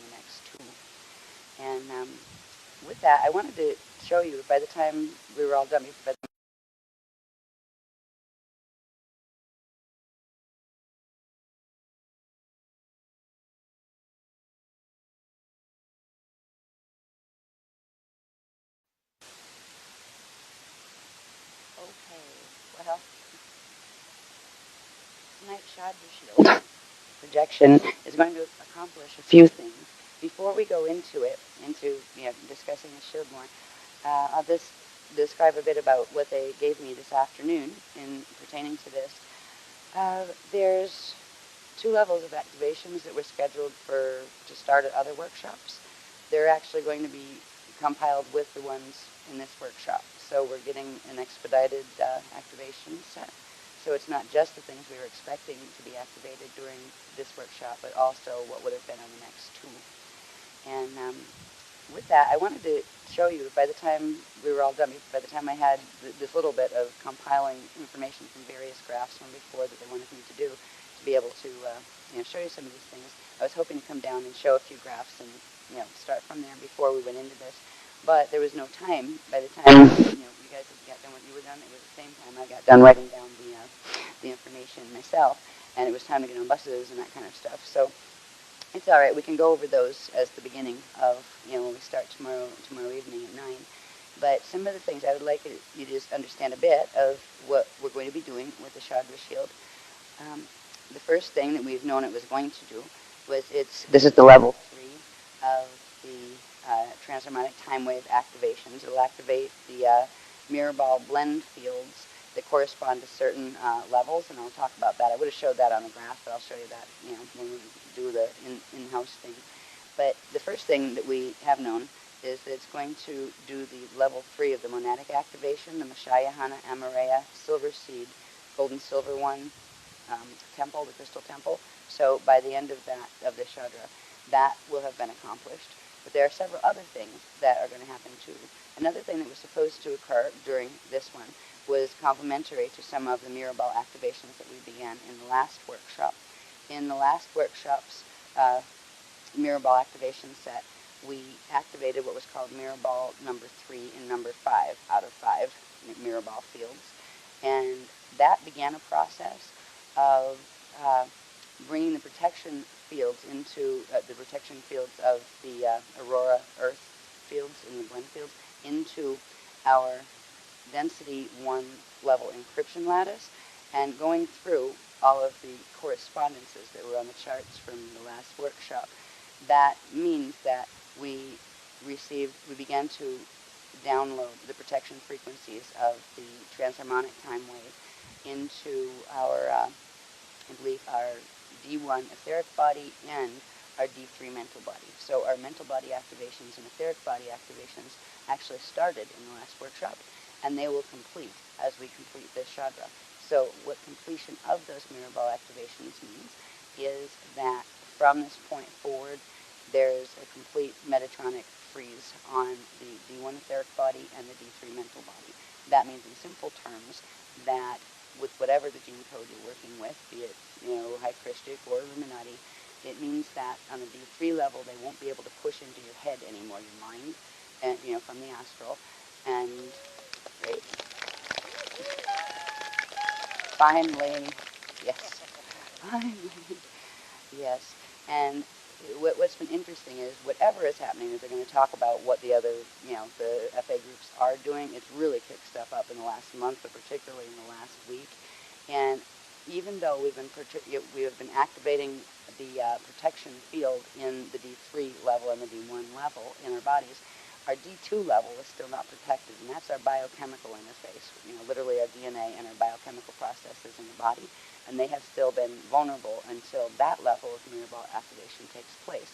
on the next two. And with that, I wanted to show you, by the time we were all done, okay, well, tonight's Shadra Shield projection is going to accomplish a few things. Before we go into it, into discussing the shield more, I'll just describe a bit about what they gave me this afternoon in pertaining to this. There's two levels of activations that were scheduled to start at other workshops. They're actually going to be compiled with the ones in this workshop. So we're getting an expedited activation set. So it's not just the things we were expecting to be activated during this workshop, but also what would have been on the next two. And with that, I wanted to show you, by the time we were all done, by the time I had this little bit of compiling information from various graphs from before that they wanted me to do, to be able to show you some of these things, I was hoping to come down and show a few graphs and start from there before we went into this. But there was no time. By the time you guys had got done what you were done, it was the same time I got done writing down the information myself, and it was time to get on buses and that kind of stuff. So it's all right. We can go over those as the beginning of when we start tomorrow evening at 9. But some of the things I would like you to just understand a bit of what we're going to be doing with the Shadra Shield. The first thing that we've known it was going to do was this is the level 3 of the transharmonic time wave activations. It'll activate the mirror ball blend fields that correspond to certain levels, and I'll talk about that. I would have showed that on the graph, but I'll show you that when we do the in-house thing. But the first thing that we have known is that it's going to do the level 3 of the monadic activation, the Mashayahana Amareya Silver Seed Gold and Silver One temple, the crystal temple. So by the end of this Shadra, that will have been accomplished. But there are several other things that are going to happen too. Another thing that was supposed to occur during this one was complementary to some of the mirror ball activations that we began in the last workshop. In the last workshop's mirror ball activation set, we activated what was called mirror ball number 3 and number 5 out of 5 mirror ball fields. And that began a process of bringing the protection fields into the protection fields of the Aurora Earth fields and the blend fields into our density 1 level encryption lattice, and going through all of the correspondences that were on the charts from the last workshop. That means that we began to download the protection frequencies of the transharmonic time wave into our, I believe, our D1 etheric body and our D3 mental body. So our mental body activations and etheric body activations actually started in the last workshop, and they will complete as we complete this Shadra. So what completion of those mirror ball activations means is that from this point forward, there's a complete Metatronic freeze on the D1 etheric body and the D3 mental body. That means in simple terms that with whatever the gene code you're working with, be it High Christic or Illuminati, it means that on the D3 level they won't be able to push into your head anymore, your mind, and from the astral. And great. Finally, yes. Finally, yes. And what's been interesting is whatever is happening is they're going to talk about what the other, the FA groups are doing. It's really kicked stuff up in the last month, but particularly in the last week. And even though we have been activating the protection field in the D3 level and the D1 level in our bodies, our D2 level is still not protected, and that's our biochemical interface, literally our DNA and our biochemical processes in the body, and they have still been vulnerable until that level of mirror ball activation takes place.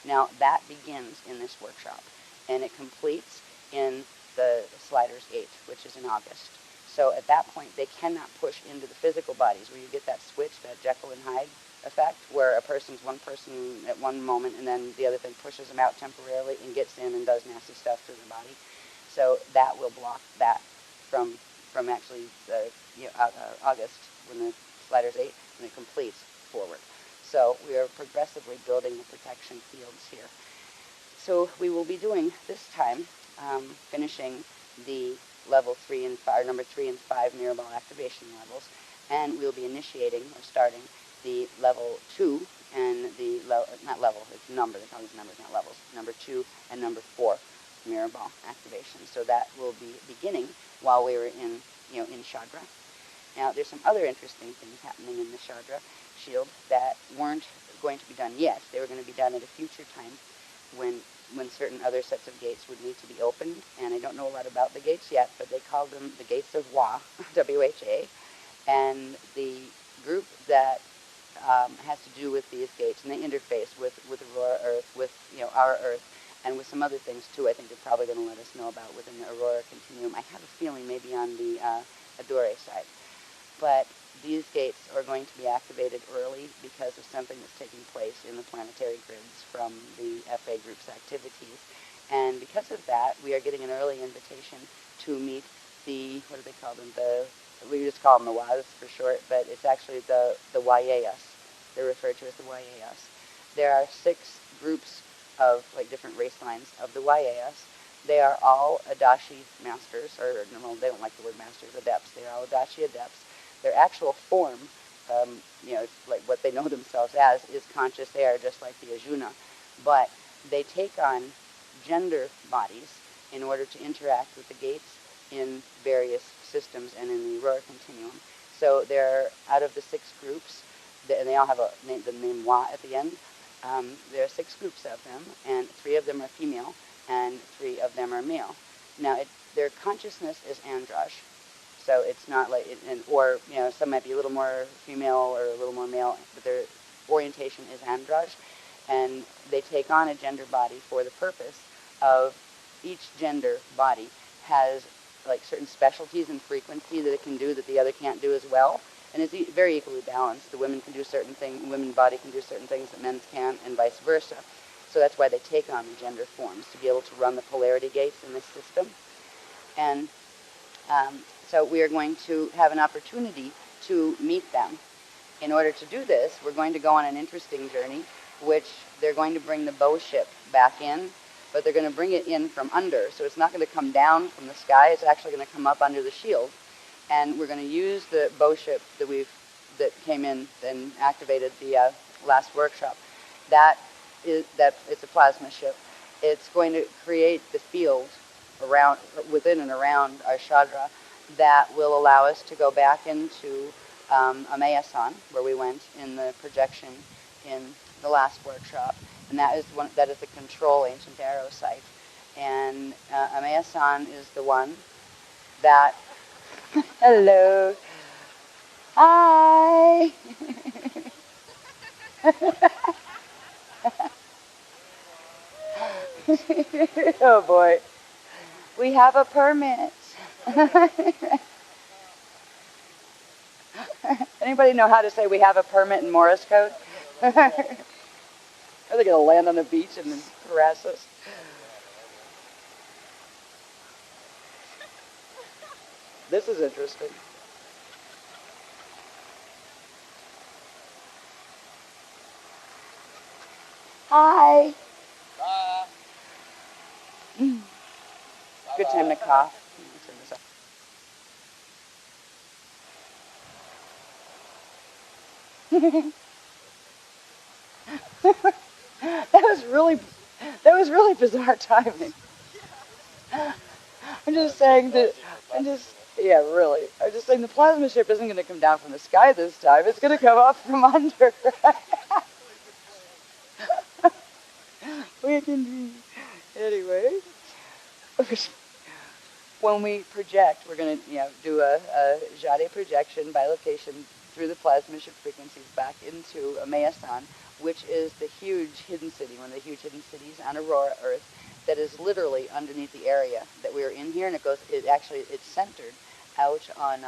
Now, that begins in this workshop, and it completes in the Sliders 8, which is in August. So at that point, they cannot push into the physical bodies where you get that switch, that Jekyll and Hyde effect, where a person's one person at one moment and then the other thing pushes them out temporarily and gets in and does nasty stuff to the body. So that will block that from actually August when the Sliders 8 when it completes forward. So we are progressively building the protection fields here. So we will be doing this time, finishing the level 3 and 5, number 3 and 5 mirror ball activation levels, and we'll be initiating or starting the level 2 and the, not level, it's number, they call these numbers, not levels, number 2 and number 4 mirror ball activation. So that will be beginning while we were in, in Chandra. Now, there's some other interesting things happening in the Chandra shield that weren't going to be done yet. They were going to be done at a future time when certain other sets of gates would need to be opened. And I don't know a lot about the gates yet, but they called them the Gates of Wa, W-H-A. And the group that has to do with these gates, and they interface with Aurora Earth, with our Earth, and with some other things too. I think they're probably going to let us know about within the Aurora Continuum. I have a feeling maybe on the Adore side. But these gates are going to be activated early because of something that's taking place in the planetary grids from the FA group's activities. And because of that, we are getting an early invitation to meet the, what do they call them? We just call them the WAs for short, but it's actually the YAS. They're referred to as the YAS. There are 6 groups of different race lines of the YAS. They are all Adachi masters, or no, they don't like the word masters, adepts. They are all Adachi adepts. Their actual form, like what they know themselves as, is conscious air, just like the Ajuna. But they take on gender bodies in order to interact with the gates in various systems and in the Aurora Continuum. So they're out of the 6 groups, and they all have the name Wa at the end. There are 6 groups of them, and 3 of them are female, and 3 of them are male. Now, their consciousness is androgyne. So it's not like, or some might be a little more female or a little more male, but their orientation is androgyne, and they take on a gender body for the purpose of each gender body has certain specialties and frequency that it can do that the other can't do as well, and it's very equally balanced. The women can do certain things, women's body can do certain things that men's can't, and vice versa. So that's why they take on the gender forms, to be able to run the polarity gates in this system. And so we are going to have an opportunity to meet them. In order to do this, we're going to go on an interesting journey, which they're going to bring the bow ship back in, but they're going to bring it in from under. So it's not going to come down from the sky. It's actually going to come up under the shield. And we're going to use the bow ship that came in and activated the last workshop. It's a plasma ship. It's going to create the field within and around our Chandra that will allow us to go back into Amayasan, where we went in the projection in the last workshop, and that is the control ancient arrow site. And Amayasan is the one that. Hello. Hi. Oh boy. We have a permit. Anybody know how to say we have a permit in Morse code? Are they going to land on the beach and harass us? This is interesting. Hi. Good time to cough. That was really bizarre timing. I'm just saying the plasma ship isn't going to come down from the sky this time. It's going to come up from under. We can be, anyway. When we project, we're going to do a Jade projection by location through the plasma ship frequencies back into Amayasan, which is the huge hidden city, one of the huge hidden cities on Aurora Earth, that is literally underneath the area that we're in here, and it's centered out on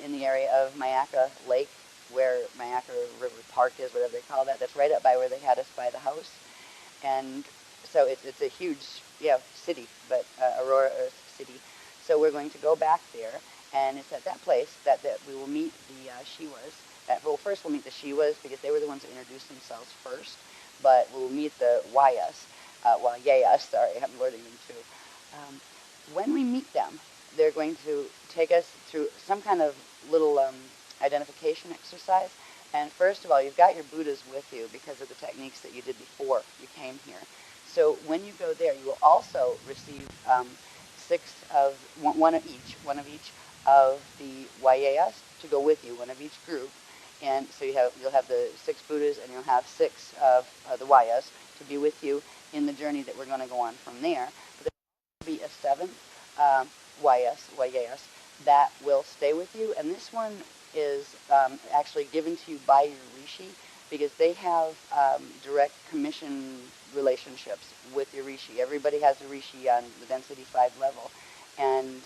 in the area of Mayaka Lake, where Mayaka River Park is, whatever they call that. That's right up by where they had us by the house, and so it's a huge city, but Aurora Earth city. So we're going to go back there, and it's at that place that we will meet the Shivas, well, first we'll meet the Shiwas because they were the ones that introduced themselves first, but we'll meet the Wayas, Yayas, sorry, I'm learning them too. When we meet them, they're going to take us through some kind of little identification exercise. And first of all, you've got your Buddhas with you because of the techniques that you did before you came here. So when you go there, you will also receive one of each of the Wayas to go with you, one of each group. And so you'll have the 6 Buddhas, and you'll have 6 of the Wayas to be with you in the journey that we're going to go on from there. But there will be a 7th Wayas, that will stay with you, and this one is actually given to you by your Rishi because they have direct commission relationships with your Rishi. Everybody has a Rishi on the Density 5 level, and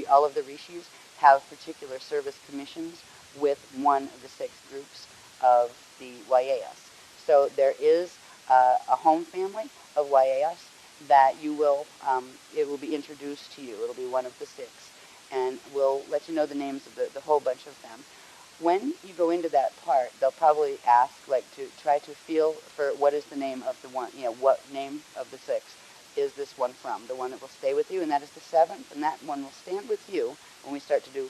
all of the Rishis have particular service commissions with one of the 6 groups of the Wayas. So there is a home family of Wayas that you will, it will be introduced to you. It'll be one of the 6, and we'll let you know the names of the whole bunch of them. When you go into that part, they'll probably ask, like, to try to feel for what is the name of the one, what name of the 6 is this one from, the one that will stay with you, and that is the 7th, and that one will stand with you when we start to do,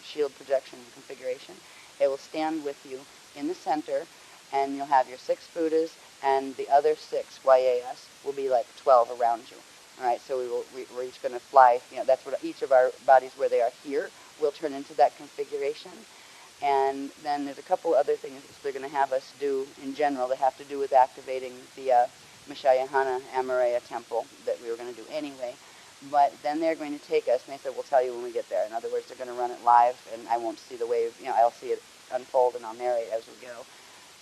shield projection and configuration. It will stand with you in the center, and you'll have your 6 Buddhas, and the other 6 Wayas will be like 12 around you. All right, so we're each going to fly. That's what each of our bodies where they are here will turn into that configuration. And then there's a couple other things they're going to have us do in general that have to do with activating the Mishayahana Amaraya temple that we were going to do anyway. But then they're going to take us, and they said, we'll tell you when we get there. In other words, they're going to run it live, and I won't see the wave. I'll see it unfold, and I'll narrate as we go.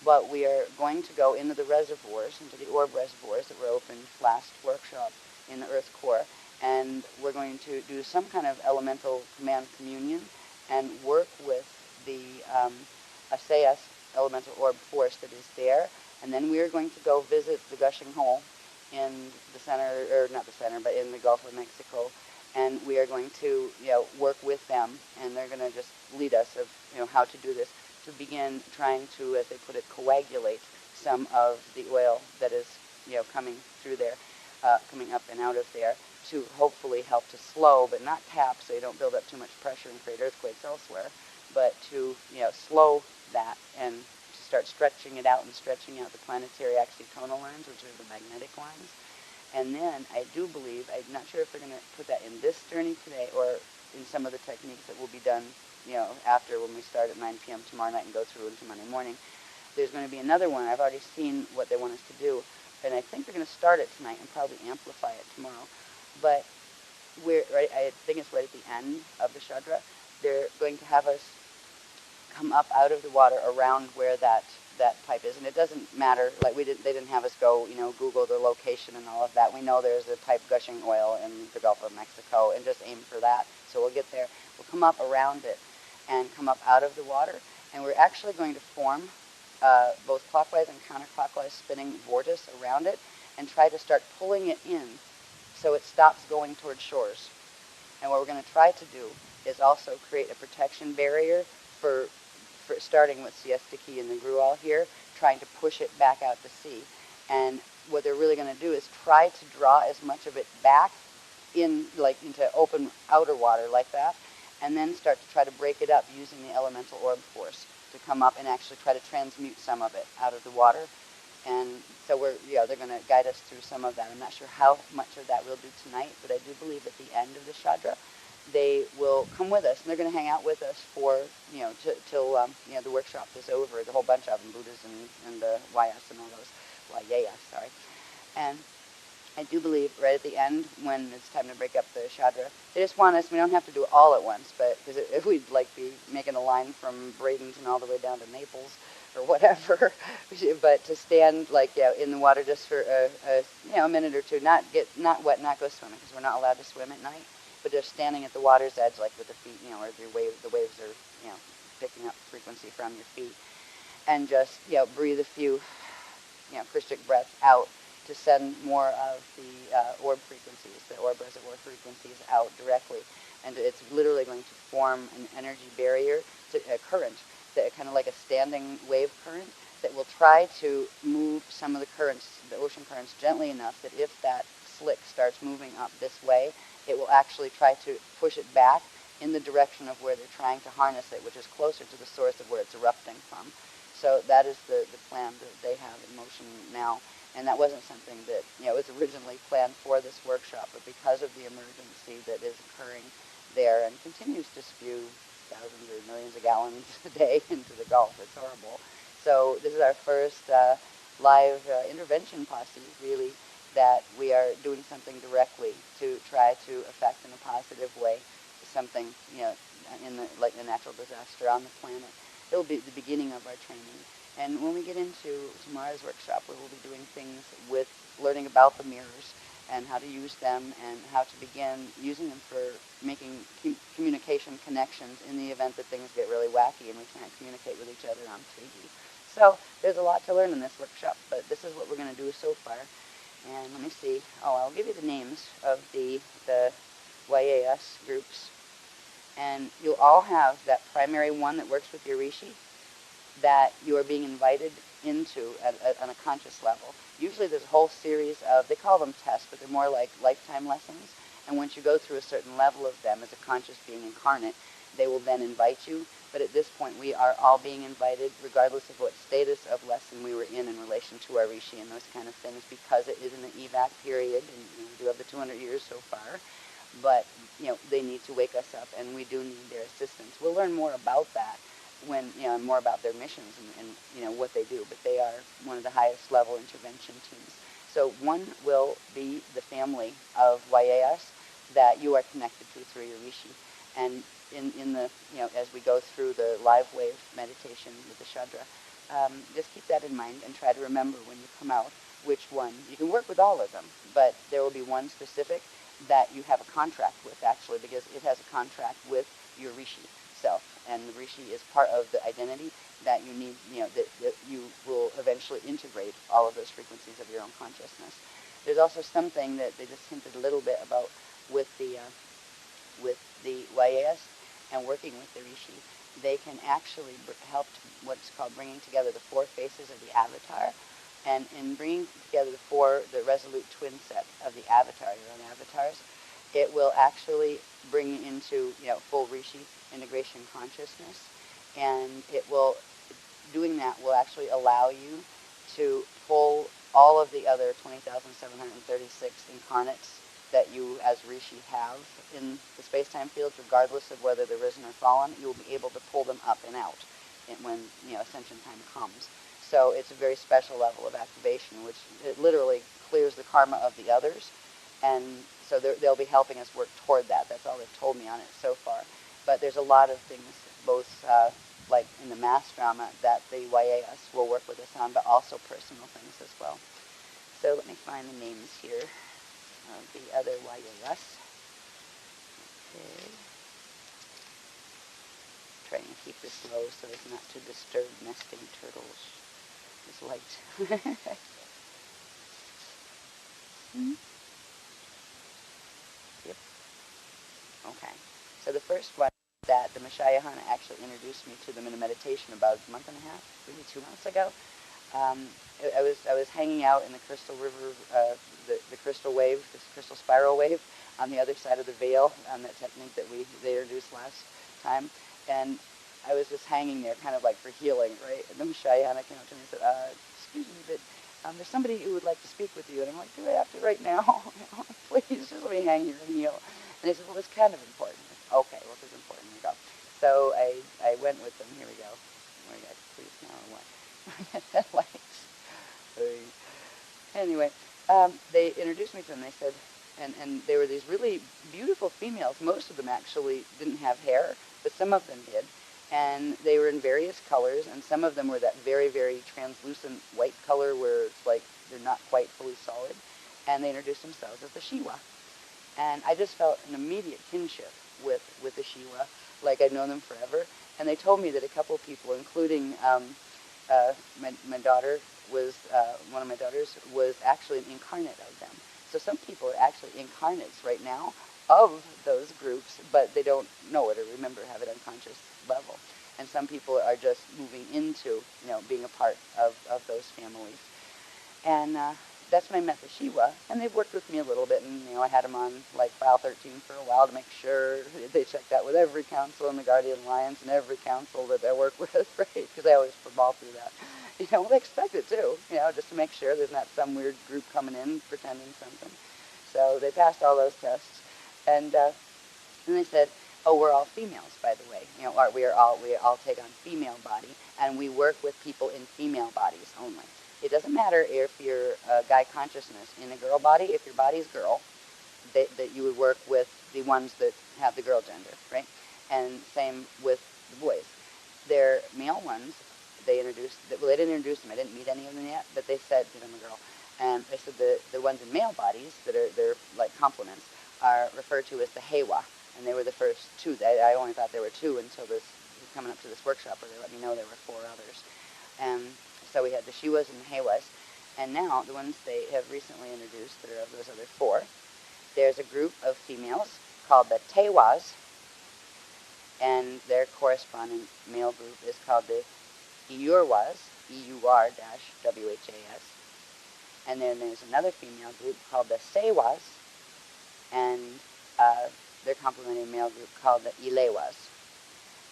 But we are going to go into the reservoirs, into the orb reservoirs that were opened last workshop in the Earth core, and we're going to do some kind of elemental command communion and work with the Asayas elemental orb force that is there, and then we are going to go visit the gushing hole in the center, or not the center, but in the Gulf of Mexico, and we are going to work with them, and they're going to just lead us of how to do this, to begin trying to, as they put it, coagulate some of the oil that is coming through there, coming up and out of there, to hopefully help to slow, but not tap so you don't build up too much pressure and create earthquakes elsewhere, but to slow that and to start stretching it out and stretching out the planetary axis-tonal lines, which are the magnetic lines. And then I do believe, I'm not sure if they're going to put that in this journey today or in some of the techniques that will be done after, when we start at 9 p.m. tomorrow night and go through into Monday morning. There's going to be another one. I've already seen what they want us to do, and I think they're going to start it tonight and probably amplify it tomorrow. But I think it's right at the end of the Shadra. They're going to have us come up out of the water around where that pipe is, and it doesn't matter. Like they didn't have us go, Google the location and all of that. We know there's a pipe gushing oil in the Gulf of Mexico, and just aim for that. So we'll get there. We'll come up around it and come up out of the water, and we're actually going to form both clockwise and counterclockwise spinning vortice around it, and try to start pulling it in so it stops going towards shores. And what we're going to try to do is also create a protection barrier for starting with Siesta Key and the Grual here, trying to push it back out to sea. And what they're really going to do is try to draw as much of it back into open outer water like that, and then start to try to break it up using the elemental orb force to come up and actually try to transmute some of it out of the water. And so they're going to guide us through some of that. I'm not sure how much of that we'll do tonight, but I do believe at the end of the Shadra, they will come with us, and they're going to hang out with us for, till the workshop is over. There's a whole bunch of them, Buddhas and the Wayas and all those, Wayayas, sorry. And I do believe right at the end, when it's time to break up the Shadra, they just want us, we don't have to do it all at once, but because if we'd be making a line from Bradenton all the way down to Naples or whatever, but to stand in the water just for a minute or two, not wet, not go swimming, because we're not allowed to swim at night, but just standing at the water's edge, with the feet, or the waves are, picking up frequency from your feet, and just, breathe a few, Christic breaths out to send more of the orb frequencies, the orb reservoir frequencies out directly. And it's literally going to form an energy barrier, a current, that kind of like a standing wave current that will try to move some of the currents, the ocean currents, gently enough that if that slick starts moving up this way, it will actually try to push it back in the direction of where they're trying to harness it, which is closer to the source of where it's erupting from. So that is the plan that they have in motion now. And that wasn't something that, was originally planned for this workshop, but because of the emergency that is occurring there and continues to spew thousands or millions of gallons a day into the Gulf, it's horrible. So this is our first live intervention posse, really, that we are doing something directly to try to affect in a positive way something, in like a natural disaster on the planet. It'll be the beginning of our training. And when we get into tomorrow's workshop, we will be doing things with learning about the mirrors and how to use them and how to begin using them for making communication connections in the event that things get really wacky and we can't communicate with each other on 3D. So there's a lot to learn in this workshop, but this is what we're going to do so far. And let me see. Oh, I'll give you the names of the YAS groups. And you'll all have that primary one that works with your Rishi that you are being invited into on a conscious level. Usually there's a whole series of, they call them tests, but they're more like lifetime lessons. And once you go through a certain level of them as a conscious being incarnate, they will then invite you. But at this point, we are all being invited, regardless of what status of lesson we were in relation to our Rishi and those kind of things, because it is an evac period, and we do have the 200 years so far. But, they need to wake us up, and we do need their assistance. We'll learn more about that when, more about their missions and what they do. But they are one of the highest level intervention teams. So one will be the family of YAS that you are connected to through your Rishi. And in the, as we go through the live wave meditation with the Shadra, just keep that in mind and try to remember when you come out which one. You can work with all of them, but there will be one specific that you have a contract with, actually, because it has a contract with your Rishi self. And the Rishi is part of the identity that you need, that you will eventually integrate all of those frequencies of your own consciousness. There's also something that they just hinted a little bit about with the YAS and working with the Rishi. They can actually help what's called bringing together the four faces of the avatar. And in bringing together the resolute twin set of the avatar, your own avatars, it will actually bring into, full Rishi integration consciousness. And doing that will actually allow you to pull all of the other 20,736 incarnates that you as Rishi have in the space-time fields, regardless of whether they're risen or fallen. You'll be able to pull them up and out when, ascension time comes. So it's a very special level of activation, which it literally clears the karma of the others. And so they'll be helping us work toward that. That's all they've told me on it so far. But there's a lot of things, both like in the mass drama, that the YAS will work with us on, but also personal things as well. So let me find the names here of the other YAS. Okay. Trying to keep this low so as not to disturb nesting turtles. This light. Yep. Okay. So the first one that the Mashayahana actually introduced me to them in a meditation about a month and a half, maybe 2 months ago. I was hanging out in the crystal river, the crystal wave, this crystal spiral wave, on the other side of the veil, on that technique that they introduced last time, and I was just hanging there, kind of like for healing, right? And then Shayana came up to me and said, "Excuse me, but there's somebody who would like to speak with you." And I'm like, "Do I have to right now? Please, just let me hang here and heal." And they said, "Well, it's kind of important." Okay, well, if it's important, here we go. So I went with them. Here we go. Where are you guys? Please now or what? Lights. Anyway, they introduced me to them. They said, and they were these really beautiful females. Most of them actually didn't have hair, but some of them did. And they were in various colors, and some of them were that very, very translucent white color where it's like they're not quite fully solid. And they introduced themselves as the Shiva. And I just felt an immediate kinship with the Shiva, like I'd known them forever. And they told me that a couple of people, including my daughter, one of my daughters, was actually an incarnate of them. So some people are actually incarnates right now of those groups, but they don't know it or remember, have it unconscious level. and some people are just moving into, being a part of those families. And that's when I met the Shiwa, and they've worked with me a little bit, and I had them on like File 13 for a while to make sure they checked out with every council in the Guardian Alliance and every council that I work with, right? Because I always football through that. They expect it too, just to make sure there's not some weird group coming in pretending something. So they passed all those tests, and they said, "Oh, we're all females, by the way. We all take on female body, and we work with people in female bodies only. It doesn't matter if you're a guy consciousness in a girl body. If your body's girl, that you would work with the ones that have the girl gender, right? And same with the boys. They're male ones. They didn't introduce them. I didn't meet any of them yet, but they said, because I'm a girl, and they said the ones in male bodies they're like complements are referred to as the Hewa, and they were the first two. I only thought there were two until coming up to this workshop where they let me know there were four others. So we had the Shiwas and the Hewas, and now the ones they have recently introduced that are of those other four, there's a group of females called the Tewas, and their corresponding male group is called the Iyurwas, EUR-WHAS. And then there's another female group called the Sewas, and their complementing male group called the Ilewas.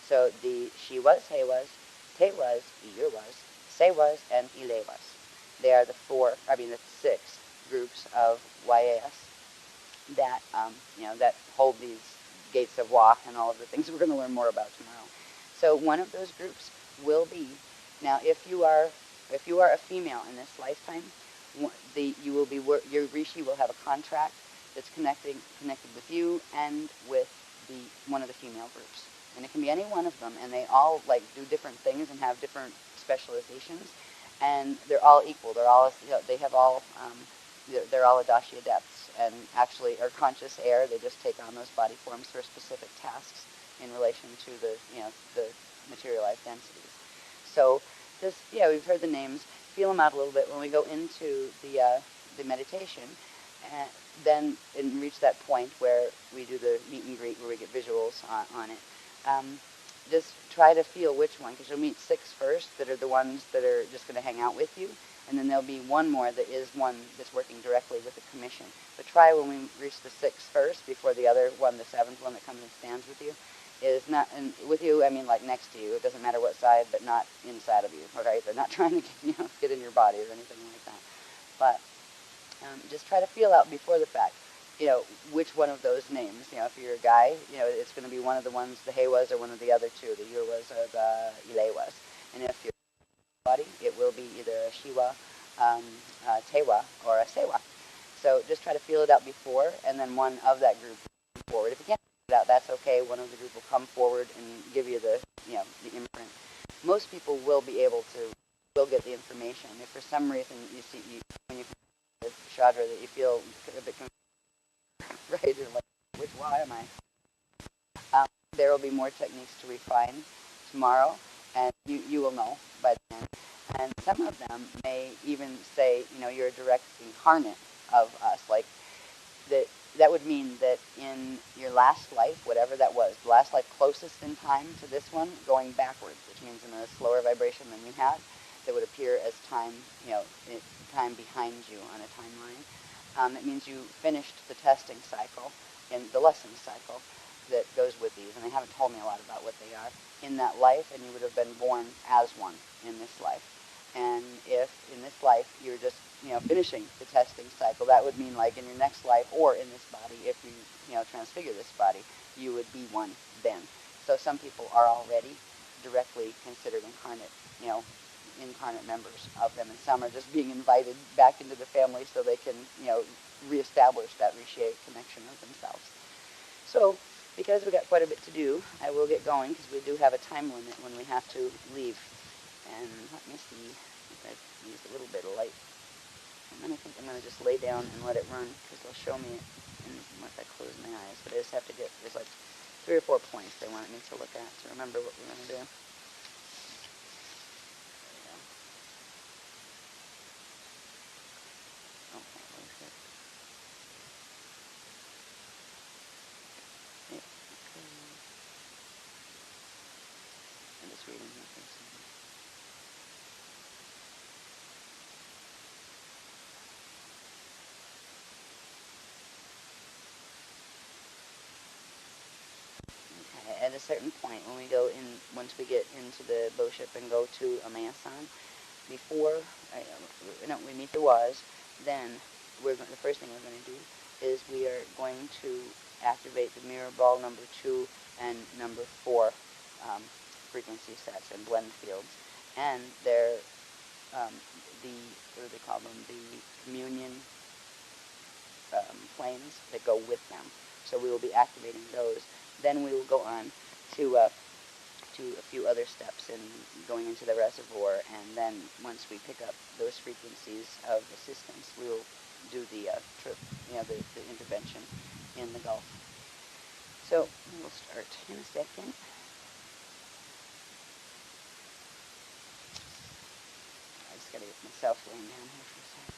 So the Shiwas, Hewas, Tewas, Iyurwas, Sewas, and Ilewas. They are the six groups of YAS that, that hold these gates of Wa and all of the things we're going to learn more about tomorrow. So one of those groups will be, now if you are a female in this lifetime, your Rishi will have a contract that's connected with you and with one of the female groups. And it can be any one of them, and they all do different things and have different specializations, and they're all equal. They're all they're all Adashi adepts, and actually are conscious air. They just take on those body forms for specific tasks in relation to the materialized densities. So just we've heard the names. Feel them out a little bit when we go into the meditation, and then reach that point where we do the meet and greet where we get visuals on it. Just try to feel which one, because you'll meet 6 first that are the ones that are just going to hang out with you, and then there'll be one more that is one that's working directly with the commission. But try when we reach the 6 first before the other one, the 7th one that comes and stands with you, is not, and with you I mean like next to you. It doesn't matter what side, but not inside of you. Okay, they're not trying to get in your body or anything like that. But just try to feel out before the fact, which one of those names. If you're a guy, it's going to be one of the ones, the Hewas, or one of the other two, the Yurwas or the Ilewas. And if you're a body, it will be either a Shiwa, Tewa, or a Sewa. So just try to feel it out before, and then one of that group will come forward. If you can't feel it out, that's okay. One of the group will come forward and give you the imprint. Most people will be able to, get the information. If for some reason when you with Shadra that you feel a bit confused, right? You're like, why am I? There will be more techniques to refine tomorrow, and you will know by then. And some of them may even say, you're a direct incarnate of us. Like that would mean that in your last life, whatever that was, the last life closest in time to this one, going backwards, which means in a slower vibration than you had, that would appear as time, time behind you on a timeline. It means you finished the testing cycle and the lesson cycle that goes with these, and they haven't told me a lot about what they are, in that life, and you would have been born as one in this life. And if in this life you're just, finishing the testing cycle, that would mean like in your next life or in this body, if you, transfigure this body, you would be one then. So some people are already directly considered incarnate, incarnate members of them, and some are just being invited back into the family so they can, reestablish that reshape connection of themselves. So, because we got quite a bit to do, I will get going because we do have a time limit when we have to leave. And let me see if I've used a little bit of light. And then I think I'm going to just lay down and let it run because they'll show me it once I close my eyes. But I just have to there's like 3 or 4 points they wanted me to look at to remember what we're going to do. a certain point, when we go in, once we get into the Boship and go to Amayasan, before we meet the Waz, then the first thing we're going to do is we are going to activate the mirror ball number 2 and number 4 frequency sets and blend fields, and they're what do they call them? The communion planes that go with them. So we will be activating those. Then we will go on to a few other steps in going into the reservoir, and then once we pick up those frequencies of assistance, we will do the the intervention in the Gulf. So we'll start in a second. I just got to get myself laying down here for a second.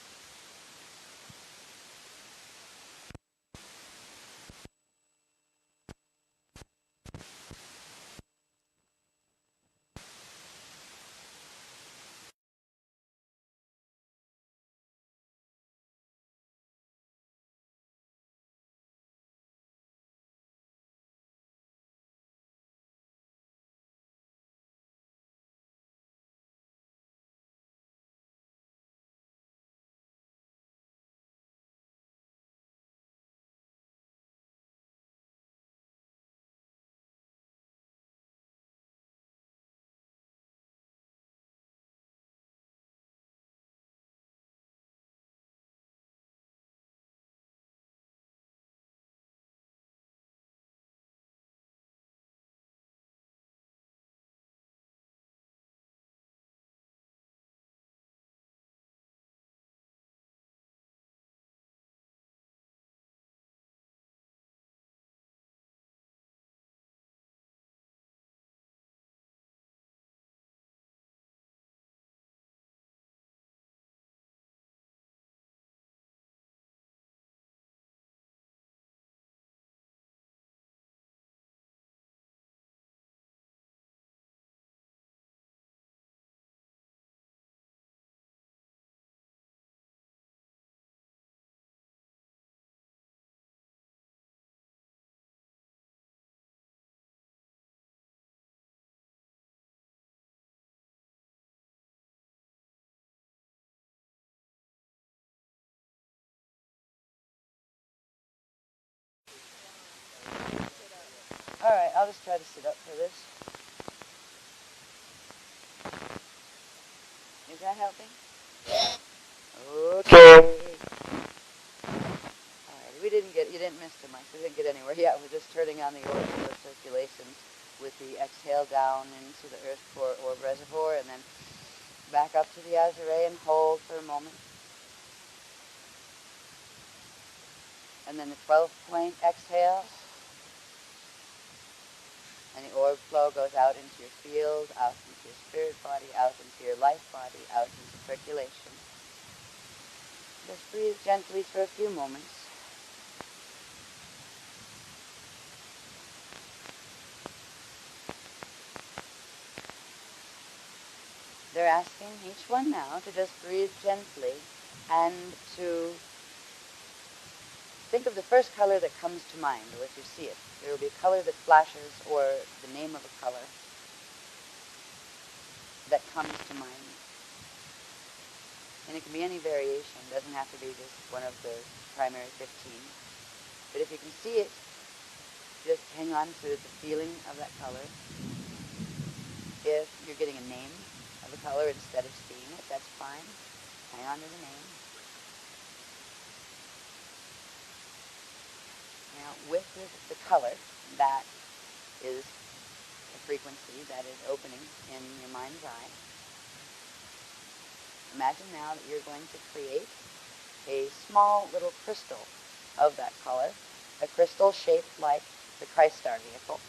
All right, I'll just try to sit up for this. Is that helping? Okay. All right, you didn't miss too much. We didn't get anywhere yet. We're just turning on the auricular circulation with the exhale down into the earth core orb reservoir, and then back up to the azure and hold for a moment. And then the 12th point exhale. And the orb flow goes out into your field, out into your spirit body, out into your life body, out into circulation. Just breathe gently for a few moments. They're asking each one now to just breathe gently and to think of the first color that comes to mind, or if you see it. There will be a color that flashes, or the name of a color that comes to mind. And it can be any variation. It doesn't have to be just one of the primary 15. But if you can see it, just hang on to the feeling of that color. If you're getting a name of a color instead of seeing it, that's fine. Hang on to the name. Now, with the color, that is a frequency that is opening in your mind's eye. Imagine now that you're going to create a small little crystal of that color, a crystal shaped like the Christ Star vehicle.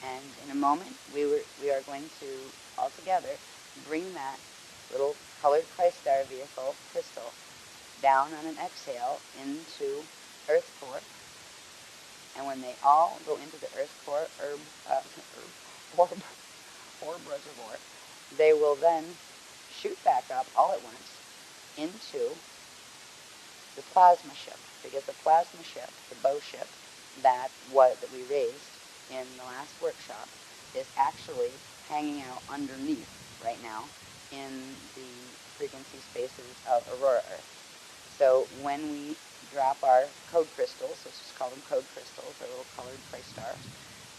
And in a moment, we are going to, all together, bring that little colored Christ Star vehicle crystal down on an exhale into Earth Core. And when they all go into the Earth Core orb reservoir, they will then shoot back up all at once into the plasma ship, because the plasma ship, the bow ship, that we raised in the last workshop is actually hanging out underneath right now in the frequency spaces of Aurora Earth. So when we drop our code crystals, let's just call them code crystals, our little colored price stars,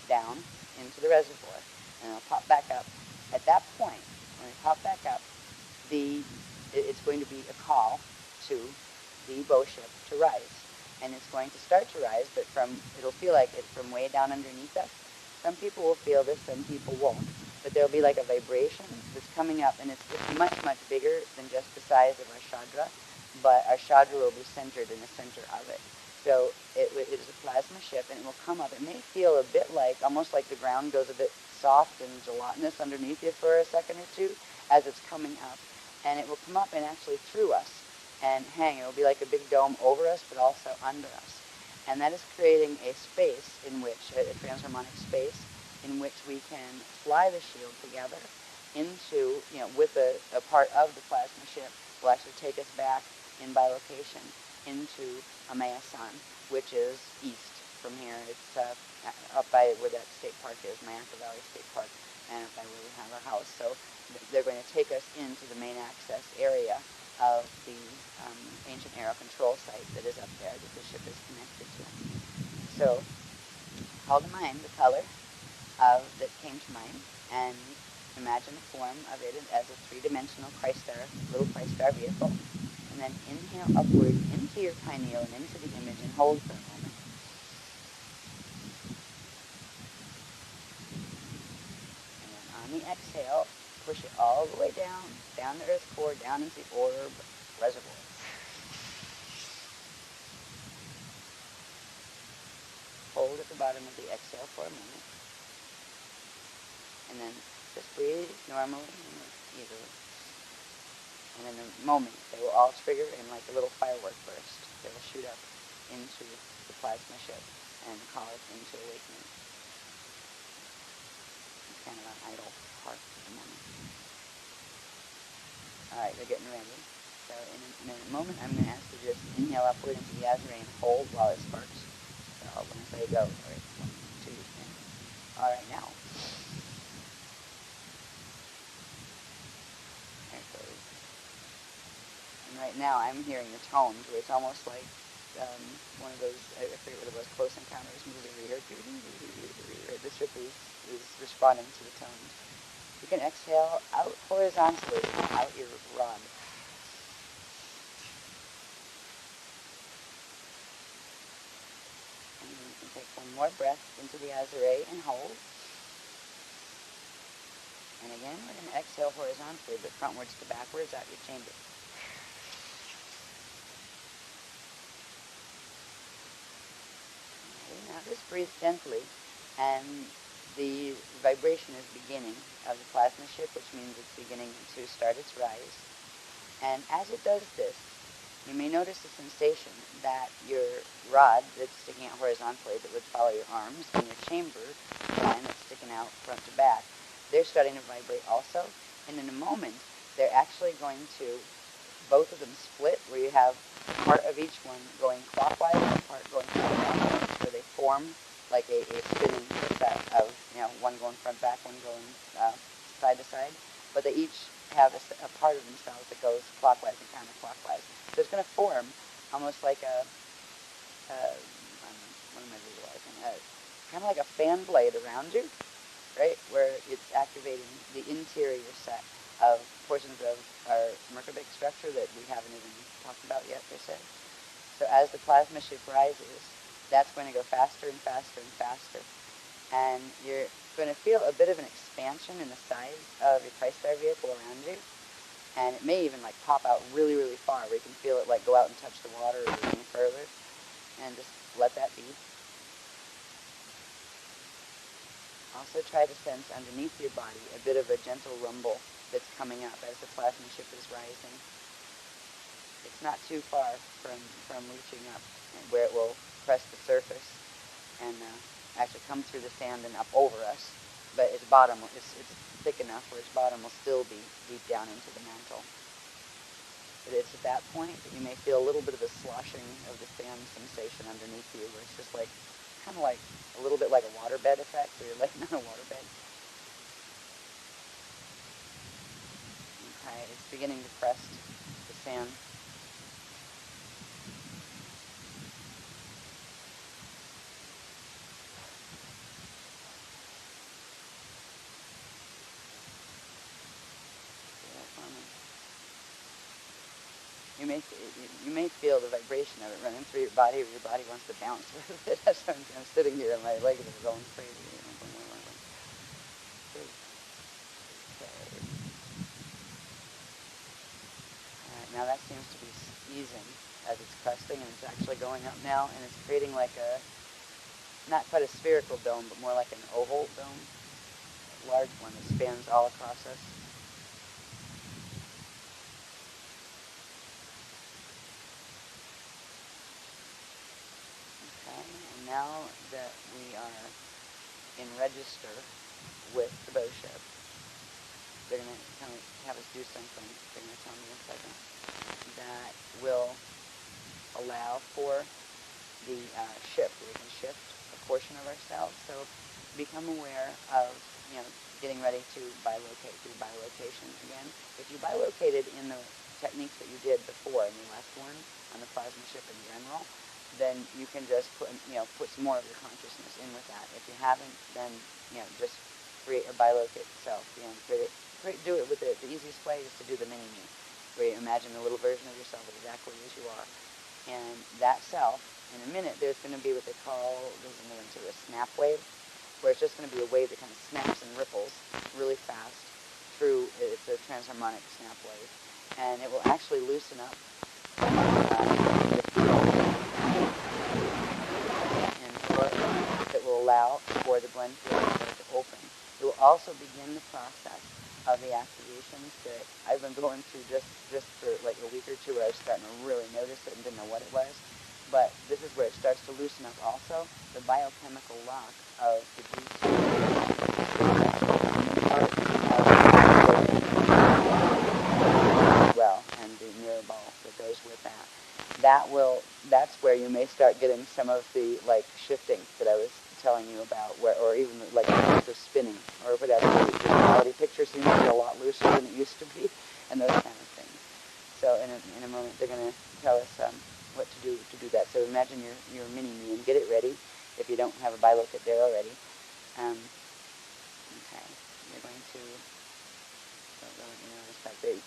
down into the reservoir, and they'll pop back up. At that point, when they pop back up, it's going to be a call to the bow ship to rise. And it's going to start to rise, but it'll feel like it's from way down underneath us. Some people will feel this, some people won't. But there'll be like a vibration that's coming up, and it's much, much bigger than just the size of our Chandra, but our Chandra will be centered in the center of it. So it is a plasma ship, and it will come up. It may feel a bit like, almost like the ground goes a bit soft and gelatinous underneath you for a second or two as it's coming up. And it will come up and actually through us and hang. It will be like a big dome over us, but also under us. And that is creating a space in which, a transharmonic space, in which we can fly the shield together into, with a part of the plasma ship, will actually take us back in bilocation into Amayasan, which is east from here. It's up by where that state park is, Mayaka Valley State Park, and up by where we have our house. So they're going to take us into the main access area of the ancient aero control site that is up there that the ship is connected to. So call to mind the color that came to mind, and imagine the form of it as a three-dimensional little Christ-star vehicle, and then inhale upward into your pineal and into the image and hold for a moment. And then on the exhale, push it all the way down the earth core, down into the orb reservoir. Hold at the bottom of the exhale for a moment. And then just breathe normally and easily. And in a moment, they will all trigger in like a little firework burst. They will shoot up into the plasma ship and call it into awakening. It's kind of an idle part at the moment. Alright, they're getting ready. So in a moment, I'm going to ask you to just inhale upward into the Azure and hold while it sparks. So when I say go, alright, 1, 2, 3. Alright, now. There it goes. And right now, I'm hearing the tones where it's almost like one of those, I forget what it was, Close Encounters movie where you hear, the ship is responding to the tones. You can exhale out horizontally, out your rod. And then you can take one more breath into the Azure and hold. And again, we're going to exhale horizontally, but frontwards to backwards out your chamber. Okay, now just breathe gently, and the vibration is beginning of the plasma ship, which means it's beginning to start its rise. And as it does this, you may notice a sensation that your rod that's sticking out horizontally that would follow your arms and your chamber line that's sticking out front to back, they're starting to vibrate also. And in a moment, they're actually going to, both of them split, where you have part of each one going clockwise and part going counterclockwise, where they form like a spinning effect of, one going front back, one going side to side. But they each have a part of themselves that goes clockwise and counterclockwise. So it's going to form almost like what am I visualizing? Kind of like a fan blade around you, right? Where it's activating the interior set of portions of our Merkabah structure that we haven't even talked about yet, per se. So as the plasma ship rises, that's going to go faster and faster and faster. And you're going to feel a bit of an expansion in the size of your Christ-star vehicle around you. And it may even like pop out really, really far, where you can feel it like go out and touch the water or even further. And just let that be. Also try to sense underneath your body a bit of a gentle rumble that's coming up as the plasma ship is rising. It's not too far from reaching up, where it will press the surface and actually come through the sand and up over us. But its bottom, it's thick enough where its bottom will still be deep down into the mantle. But it's at that point that you may feel a little bit of the sloshing of the fan sensation underneath you, where it's just like, kind of like a little bit like a waterbed effect, where you're laying on a waterbed. Okay, it's beginning to crest the sand. You may feel the vibration of it running through your body, or your body wants to bounce with it. As I'm sitting here and my legs are going crazy. Okay. All right, now that seems to be easing as it's cresting, and it's actually going up now, and it's creating like a, not quite a spherical dome, but more like an oval dome, a large one that spans all across us. Okay, and now that we are in register with the bow ship, they're going to kind of have us do something. They're going to tell me in a second that will allow for the shift. We can shift a portion of ourselves. So become aware of, getting ready to bilocate, do bilocation again. If you bilocated in the techniques that you did before in the last one on the plasma ship in general, then you can just put some more of your consciousness in with that. If you haven't, then just create or bilocate itself. Do it with the easiest way is to do the mini-me, where you imagine a little version of yourself exactly as you are. And that self, in a minute, there's going to be what they call, a snap wave, where it's just going to be a wave that kind of snaps and ripples really fast through, it's a transharmonic snap wave. And it will actually loosen up the field in flow that will allow for the blend field to open. It will also begin the process of the activations that I've been going through just for like a week or two, where I was starting to really notice it and didn't know what it was. But this is where it starts to loosen up also, the biochemical lock of the G2 well, and the mirror ball that goes with that. That's where you may start getting some of the shifting that I was telling you about, or even like the spinning or whatever. The reality picture seems to be a lot looser than it used to be, and those kind of things. So in a moment they're going to tell us what to do that. So imagine your mini-me and get it ready if you don't have a bilocate there already. Okay, you're going to.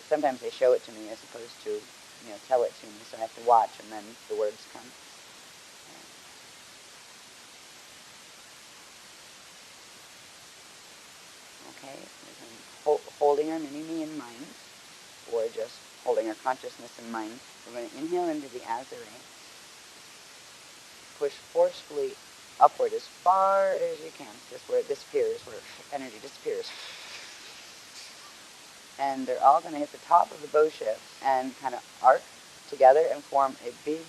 Sometimes they show it to me as opposed to tell it to me, so I have to watch and then the words come. Okay, holding our mini-me in mind, or just holding our consciousness in mind, we're going to inhale into the azure, push forcefully upward as far as you can, just where it disappears, where energy disappears. And they're all going to hit the top of the bow ship and kind of arc together and form a big,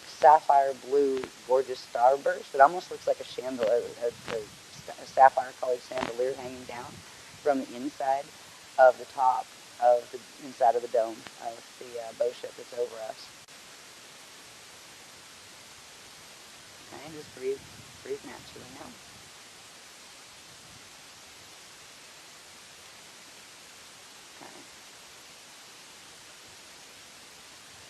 sapphire blue, gorgeous starburst. It almost looks like a chandelier, a sapphire-colored chandelier hanging down from the inside of the top of the inside of the dome of the bow ship that's over us. Okay, just breathe naturally now.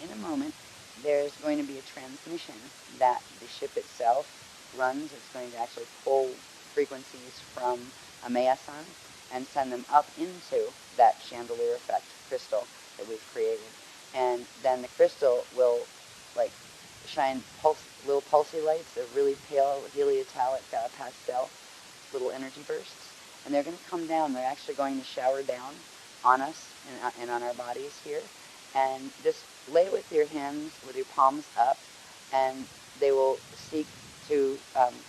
In a moment, there's going to be a transmission that the ship itself runs. It's going to actually pull frequencies from a meson and send them up into that chandelier effect crystal that we've created. And then the crystal will shine little pulsy lights of really pale heliotalic pastel little energy bursts. And they're going to come down. They're actually going to shower down on us and on our bodies here. And just lay with your hands, with your palms up, and they will seek to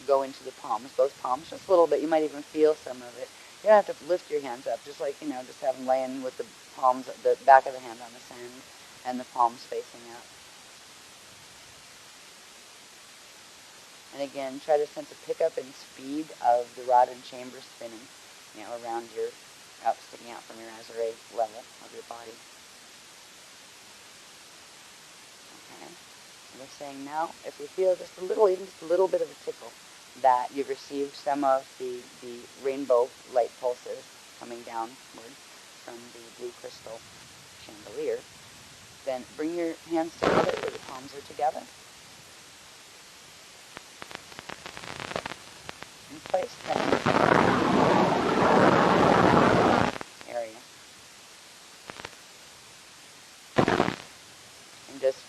go into the palms, both palms, just a little bit. You might even feel some of it. You don't have to lift your hands up, just just have them laying with the palms, the back of the hand on the sand, and the palms facing up. And again, try to sense a pickup in speed of the rod and chamber spinning, around sticking out from your azure level of your body. Okay. And we're saying now, if you feel just a little, even just a little bit of a tickle, that you've received some of the rainbow light pulses coming downward from the blue crystal chandelier, then bring your hands together where the palms are together and place them area. And just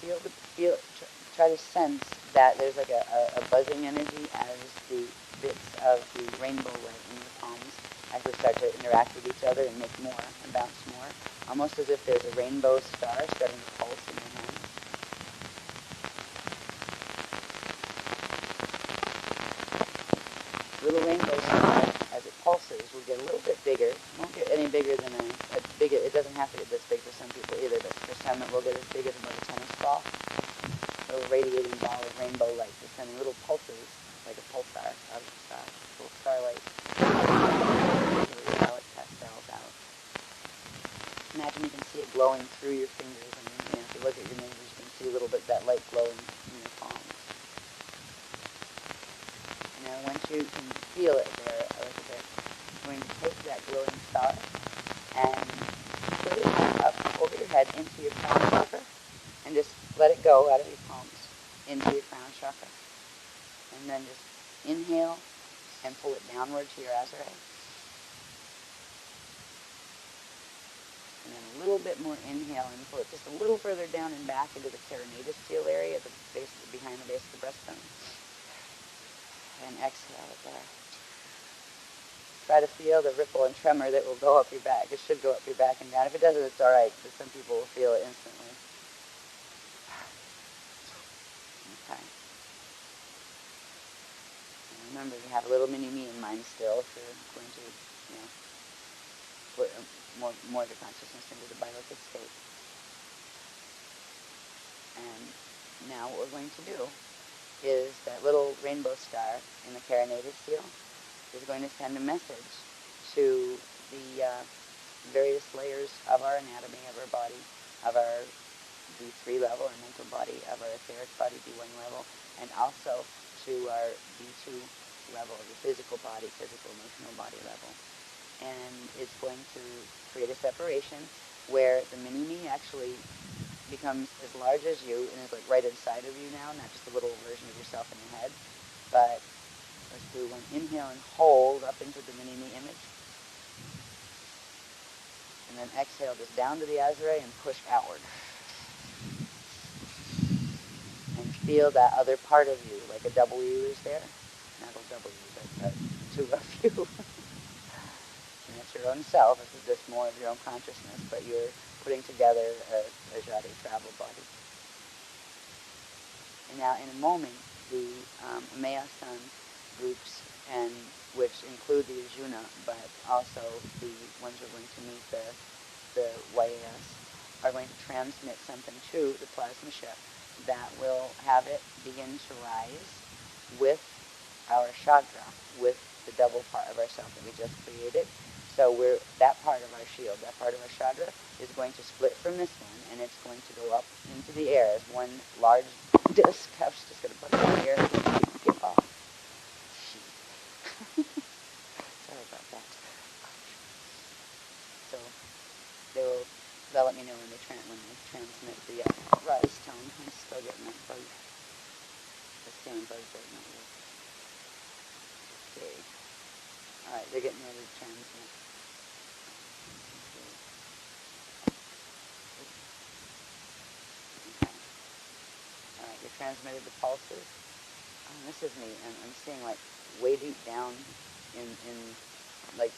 try to sense that there's like a buzzing energy as the bits of the rainbow light in your palms actually start to interact with each other and make more and bounce more. Almost as if there's a rainbow star starting to pulse in your hands. Little rainbow star, as it pulses, will get a little bit bigger. It won't get any bigger than it doesn't have to get this big for some people either, but for some it will get as big as about a tennis ball. A little radiating ball of rainbow light, just sending little pulses, like a pulsar out of the sky. Little starlight. How it pastels out. Imagine you can see it glowing through your fingers, and if you look at your neighbors, you can see a little bit of that light glowing in your palms. Now, once you can feel it there a little bit, you're going to take that glowing star and put it up over your head into your crown chakra, and just let it go out of your palms into your crown chakra. And then just inhale and pull it downward to your azure. And then a little bit more inhale and pull it just a little further down and back into the carinatosteel area at the base, behind the base of the breastbone. And exhale it there. Try to feel the ripple and tremor that will go up your back. It should go up your back and down. If it doesn't, it's all right, because some people will feel it instantly. Okay. And remember, you have a little mini-me in mind still, if you're going to, put more of the consciousness into the bioliquid state. And now what we're going to do is that little rainbow star in the carinatosteel is going to send a message to the various layers of our anatomy, of our body, of our D3 level, our mental body, of our etheric body, D1 level, and also to our D2 level, the physical body, physical emotional body level. And it's going to create a separation where the mini-me actually becomes as large as you and is like right inside of you now, not just a little version of yourself in your head. But let's do one inhale and hold up into the mini-me image. And then exhale just down to the azure and push outward. And feel that other part of you, like a W is there. Not a W, but two of you. And it's your own self. This is just more of your own consciousness, but you're putting together a Jade travel body. And now in a moment, the Meyasan groups, and which include the Arjuna, but also the ones who are going to meet the YAS, are going to transmit something to the plasma ship that will have it begin to rise with our Shadra, with the double part of ourself that we just created. So that part of our shield, that part of our Shadra, is going to split from this one, and it's going to go up into the air as one large disc. I was just going to put it in the air and get off. Sorry about that. So they'll let me know when they transmit the rise tone. I'm still getting that bug. The same bug right now. Okay. All right, they're getting ready to transmit. They transmitted the pulses. This is neat. I'm seeing like way deep down in like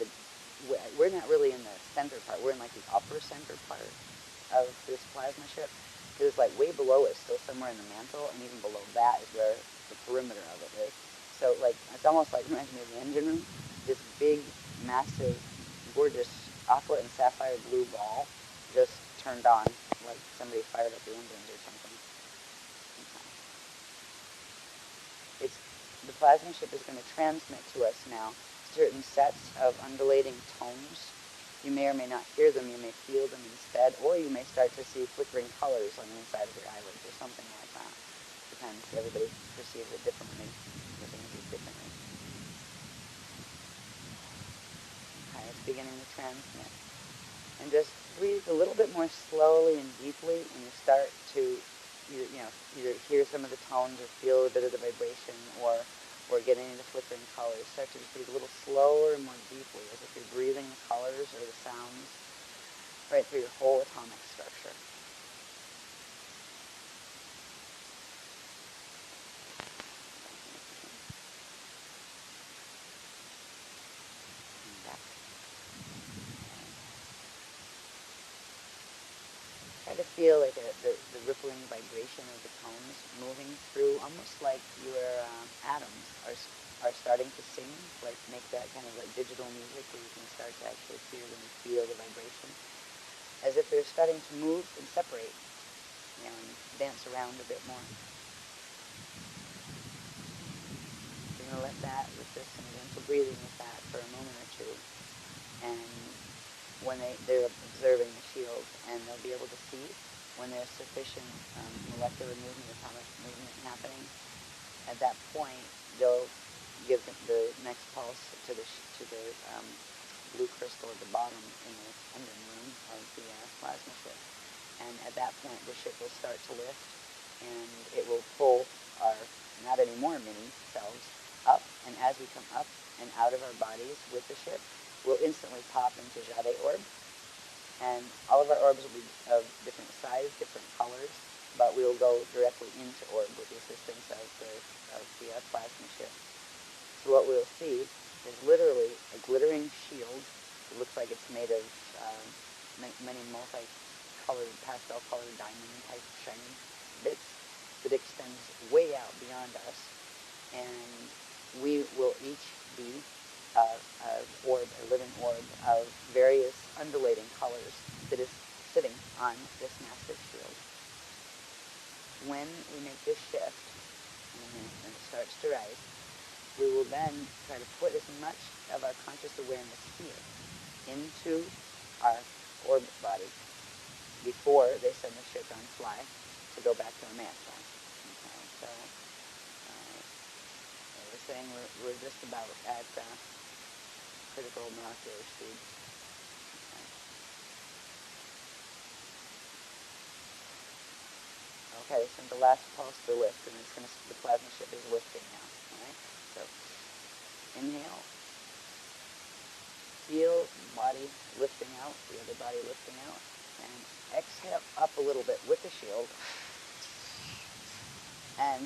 we're not really in the center part. We're in like the upper center part of this plasma ship. Because like way below it, still somewhere in the mantle, and even below that is where the perimeter of it is. So like it's almost like, reminds me of the engine room. This big, massive, gorgeous aqua and sapphire blue ball just turned on, like somebody fired up the engines or something. The plasma ship is going to transmit to us now certain sets of undulating tones You may or may not hear them, you may feel them instead, or you may start to see flickering colors on the inside of your eyelids or something like that. Depends. Everybody perceives it differently. Everything is differently. Okay, it's beginning to transmit. And just breathe a little bit more slowly and deeply, and you start to, either hear some of the tones or feel a bit of the vibration, or get any of the flickering colors. Start to just breathe a little slower and more deeply, as if you're breathing the colors or the sounds right through your whole atomic structure. Try to feel like the rippling vibration of the tones moving through, almost like your atoms are starting to sing, like make that kind of like digital music where you can start to actually hear them and feel the vibration, as if they're starting to move and separate, and dance around a bit more. You're going to let that, with this some gentle breathing with that for a moment or two, and when they're observing the shield, and they'll be able to see when there's sufficient molecular movement, atomic movement happening. At that point, they'll give the next pulse to the blue crystal at the bottom in the engine room of the plasma ship. And at that point, the ship will start to lift, and it will pull our, not anymore mini cells, up. And as we come up and out of our bodies with the ship, we'll instantly pop into Jade orb. And all of our orbs will be of different size, different colors, but we will go directly into orb with the assistance of the plasma ship. So what we'll see is literally a glittering shield. It looks like it's made of many multi-colored, pastel-colored diamond-type shiny bits that extends way out beyond us. And we will each be a living orb of various undulating colors that is sitting on this massive shield. When we make this shift, and it starts to rise, we will then try to put as much of our conscious awareness here into our orb body before they send the ship on fly to go back to our master. Okay, so we're saying we're just about at critical molecular speed. Okay, so the last pulse to lift, and the plasma ship is lifting now. All right, so inhale, feel the body lifting out, the other body lifting out, and exhale up a little bit with the shield, and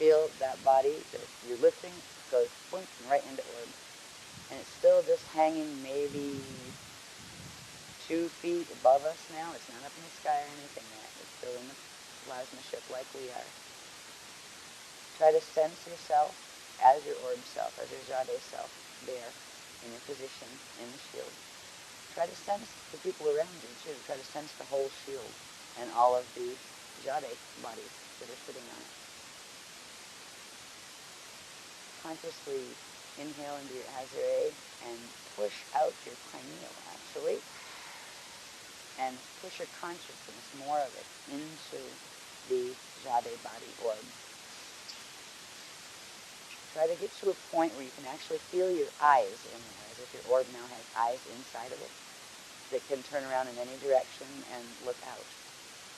feel that body that you're lifting goes boink, right into orb. And it's still just hanging maybe 2 feet above us now. It's not up in the sky or anything yet. It's still in the plasma ship like we are. Try to sense yourself as your orb self, as your Jade self, there in your position in the shield. Try to sense the people around you too. Try to sense the whole shield and all of the Jade bodies that are sitting on it. Consciously inhale into your Azure and push out your pineal, actually, and push your consciousness, more of it, into the Jade body orb. Try to get to a point where you can actually feel your eyes in there, as if your orb now has eyes inside of it that can turn around in any direction and look out.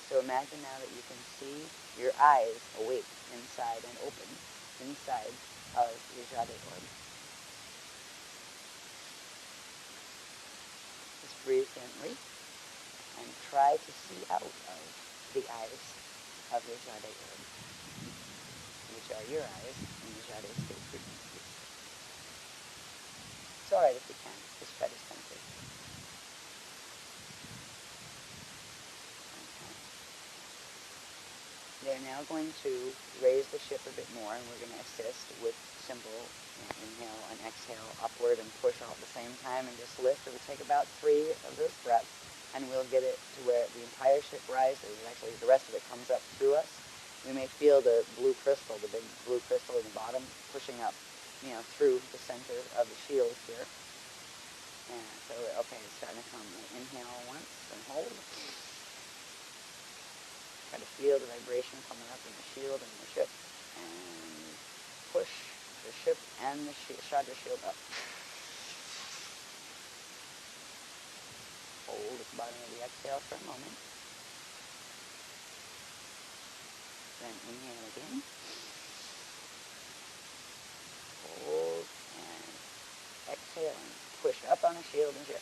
So imagine now that you can see your eyes awake inside and open inside of your Jade orb. Just breathe gently and try to see out of the eyes of your Jade orb, which are your eyes in the Jade state frequency. It's alright if you can, just try to sense it. Okay. They're now going to raise the ship a bit more, and we're going to assist with simple inhale and exhale upward and push all at the same time and just lift. It'll take about 3 of those breaths, and we'll get it to where the entire ship rises. Actually, the rest of it comes up through us. We may feel the blue crystal, the big blue crystal in the bottom, pushing up, through the center of the shield here. And so, okay, it's starting to come. Inhale once and hold. Try to feel the vibration coming up in the shield and the ship. And push the ship and the Chandra shield up. Hold at the bottom of the exhale for a moment. Then inhale again. Hold and exhale and push up on the shield and ship.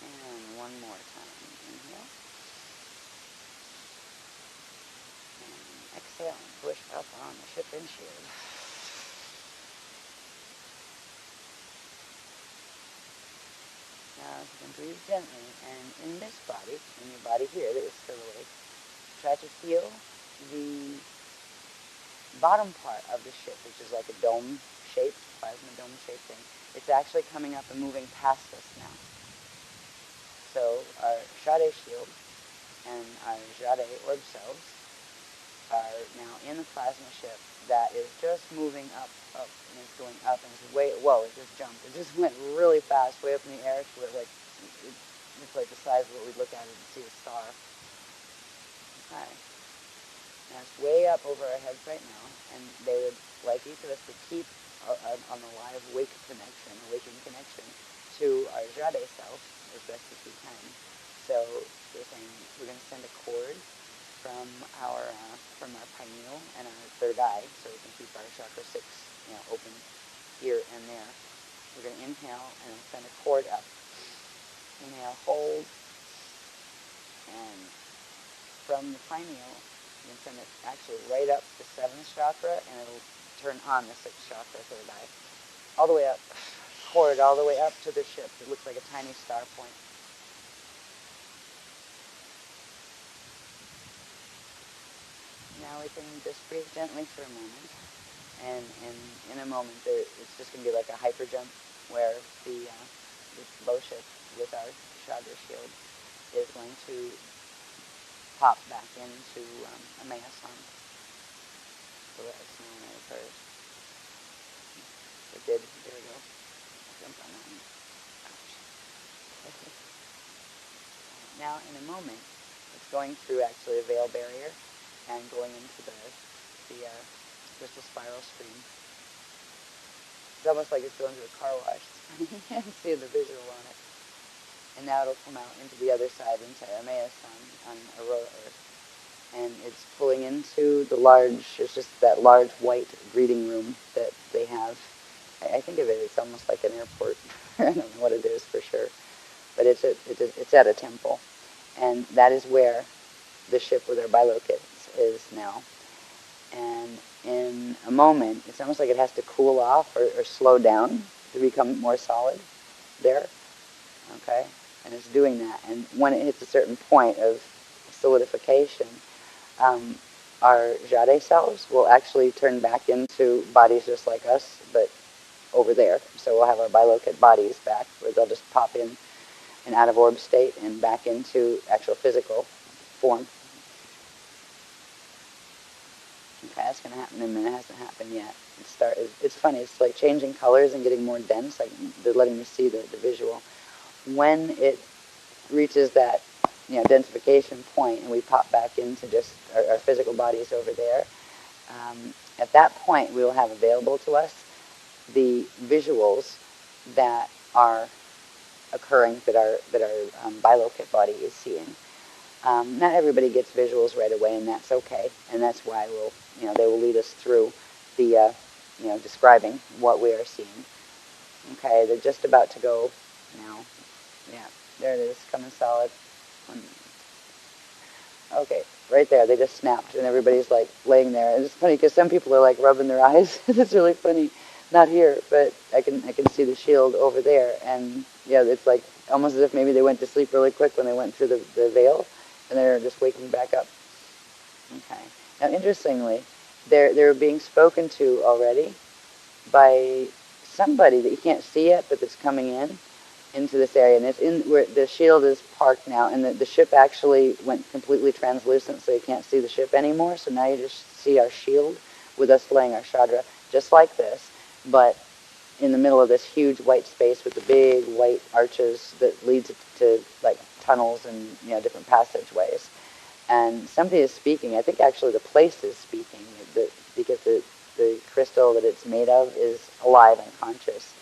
And one more time. Inhale. And exhale and push up on the ship and shield. Now you can breathe gently, and in this body, in your body here that is still awake, try to feel the bottom part of the ship, which is like a dome-shaped, plasma dome-shaped thing. It's actually coming up and moving past us now. So our Jade shield and our Jade orb cells are now in the plasma ship that is just moving up, and it's going up, and it's way, whoa, it just jumped. It just went really fast, way up in the air, to where it's like the size of what we look at and see a star. Okay. Now it's way up over our heads right now, and they would like each of us to keep on the live awakening connection to our Jade self as best as we can. So we're saying we're going to send a cord from our pineal and our third eye, so we can keep our chakra 6, open here and there. We're going to inhale and send a cord up. Inhale, hold, and from the pineal, you can send it actually right up the 7th chakra, and it'll turn on the 6th chakra, third eye, all the way up, cord all the way up to the ship. It looks like a tiny star point. Now we can just breathe gently for a moment, and in a moment it's just going to be like a hyper jump where the low ship with our Chandra shield is going to pop back into Amayasan. So that's known as her. It did. There we go. I'll jump on that one. Now in a moment it's going through actually a veil barrier and going into the crystal spiral stream. It's almost like it's going through a car wash. You can see the visual on it. And now it'll come out into the other side, into Amayasan on Aurora Earth. And it's pulling into it's just that large white greeting room that they have. I think of it, it's almost like an airport. I don't know what it is for sure. But it's at a temple. And that is where the ship with our bilocates is now. And in a moment, it's almost like it has to cool off or slow down to become more solid there. Okay? And it's doing that. And when it hits a certain point of solidification, our Jade selves will actually turn back into bodies just like us, but over there. So we'll have our bilocate bodies back, where they'll just pop in an out-of-orb state and back into actual physical form. Okay, that's going to happen in a minute. It hasn't happened yet. It's funny. It's like changing colors and getting more dense. Like they're letting me see the visual. When it reaches that densification point and we pop back into just our physical bodies over there, at that point we will have available to us the visuals that are occurring that our bilocate body is seeing. Not everybody gets visuals right away, and that's okay. And that's why they will lead us through the describing what we are seeing. Okay, they're just about to go now. Yeah, there it is, coming solid. Okay, right there, they just snapped, and everybody's like laying there. And it's funny because some people are like rubbing their eyes. It's really funny. Not here, but I can see the shield over there, and it's like almost as if maybe they went to sleep really quick when they went through the veil, and they're just waking back up. Okay. Now, interestingly, they're being spoken to already by somebody that you can't see yet, but that's coming into this area, and it's in where the shield is parked now, and the ship actually went completely translucent, so you can't see the ship anymore. So now you just see our shield with us laying our Shadra just like this, but in the middle of this huge white space with the big white arches that leads to like tunnels and different passageways. And somebody is speaking. I think actually the place is speaking because the crystal that it's made of is alive and conscious,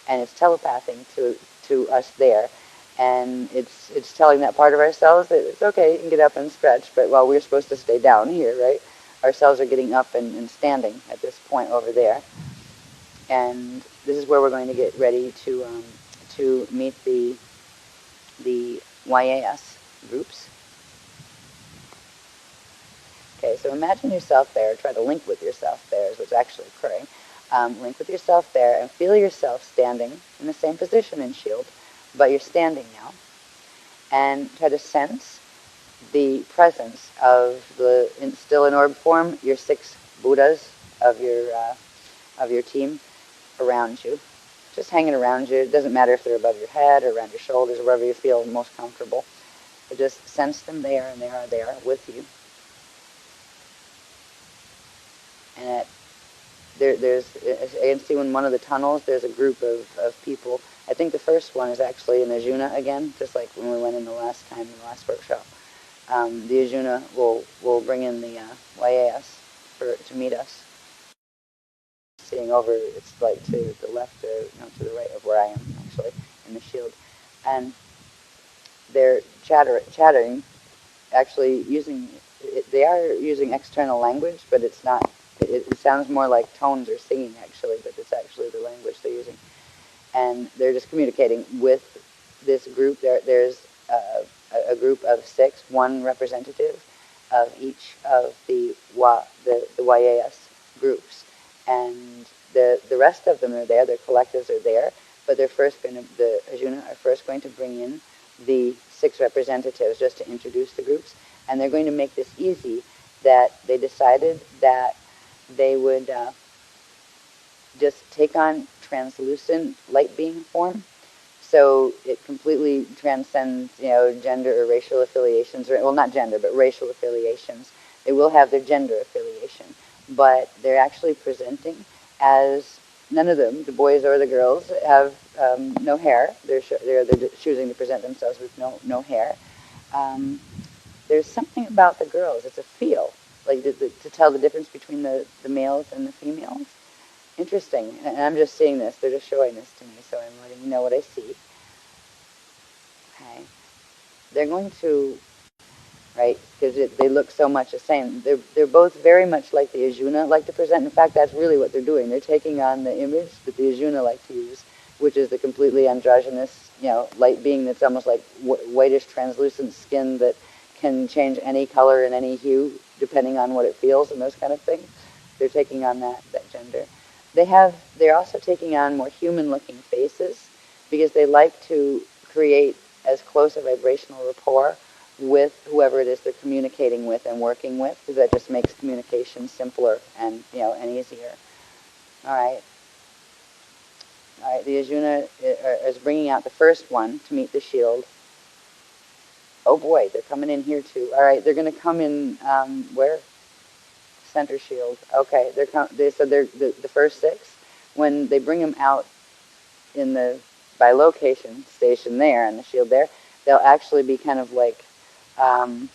and it's telepathing to us there, and it's telling that part of ourselves that it's okay, you can get up and stretch, but while we're supposed to stay down here, right? Our cells are getting up and standing at this point over there, and this is where we're going to get ready to meet the YAS groups. Okay, so imagine yourself there. Try to link with yourself there is what's actually occurring. Link with yourself there and feel yourself standing in the same position in Shield, but you're standing now. And try to sense the presence of still in orb form, your 6 Buddhas of your team around you. Just hanging around you. It doesn't matter if they're above your head or around your shoulders or wherever you feel most comfortable. But just sense them there, and they are there with you. And there's, as you can see in one of the tunnels, there's a group of people. I think the first one is actually an Ajuna again, just like when we went in the last time in the last workshop. The Ajuna will bring in the YAS to meet us. Seeing over, it's like to the left, to the right of where I am actually in the Shield, and they're chattering, actually using. They are using external language, but it's not. It sounds more like tones or singing actually, but it's actually the language they're using, and they're just communicating with this group. There's a group of 6, 1 representative of each of the YAS groups. And the rest of them are there, their collectives are there, but the Ajuna are first going to bring in the 6 representatives just to introduce the groups, and they're going to make this easy that they decided that they would just take on translucent light being form, so it completely transcends, gender or racial affiliations, or, well, not gender, but racial affiliations. They will have their gender affiliation, but they're actually presenting as none of them, the boys or the girls, have no hair. They're choosing to present themselves with no hair. There's something about the girls. It's a feel, like to tell the difference between the males and the females. Interesting. And I'm just seeing this. They're just showing this to me, so I'm letting you know what I see. Okay. They're going to, right, because they look so much the same. They're both very much like the Ajuna like to present. In fact, that's really what they're doing. They're taking on the image that the Ajuna like to use, which is the completely androgynous, light being that's almost like whitish, translucent skin that can change any color and any hue depending on what it feels and those kind of things. They're taking on that gender. They're also taking on more human-looking faces because they like to create as close a vibrational rapport with whoever it is they're communicating with and working with, because that just makes communication simpler and and easier. All right. The Ajuna is bringing out the first one to meet the Shield. Oh boy, they're coming in here too. All right, they're going to come in where? Center Shield. Okay, they said they're the first 6. When they bring them out in the bilocation station there and the Shield there, they'll actually be kind of like, I'm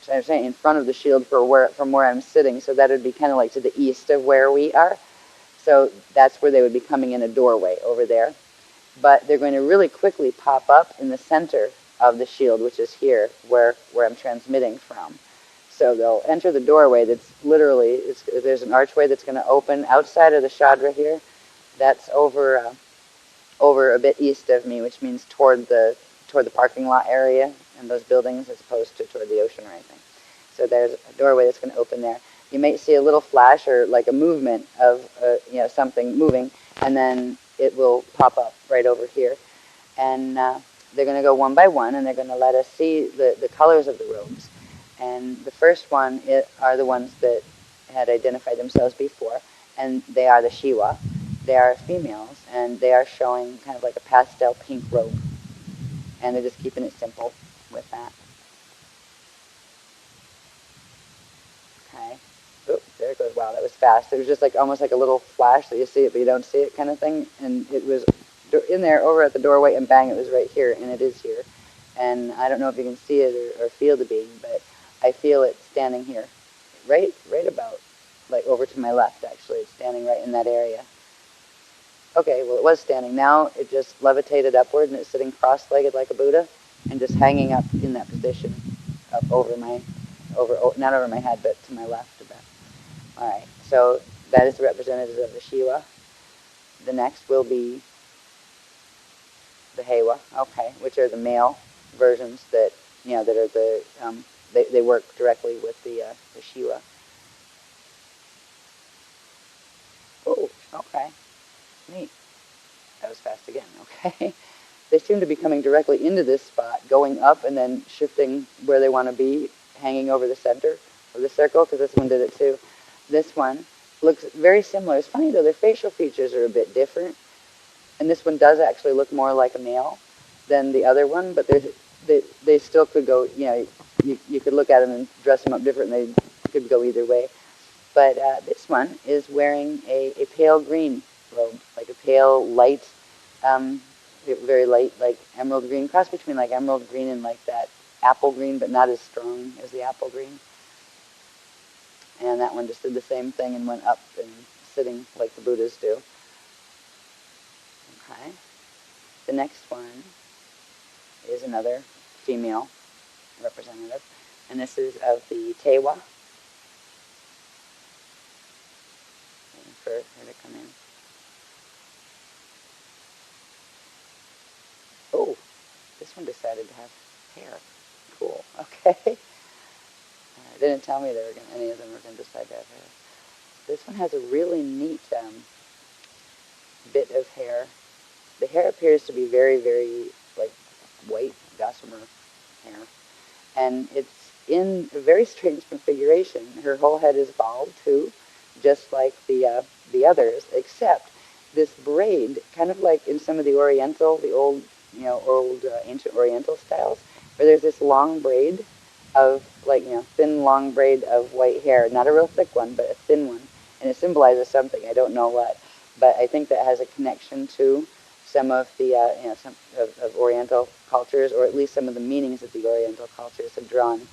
saying, in front of the Shield from where I'm sitting. So that would be kind of like to the east of where we are. So that's where they would be coming in a doorway over there. But they're going to really quickly pop up in the center of the Shield, which is here where I'm transmitting from. So they'll enter the doorway that's literally, there's an archway that's going to open outside of the Shadra here. That's over a bit east of me, which means toward the parking lot area and those buildings as opposed to toward the ocean or anything. So there's a doorway that's going to open there. You may see a little flash or like a movement of something moving, and then it will pop up right over here. And they're going to go one by one, and they're going to let us see the colors of the robes. And the first one are the ones that had identified themselves before, and they are the Shiva. They are females, and they are showing kind of like a pastel pink robe. And they're just keeping it simple with that. Okay. Oops, there it goes. Wow, that was fast. It was just like almost like a little flash that you see it but you don't see it kind of thing. And it was in there over at the doorway, and bang, it was right here, and it is here. And I don't know if you can see it or feel the being, but I feel it standing here, right about, like over to my left actually. It's standing right in that area. Okay, well it was standing. Now it just levitated upward and it's sitting cross-legged like a Buddha and just hanging up in that position up over my, not over my head, but to my left a bit. All right, so that is the representative of the Shiva. The next will be the Hewa, okay, which are the male versions that, that are the, they work directly with the Shiva. Oh, okay, neat. That was fast again, okay. They seem to be coming directly into this spot, going up and then shifting where they want to be, hanging over the center of the circle, because this one did it too. This one looks very similar. It's funny though, their facial features are a bit different, and this one does actually look more like a male than the other one, but they still could go, you could look at them and dress them up different, and they could go either way. But this one is wearing a pale green robe, like a pale, light, very light, like emerald green, cross between like emerald green and like that apple green, but not as strong as the apple green. And that one just did the same thing and went up and sitting like the Buddhas do. Okay. The next one is another female representative, and this is of the Tewa. Waiting for her to come in. Oh, this one decided to have hair. Cool. Okay. Didn't tell me any of them were going to decide to have hair. This one has a really neat bit of hair. The hair appears to be very, very like white gossamer hair, and it's in a very strange configuration. Her whole head is bald too, just like the others, except this braid, kind of like in some of the old ancient Oriental styles, where there's this long braid of thin long braid of white hair, not a real thick one, but a thin one, and it symbolizes something. I don't know what, but I think that has a connection to some of the some of Oriental cultures, or at least some of the meanings that the Oriental cultures have drawn,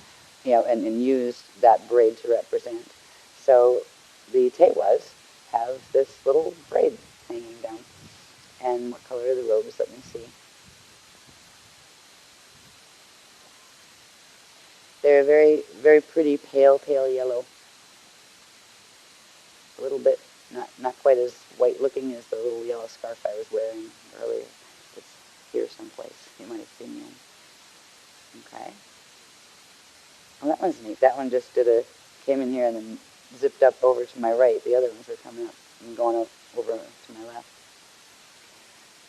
and used that braid to represent. So the Tewas have this little braid hanging down. And what color are the robes? Let me see. They're very, very pretty pale yellow. A little bit, not quite as white looking as the little yellow scarf I was wearing earlier. It's here someplace. You might have seen me in. Okay. Well, that one's neat. That one just came in here and then zipped up over to my right. The other ones are coming up and going up over to my left.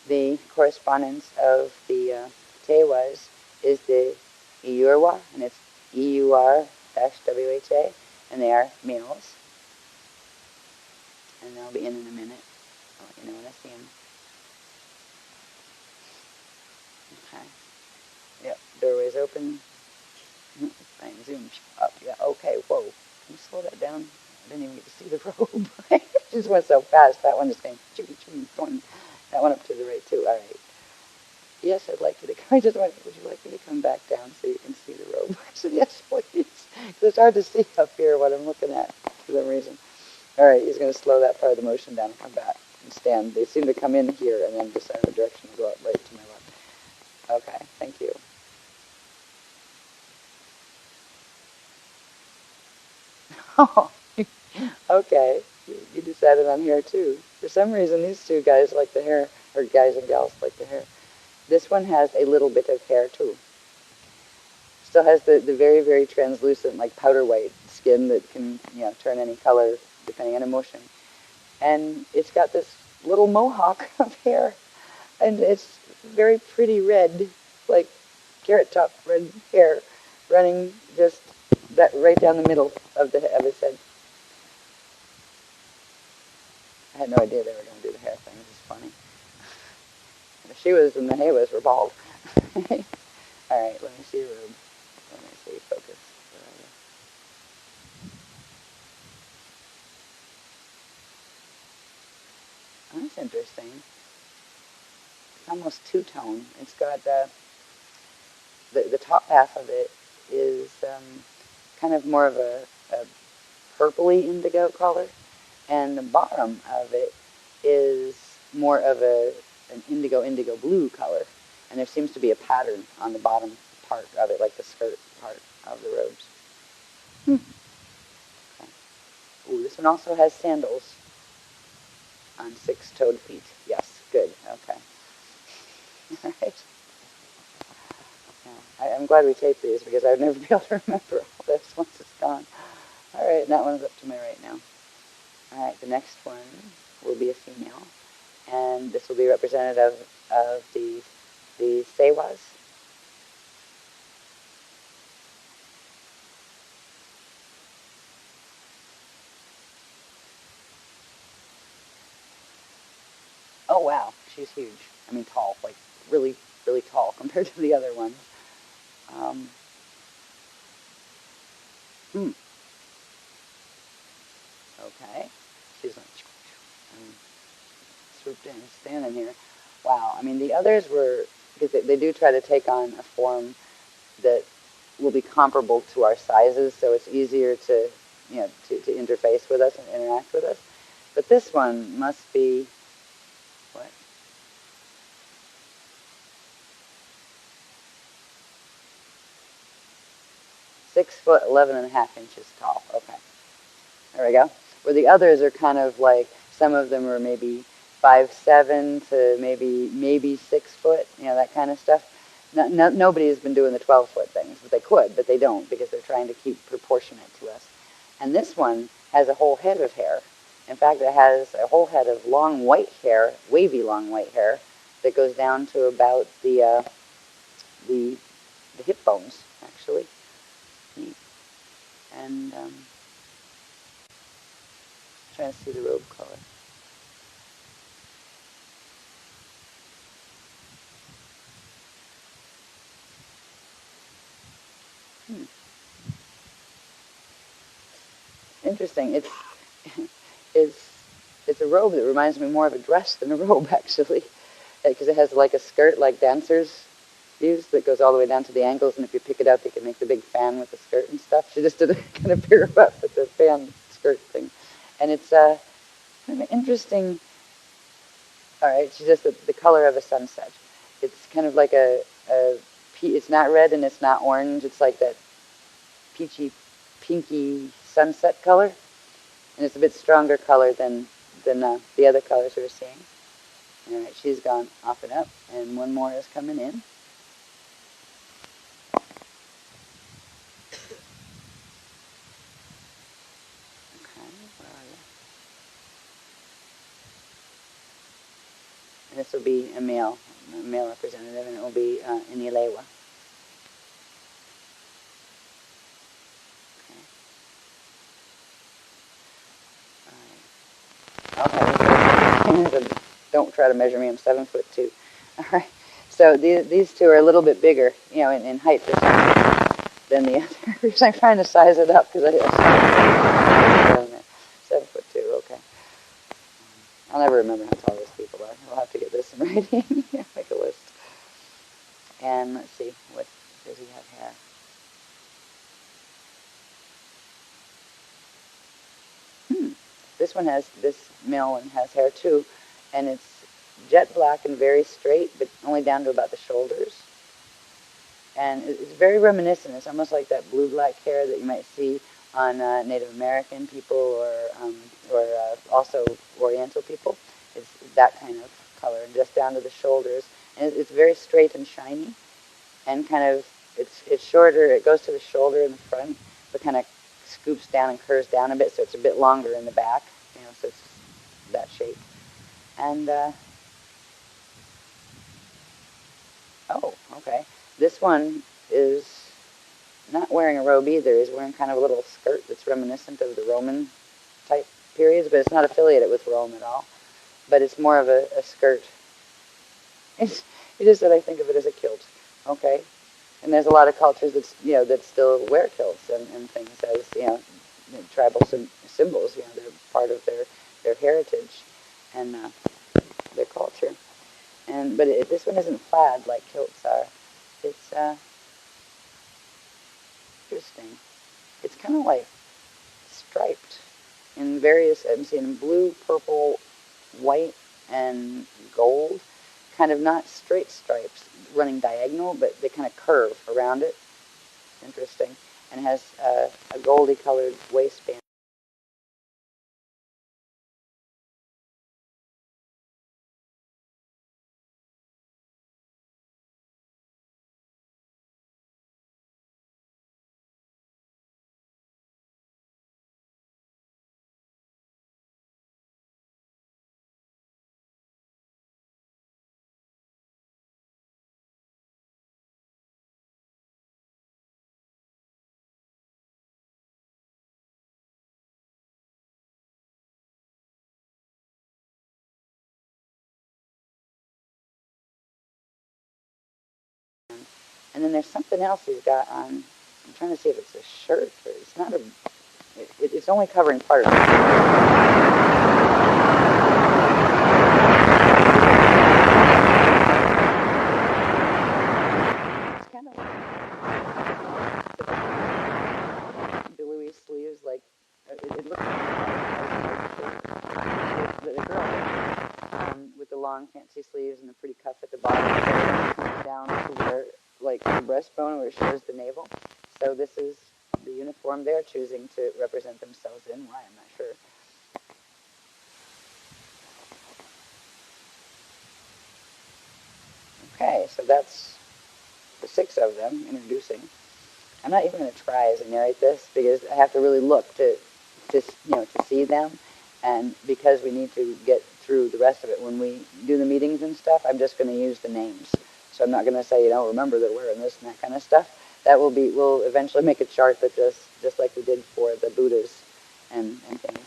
The correspondence of the Tewas is the Iurwa, and it's EUR-WHA, and they are males. And they'll be in a minute. I'll let you know when I see them. Okay. Yep, doorway's open. Bang, zoom up. Yeah, okay, whoa. Can you slow that down? I didn't even get to see the robe. It just went so fast. That one just came, going. That one up to the right, too. All right. Yes, I'd like you to come. I just went, would you like me to come back down so you can see the robe? I said, yes, please. Because it's hard to see up here what I'm looking at for some reason. All right, he's going to slow that part of the motion down and come back and stand. They seem to come in here and then decide the direction to go up right to my left. Okay, thank you. Oh, okay. You decided on hair too. For some reason, these two guys like the hair, or guys and gals like the hair. This one has a little bit of hair too. Still has the very, very translucent, like powder white skin that can, turn any color depending on emotion. And it's got this little mohawk of hair, and it's very pretty red, like carrot top red hair, running just that right down the middle of his head. I had no idea they were going to do the hair thing. This is funny. The Shivas and the Hewas were bald. All right, let me see the robe. Let me see, focus. That's interesting. It's almost two-tone. It's got the top half of it is kind of more of a purpley indigo color, and the bottom of it is more of an indigo blue color, and there seems to be a pattern on the bottom part of it, like the skirt part of the robes. Okay. Ooh, this one also has sandals on six-toed feet. Yes, good. Okay. All right. Yeah. I'm glad we taped these because I'd never be able to remember all this once it's gone. All right, that one's up to my right now. All right, the next one will be a female, and this will be representative of the Sewas. Oh wow, she's huge. I mean, tall, like really, really tall compared to the other ones. Um, hmm. Okay. She's like swooped in, standing here. Wow. I mean, the others were because they do try to take on a form that will be comparable to our sizes, so it's easier to to interface with us and interact with us. But this one must be what? 6 foot 11.5 inches tall. Okay, there we go. Where the others are kind of like some of them are maybe 5'7" to maybe 6 foot, that kind of stuff. Nobody has been doing the 12-foot things, but they could, but they don't because they're trying to keep proportionate to us. And this one has a whole head of hair. In fact, it has a whole head of long white hair, wavy long white hair, that goes down to about the hip bones, actually. Neat. And trying to see the robe color. Hmm. Interesting. It's it's a robe that reminds me more of a dress than a robe, actually, because it has like a skirt like dancers use that goes all the way down to the ankles, and if you pick it up, you can make the big fan with the skirt and stuff. She just did a kind of pirouette with the fan skirt thing, and it's kind of an interesting. All right, she's just the color of a sunset. It's kind of like it's not red and it's not orange. It's like that peachy, pinky sunset color, and it's a bit stronger color than the other colors we were seeing. All right, she's gone off and up, and one more is coming in. Okay, where are you? And this will be a male representative, and it will be Inilewa. Okay. Okay. Don't try to measure me. I'm 7'2". All right. So these two are a little bit bigger, in height than the others. I'm trying to size it up because I 7'2". Okay. I'll never remember how tall those people are. I'll have to get this in writing. Make a list. And let's see, what does he have hair? This male one has hair too, and it's jet black and very straight, but only down to about the shoulders. And it's very reminiscent. It's almost like that blue-black hair that you might see on Native American people or also Oriental people. It's that kind of color, just down to the shoulders. And it's very straight and shiny, and kind of it's shorter. It goes to the shoulder in the front, but kind of scoops down and curves down a bit, so it's a bit longer in the back. So it's that shape. And oh, okay. This one is not wearing a robe either. He's wearing kind of a little skirt that's reminiscent of the Roman type periods, but it's not affiliated with Rome at all. But it's more of a skirt. It is that I think of it as a kilt. Okay. And there's a lot of cultures that still wear kilts and things as tribal symbols. They're part of their heritage. And their culture. But this one isn't plaid like kilts are. It's interesting. It's kind of like striped in various. I'm seeing blue, purple, white, and gold. Kind of not straight stripes running diagonal, but they kind of curve around it. Interesting. And it has a goldy colored waistband. And then there's something else he's got on. I'm trying to see if it's a shirt, but it's not a. It's only covering part of it. It's kind of like billowy sleeves, like it looks like the girl with the long fancy sleeves and the pretty cuff at the bottom, down to where like the breastbone where it shows the navel. So this is the uniform they're choosing to represent themselves in. Why, I'm not sure. Okay, so that's the 6 of them introducing. I'm not even going to try as I narrate this because I have to really look to see them, and because we need to get through the rest of it when we do the meetings and stuff. I'm just going to use the names, so I'm not going to say remember that we're in this and that kind of stuff. That we'll eventually make a chart that just like we did for the Buddhas and things.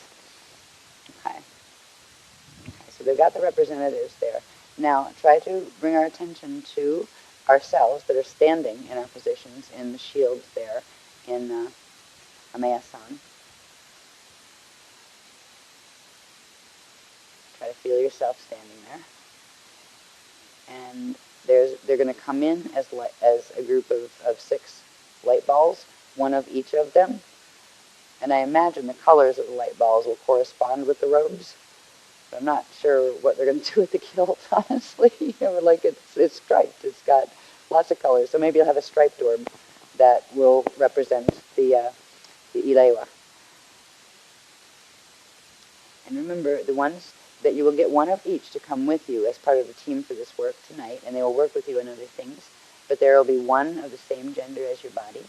Okay, so they've got the representatives there. Now try to bring our attention to ourselves that are standing in our positions in the shields there in Amayasan. Try to feel yourself standing there. And they're going to come in as a group of 6 light balls, one of each of them. And I imagine the colors of the light balls will correspond with the robes. But I'm not sure what they're going to do with the kilt, honestly. Like it's striped. It's got lots of colors. So maybe you'll have a striped orb that will represent the Ilewa. And remember, the ones that you will get one of each to come with you as part of the team for this work tonight, and they will work with you on other things. But there will be one of the same gender as your body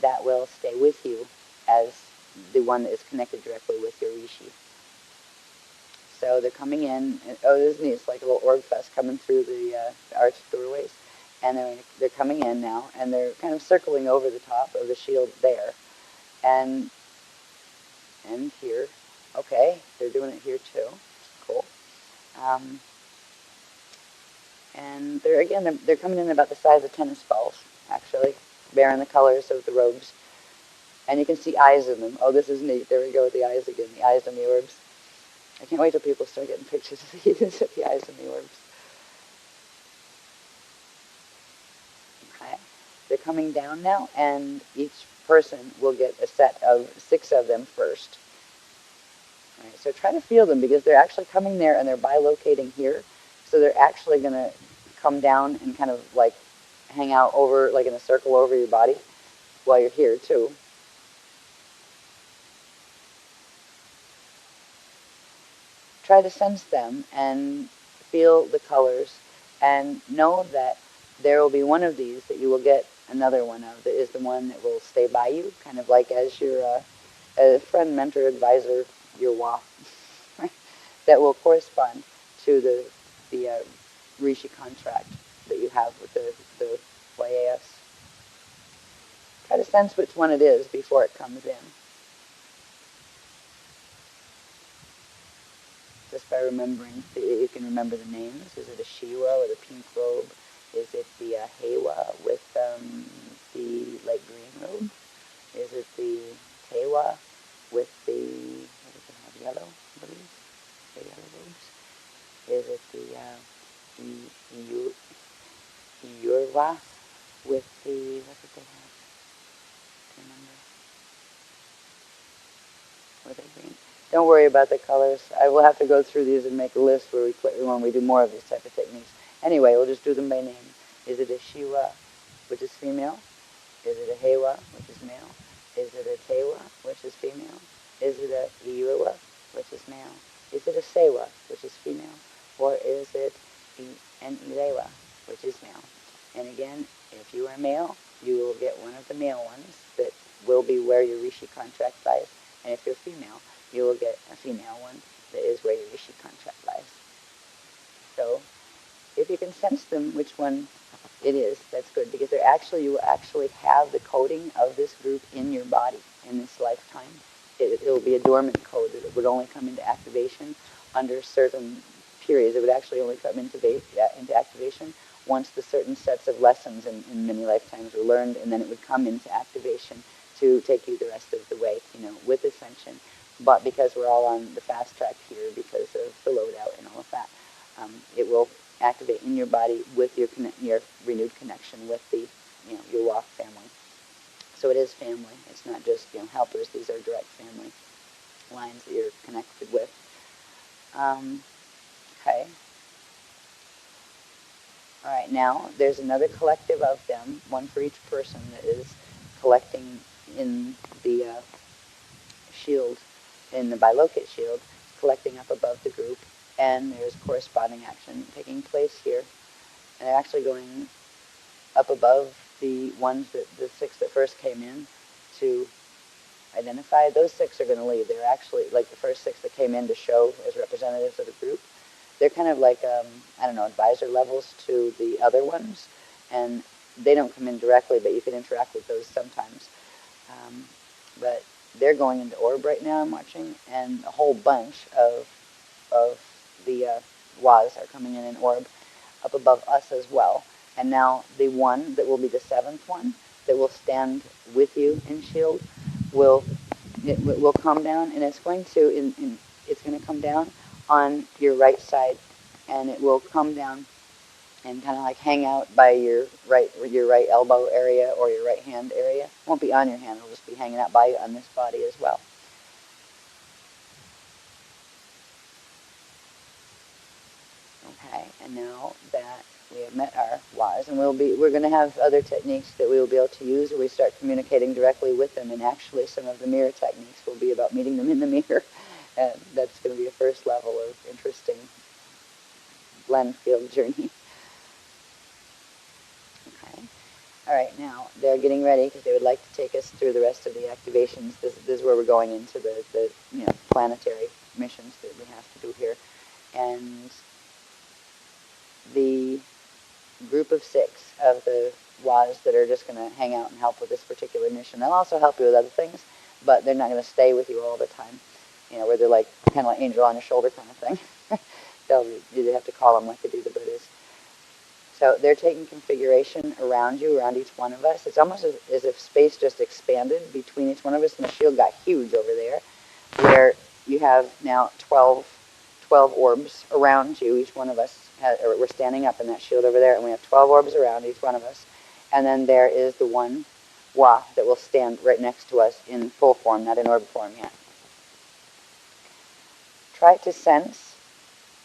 that will stay with you as the one that is connected directly with your Rishi. So they're coming in, and this is neat. It's like a little org fest coming through the arched doorways. And they're coming in now, and they're kind of circling over the top of the shield there. And here. Okay, they're doing it here too. Cool. And they're coming in about the size of tennis balls, actually, bearing the colors of the robes. And you can see eyes in them. Oh, this is neat. There we go with the eyes again, the eyes in the orbs. I can't wait till people start getting pictures of the eyes in the orbs. Okay. They're coming down now, and each person will get a set of 6 of them first. All right, so try to feel them because they're actually coming there and they're bilocating here. So they're actually going to come down and kind of like hang out over, like in a circle over your body while you're here too. Try to sense them and feel the colors and know that there will be one of these that you will get another one of that is the one that will stay by you, kind of like as your a friend, mentor, advisor, your wa, that will correspond to the Rishi contract that you have with the YAS. Try to sense which one it is before it comes in. Just by remembering, you can remember the names. Is it a Shiva with a pink robe? Is it the Hewa with the light green robe? Is it the Tewa with the, what does it have, yellow, I believe? The yellow robes? Is it the Wa with the, what did they have? Do you remember? Were they green? Don't worry about the colors. I will have to go through these and make a list where when we do more of these type of techniques. Anyway, we'll just do them by name. Is it a Shiwa, which is female? Is it a Hewa, which is male? Is it a Tewa, which is female? Is it a Iuwa, which is male? Is it a Sewa, which is female? Or is it an Ilewa, which is male? And again, if you are male, you will get one of the male ones that will be where your Rishi contract lies. And if you're female, you will get a female one that is where your Rishi contract lies. So if you can sense them, which one it is, that's good, because you will actually have the coding of this group in your body in this lifetime. It will be a dormant code that it would only come into activation under certain periods. It would actually only come into activation once the certain sets of lessons in many lifetimes were learned, and then it would come into activation to take you the rest of the way, with ascension. But because we're all on the fast track here because of the loadout and all of that, it will activate in your body with your renewed connection with the, your Wa family. So it is family. It's not just, helpers. These are direct family lines that you're connected with. Okay. All right, now there's another collective of them, one for each person, that is collecting in the shield, in the Bilokit shield, collecting up above the group, and there's corresponding action taking place here. And they're actually going up above the ones the 6 that first came in to identify. Those 6 are going to leave. They're actually like the first 6 that came in to show as representatives of the group. They're kind of like, advisor levels to the other ones, and they don't come in directly, but you can interact with those sometimes. But they're going into orb right now, I'm watching, and a whole bunch of the Was are coming in orb up above us as well. And now the one that will be the 7th one that will stand with you in shield will come down, and it's going to it's going to come down on your right side, and it will come down and kind of like hang out by your right elbow area or your right hand area. It won't be on your hand, it'll just be hanging out by you on this body as well. Okay, and now that we have met our Was, and we're going to have other techniques that we will be able to use where we start communicating directly with them, and actually some of the mirror techniques will be about meeting them in the mirror, and that's going to be a first level of interesting blend field journey. Okay. All right, now they're getting ready because they would like to take us through the rest of the activations. This is where we're going into the planetary missions that we have to do here. And the group of 6 of the Was that are just going to hang out and help with this particular mission. They'll also help you with other things, but they're not going to stay with you all the time, where they're like kind of like angel on your shoulder kind of thing. You have to call them like they do the Buddhas. So they're taking configuration around you, around each one of us. It's almost as if space just expanded between each one of us, and the shield got huge over there, where you have now 12 orbs around you. Each one of us, we're standing up in that shield over there, and we have 12 orbs around each one of us. And then there is the one Wa that will stand right next to us in full form, not in orb form yet. Try to sense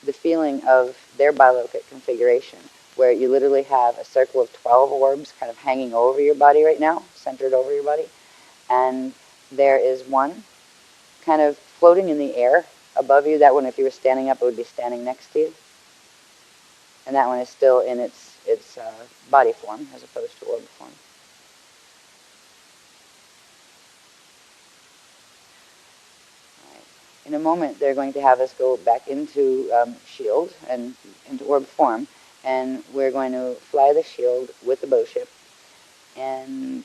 the feeling of their Bilokit configuration, where you literally have a circle of 12 orbs kind of hanging over your body right now, centered over your body. And there is one kind of floating in the air above you. That one, if you were standing up, it would be standing next to you. And that one is still in its body form as opposed to orb form. Right. In a moment, they're going to have us go back into shield and into orb form, and we're going to fly the shield with the bow ship. And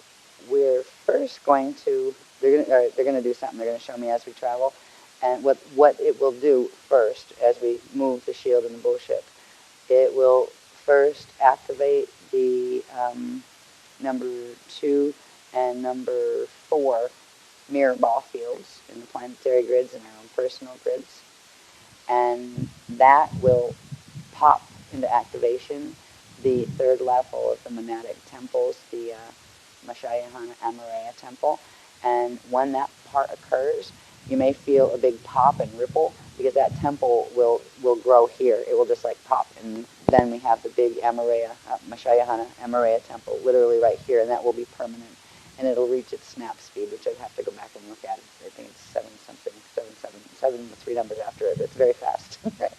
we're first going to they're going to do something. They're going to show me as we travel, and what it will do first as we move the shield and the bow ship. It will first activate the number 2 and number 4 mirror ball fields in the planetary grids and our own personal grids. And that will pop into activation the third level of the monadic temples, the Mashayahana Amaraya temple. And when that part occurs, you may feel a big pop and ripple because that temple will grow here. It will just like pop. And then we have the big Amaraya, Mashayahana Amaraya temple literally right here, and that will be permanent. And it'll reach its snap speed, which I'd have to go back and look at it. I think it's 7 something, 7 with 3 numbers after it. It's very fast. Right?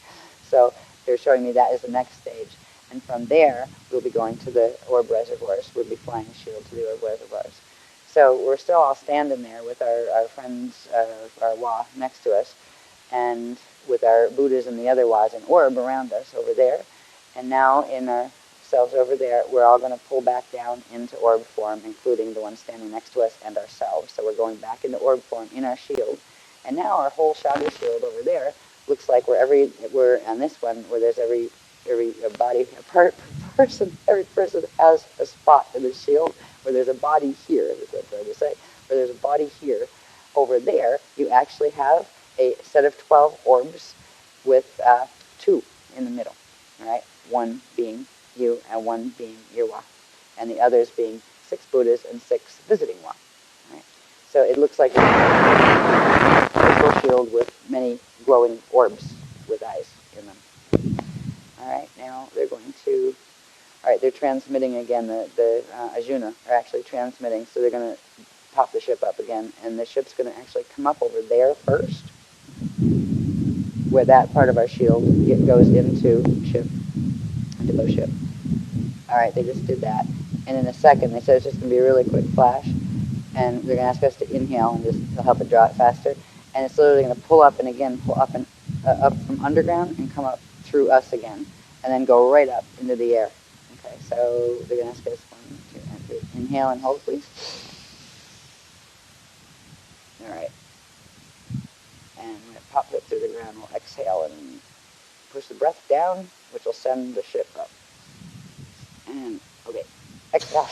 So they're showing me that as the next stage. And from there, we'll be going to the orb reservoirs. We'll be flying a shield to the orb reservoirs. So we're still all standing there with our friends, our Wa next to us, and with our Buddhas and the other Was and orb around us over there. And now in ourselves over there, we're all going to pull back down into orb form, including the one standing next to us and ourselves. So we're going back into orb form in our shield. And now our whole shadow shield over there looks like we're on this one where there's every body, every person has a spot in the shield where there's a body here, is what I'm trying to say, where there's a body here. Over there, you actually have a set of 12 orbs with 2 in the middle, all right? 1 being you and 1 being your Wa, and the others being 6 Buddhas and 6 visiting Wa, right? So it looks like a crystal shield with many glowing orbs with eyes in them. All right, now they're going to, all right, they're transmitting again. The Arjuna are actually transmitting, so they're going to pop the ship up again, and the ship's going to actually come up over there first, where that part of our shield goes into both ship. All right, they just did that, and in a second, they said it's just going to be a really quick flash, and they're going to ask us to inhale, and they'll help it draw it faster, and it's literally going to pull up and again pull up and up from underground and come up through us again, and then go right up into the air. Okay, so they're going to ask us 1, 2, and 3. Inhale and hold, please. All right. And when it pops up through the ground, we'll exhale and push the breath down, which will send the ship up. And, okay, exhale.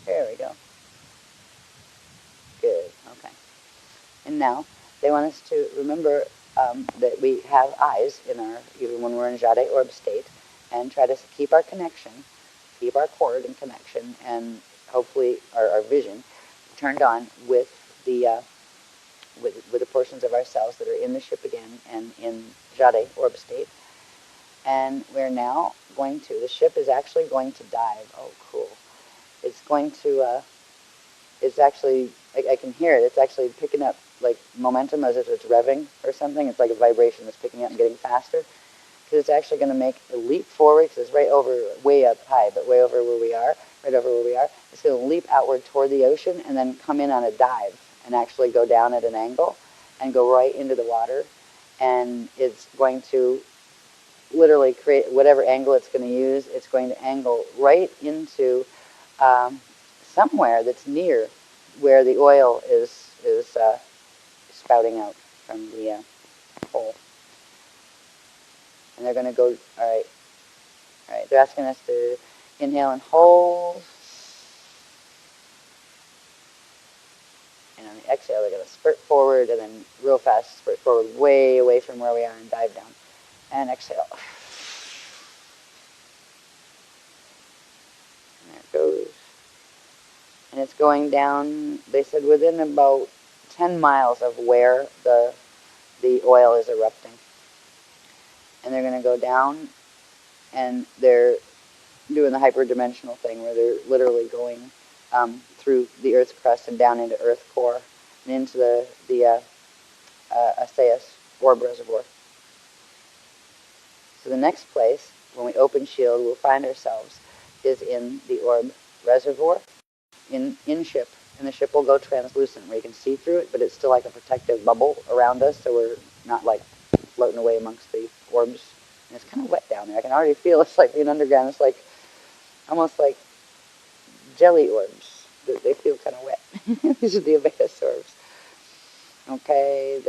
There we go. Good, okay. And now, they want us to remember that we have eyes in even when we're in Jade Orb state, and try to keep our connection, keep our cord in connection, and hopefully our vision turned on with the portions of ourselves that are in the ship again and in Jade Orb state. And we're now going to, the ship is actually going to dive. Oh, cool. It's going to, it's actually, I can hear it. It's actually picking up like momentum as if it's revving or something. It's like a vibration that's picking up and getting faster. Because it's actually going to make a leap forward, because it's right over, way up high, but way over where we are, right over where we are. It's going to leap outward toward the ocean and then come in on a dive and actually go down at an angle and go right into the water. And it's going to literally create whatever angle it's going to use. It's going to angle right into somewhere that's near where the oil is spouting out from the hole. And they're going to go, all right, they're asking us to inhale and hold. And on the exhale, they're going to spurt forward and then real fast spurt forward way away from where we are and dive down. And exhale. And there it goes. And it's going down, they said, within about 10 miles of where the oil is erupting. And they're going to go down, and they're doing the hyperdimensional thing where they're literally going through the Earth's crust and down into Earth core and into the Aseus orb reservoir. So the next place, when we open shield, we'll find ourselves is in the orb reservoir, in ship. And the ship will go translucent, where you can see through it, but it's still like a protective bubble around us, so we're not like floating away amongst the orbs. And it's kind of wet down there. I can already feel it's like being underground. It's like almost like jelly orbs. They feel kind of wet. These are the Abeus orbs. Okay,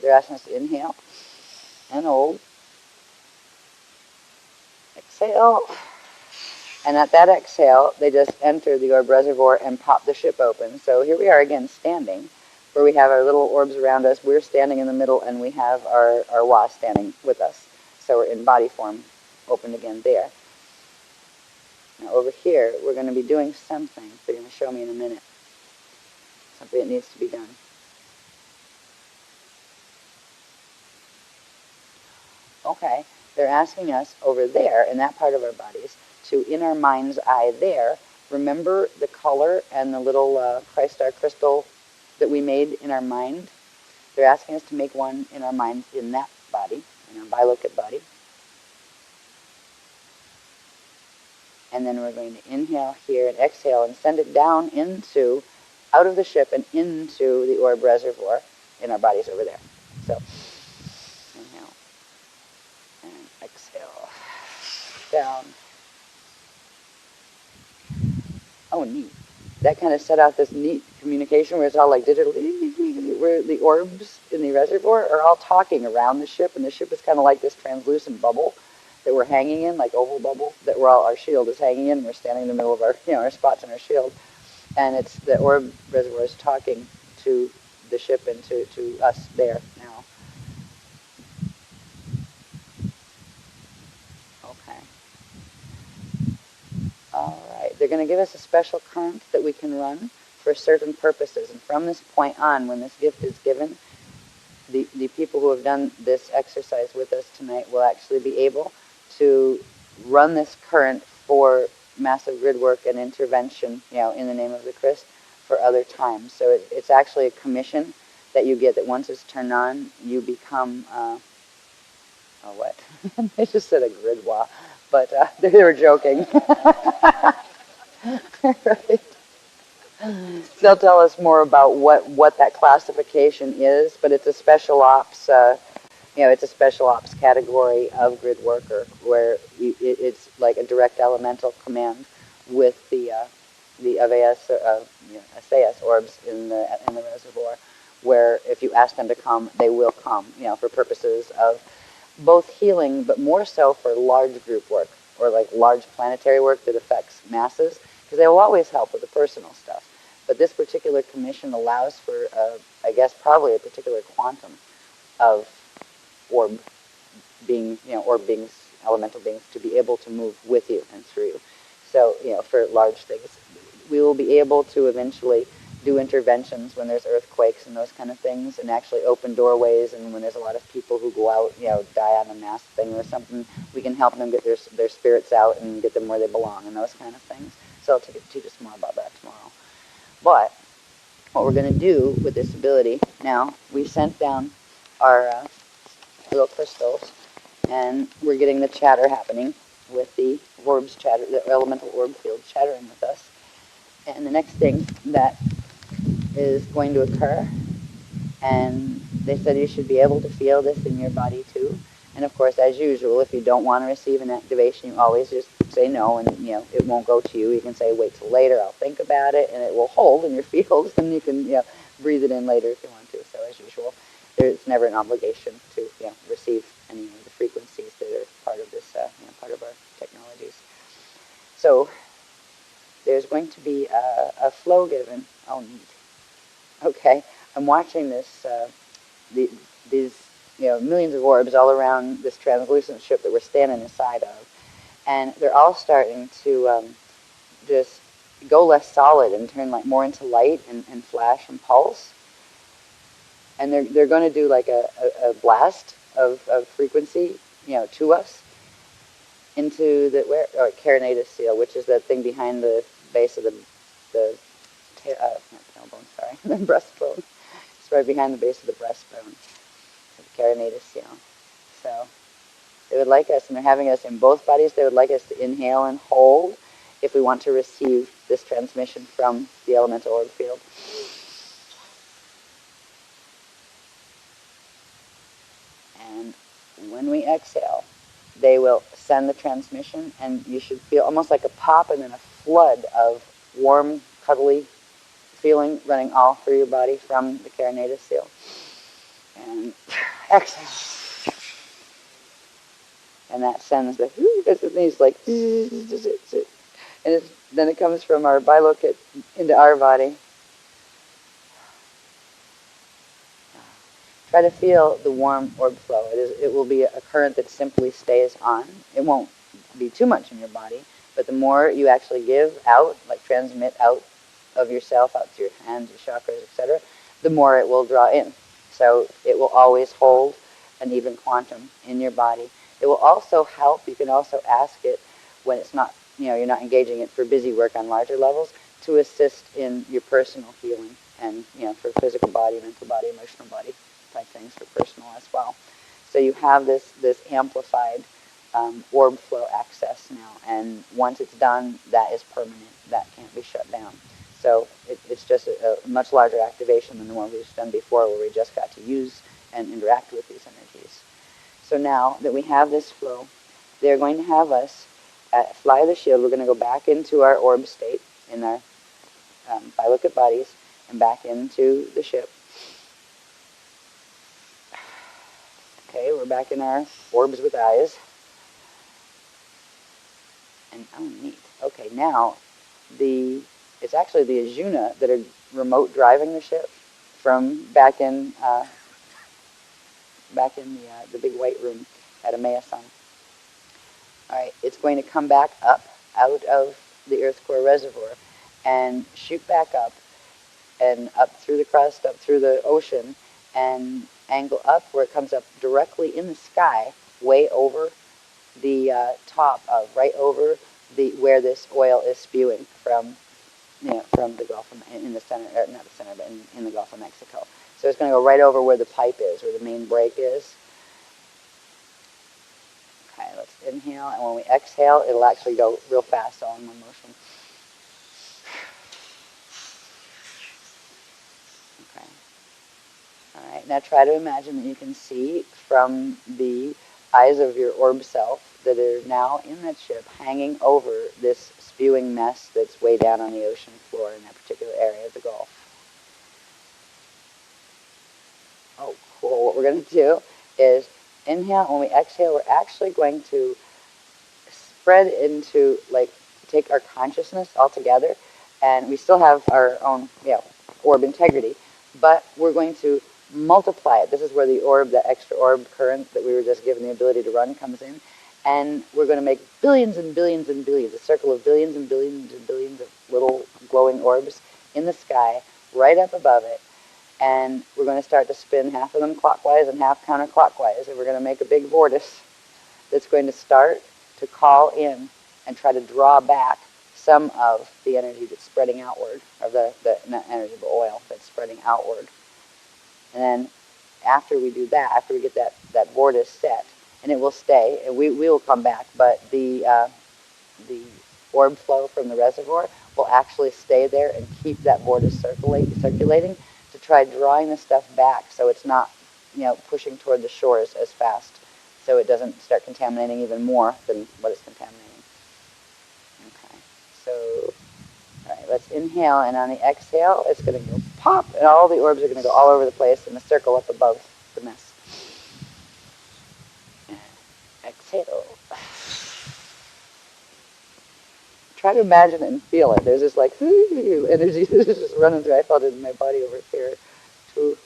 they're asking us to inhale and hold. Exhale. And at that exhale, they just enter the orb reservoir and pop the ship open. So here we are again standing, where we have our little orbs around us. We're standing in the middle, and we have our Wa standing with us. So we're in body form opened again there. Now over here, we're going to be doing something. They're going to show me in a minute. Something that needs to be done. Okay, they're asking us over there, in that part of our bodies, to, in our mind's eye there, remember the color and the little Christ star crystal that we made in our mind? They're asking us to make one in our minds in that body, in our bilocate body. And then we're going to inhale here and exhale and send it down into, out of the ship and into the orb reservoir in our bodies over there. So, inhale and exhale. Down. Oh, neat. That kind of set out this neat communication where it's all like digital, where the orbs in the reservoir are all talking around the ship, and the ship is kind of like this translucent bubble that we're hanging in, like oval bubble, that we're all, our shield is hanging in, and we're standing in the middle of our, our spots in our shield. And it's the orb reservoir is talking to the ship and to us there now. Okay. All right. They're going to give us a special current that we can run for certain purposes. And from this point on, when this gift is given, the people who have done this exercise with us tonight will actually be able to run this current for massive grid work and intervention, in the name of the Christ, for other times. So it's actually a commission that you get that once it's turned on, you become, what? They just said a gridwa, but they were joking. Right. They'll tell us more about what that classification is, but it's a special ops, it's a special ops category of grid worker where it's like a direct elemental command with the ASAS orbs in the reservoir, where if you ask them to come, they will come, for purposes of both healing, but more so for large group work or like large planetary work that affects masses, because they will always help with the personal stuff. But this particular commission allows for, I guess, probably a particular quantum of orb being, orb beings, elemental beings, to be able to move with you and through you. So, for large things, we will be able to eventually do interventions when there's earthquakes and those kind of things, and actually open doorways, and when there's a lot of people who go out, die on a mass thing or something, we can help them get their spirits out and get them where they belong and those kind of things. So I'll teach us more about that tomorrow. But what we're going to do with this ability, now we sent down our little crystals, and we're getting the chatter happening with the orbs chatter, the elemental orb field chattering with us. And the next thing that is going to occur, and they said you should be able to feel this in your body too. And of course, as usual, if you don't want to receive an activation, you always just say no, and it won't go to you. You can say wait till later, I'll think about it, and it will hold in your field, and you can breathe it in later if you want to. So as usual, there's never an obligation to receive any of the frequencies that are part of this part of our technologies. So there's going to be a flow given. Oh, neat. Okay, I'm watching this. These millions of orbs all around this translucent ship that we're standing inside of, and they're all starting to just go less solid and turn more into light and flash and pulse. And they're going to do like a blast of frequency, to us into the carinatus seal, which is that thing behind the base of the not tailbone, sorry, the breastbone. It's right behind the base of the breastbone, the carinatus seal. So they would like us, and they're having us in both bodies. They would like us to inhale and hold if we want to receive this transmission from the elemental orb field. And when we exhale, they will send the transmission, and you should feel almost like a pop and then a flood of warm, cuddly feeling running all through your body from the carinatus seal. And exhale. And that sends the these like, and then it comes from our bilocate into our body. try to feel the warm orb flow. It will be a current that simply stays on. It won't be too much in your body, but the more you actually give out, like transmit out of yourself, out through your hands, your chakras, etc., the more it will draw in. So it will always hold an even quantum in your body. It will also help. You can also ask it when it's not, you're not engaging it for busy work on larger levels, to assist in your personal healing and, for physical body, mental body, emotional body type things for personal as well. So you have this amplified orb flow access now, and once it's done, that is permanent. That can't be shut down. So it's just a much larger activation than the one we've done before, where we just got to use and interact with these energies. So now that we have this flow, they're going to have us fly the shield. We're going to go back into our orb state in our bilookit bodies and back into the ship. Okay, we're back in our orbs with eyes. And oh, neat. Okay, now it's actually the Ajuna that are remote driving the ship from back in the big white room at Amaya-san. All right, it's going to come back up out of the Earth core reservoir and shoot back up and up through the crust, up through the ocean, and angle up where it comes up directly in the sky, way over the top of, right over where this oil is spewing from, from the Gulf of, in the center, or not the center, but in the Gulf of Mexico. So it's going to go right over where the pipe is, where the main break is. Okay, let's inhale, and when we exhale, it'll actually go real fast, all in one motion. Okay. All right, now try to imagine that you can see from the eyes of your orb self that are now in that ship, hanging over this spewing mess that's way down on the ocean floor in that particular area of the Gulf. Oh, cool. What we're going to do is inhale. When we exhale, we're actually going to spread into, take our consciousness all together, and we still have our own, orb integrity, but we're going to multiply it. This is where the orb, the extra orb current that we were just given the ability to run, comes in, and we're going to make billions and billions and billions, a circle of billions and billions and billions of little glowing orbs in the sky, right up above it, and we're going to start to spin half of them clockwise and half counterclockwise, and we're going to make a big vortex that's going to start to call in and try to draw back some of the energy that's spreading outward, or not energy, but oil that's spreading outward. And then after we do that, after we get that vortex set, and it will stay, and we will come back, but the orb flow from the reservoir will actually stay there and keep that vortex circulating to try drawing the stuff back, so it's not, pushing toward the shores as fast, so it doesn't start contaminating even more than what it's contaminating. Okay, so, all right, let's inhale, and on the exhale, it's going to go pop, and all the orbs are going to go all over the place in a circle up above the mess. Exhale. Try to imagine it and feel it. There's this energy just running through. I felt it in my body over here. Too.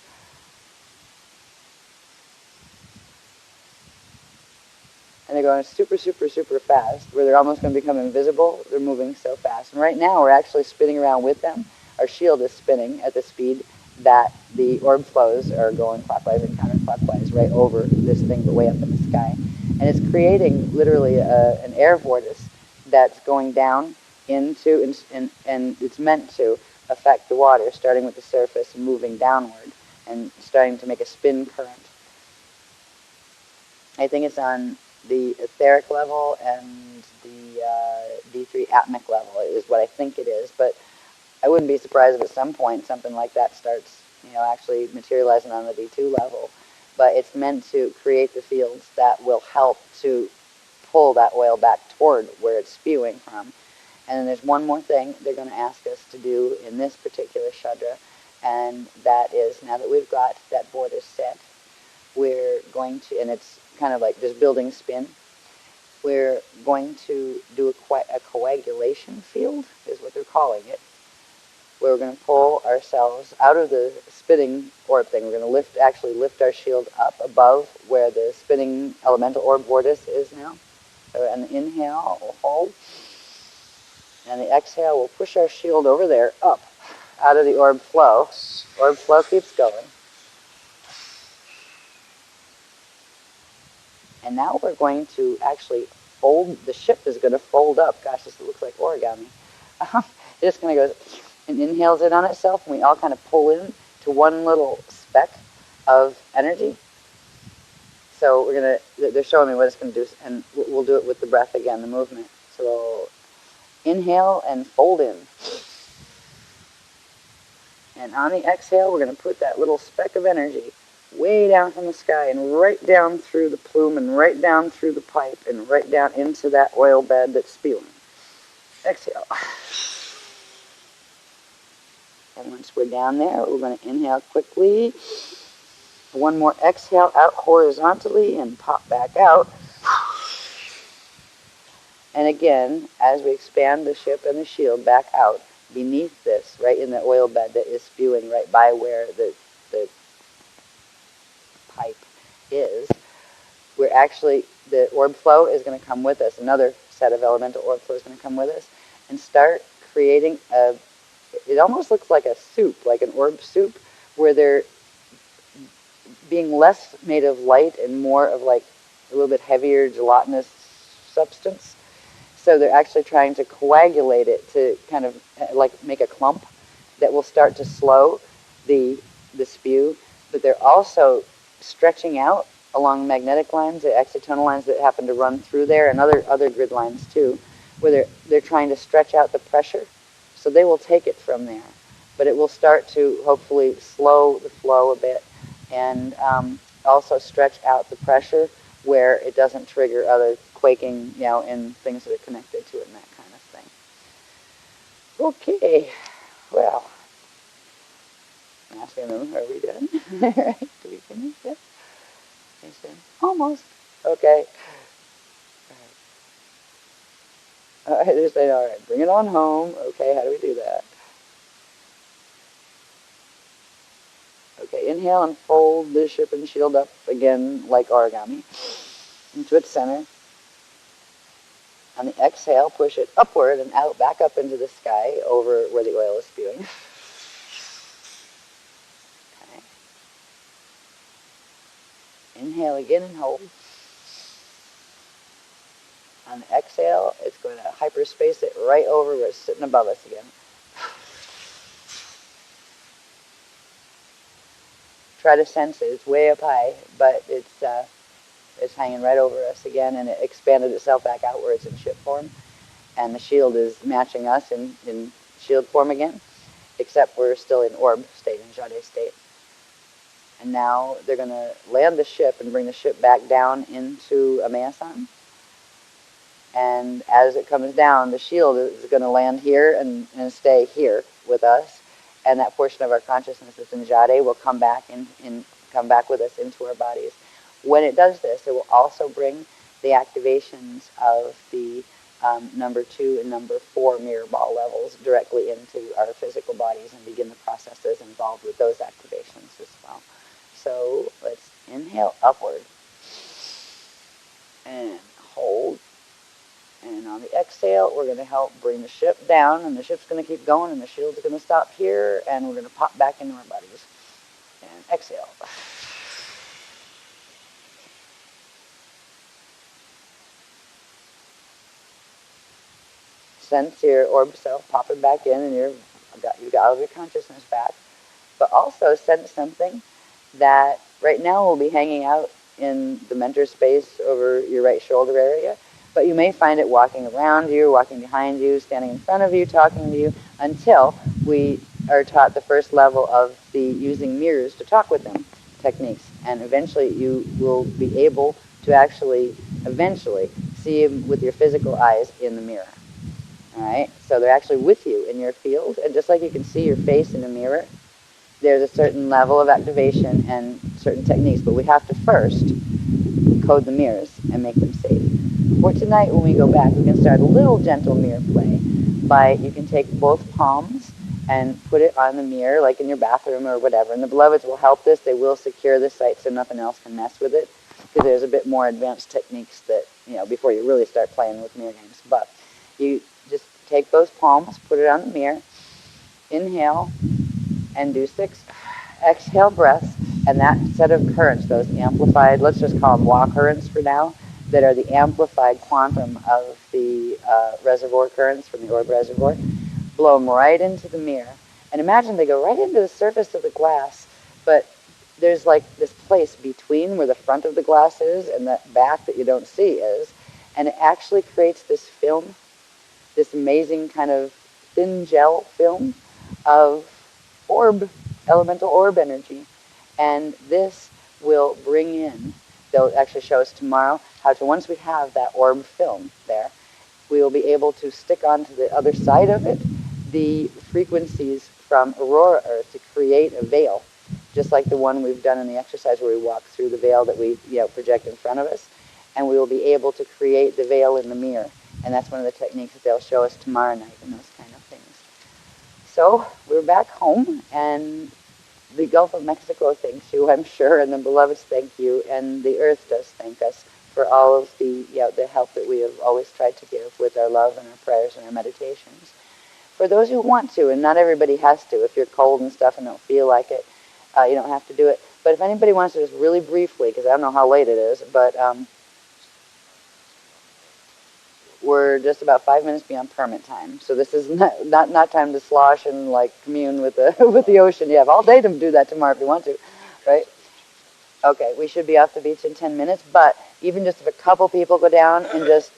And they're going super, super, super fast, where they're almost going to become invisible. They're moving so fast. And right now, we're actually spinning around with them. Our shield is spinning at the speed that the orb flows are going clockwise and counterclockwise right over this thing, but way up in the sky. And it's creating literally an air vortex that's going down into, and it's meant to affect the water, starting with the surface and moving downward and starting to make a spin current. I think it's on the etheric level and the D3 atmic level is what I think it is, but I wouldn't be surprised if at some point something like that starts, actually materializing on the D2 level. But it's meant to create the fields that will help to pull that oil back toward where it's spewing from. And then there's one more thing they're going to ask us to do in this particular Shudra, and that is, now that we've got that border set, we're going to, and it's kind of like just building spin, we're going to do a coagulation field, is what they're calling it, where we're going to pull ourselves out of the spinning orb thing. We're going to actually lift our shield up above where the spinning elemental orb vortice is now. So an inhale, we'll hold. And the exhale, we'll push our shield over there, up, out of the orb flow. Orb flow keeps going. And now we're going to actually fold, the ship is going to fold up. Gosh, this looks like origami. It's just going to go and inhales it on itself, and we all kind of pull in to one little speck of energy. So we're going to, they're showing me what it's going to do, and we'll do it with the breath again, the movement. So we'll inhale and fold in. And on the exhale, we're going to put that little speck of energy way down from the sky and right down through the plume and right down through the pipe and right down into that oil bed that's spewing. Exhale. And once we're down there, we're going to inhale quickly. One more exhale out horizontally and pop back out. And again, as we expand the ship and the shield back out, beneath this, right in the oil bed that is spewing right by where the pipe is, we're actually, the orb flow is going to come with us. Another set of elemental orb flow is going to come with us and start creating a, it almost looks like a soup, like an orb soup, where they're being less made of light and more of like a little bit heavier gelatinous substance. So they're actually trying to coagulate it to kind of like make a clump that will start to slow the spew, but they're also stretching out along magnetic lines, the excitonal lines that happen to run through there, and other grid lines too, where they're trying to stretch out the pressure. So they will take it from there, but it will start to hopefully slow the flow a bit and also stretch out the pressure where it doesn't trigger other quaking, in things that are connected to it and that kind of thing. Okay, well, asking them, are we done? Right? Did we finish yet? They said, almost. Okay. All right, they're saying, all right, bring it on home. Okay, how do we do that? Okay, inhale and fold the ship and shield up again like origami into its center. On the exhale, push it upward and out, back up into the sky over where the oil is spewing. Okay. Inhale again and hold. On the exhale, it's going to hyperspace it right over where it's sitting above us again. Try to sense it. It's way up high, but it's hanging right over us again, and it expanded itself back outwards in ship form. And the shield is matching us in shield form again, except we're still in orb state, in Jade state. And now they're going to land the ship and bring the ship back down into Amayasan. And as it comes down, the shield is going to land here and stay here with us. And that portion of our consciousness that's in Jade will come back come back with us into our bodies. When it does this, it will also bring the activations of the number 2 and number 4 mirror ball levels directly into our physical bodies and begin the processes involved with those activations as well. So let's inhale upward and hold. And on the exhale, we're going to help bring the ship down, and the ship's going to keep going, and the shield's going to stop here, and we're going to pop back into our bodies. And exhale. Sense your orb self popping back in, and you've got all of your consciousness back. But also sense something that right now will be hanging out in the mentor space over your right shoulder area. But you may find it walking around you, walking behind you, standing in front of you, talking to you, until we are taught the first level of the using mirrors to talk with them techniques. And eventually you will be able to actually, see them with your physical eyes in the mirror. All right? So they're actually with you in your field. And just like you can see your face in a mirror, there's a certain level of activation and certain techniques. But we have to first code the mirrors and make them safe. For tonight, when we go back, we can start a little gentle mirror play by, you can take both palms and put it on the mirror, like in your bathroom or whatever. And the Beloveds will help this. They will secure the site so nothing else can mess with it, because there's a bit more advanced techniques that, before you really start playing with mirror games. But you just take those palms, put it on the mirror, inhale, and do 6 exhale breaths, and that set of currents, those amplified, let's just call them Wa currents for now, that are the amplified quantum of the reservoir currents from the orb reservoir, blow them right into the mirror. And imagine they go right into the surface of the glass, but there's like this place between where the front of the glass is and the back that you don't see is, and it actually creates this film, this amazing kind of thin gel film of elemental orb energy. And this will bring in, they'll actually show us tomorrow how to, once we have that orb film there, we will be able to stick onto the other side of it the frequencies from Aurora Earth to create a veil, just like the one we've done in the exercise where we walk through the veil that we project in front of us, and we will be able to create the veil in the mirror. And that's one of the techniques that they'll show us tomorrow night and those kind of things. So we're back home, and the Gulf of Mexico thanks you, I'm sure, and the Beloveds thank you, and the Earth does thank us for all of the help that we have always tried to give with our love and our prayers and our meditations. For those who want to, and not everybody has to, if you're cold and stuff and don't feel like it, you don't have to do it. But if anybody wants to, just really briefly, because I don't know how late it is, but we're just about 5 minutes beyond permit time. So this is not time to slosh and like commune with the with the ocean. You have all day to do that tomorrow if you want to, right? Okay, we should be off the beach in 10 minutes, but even just if a couple people go down and just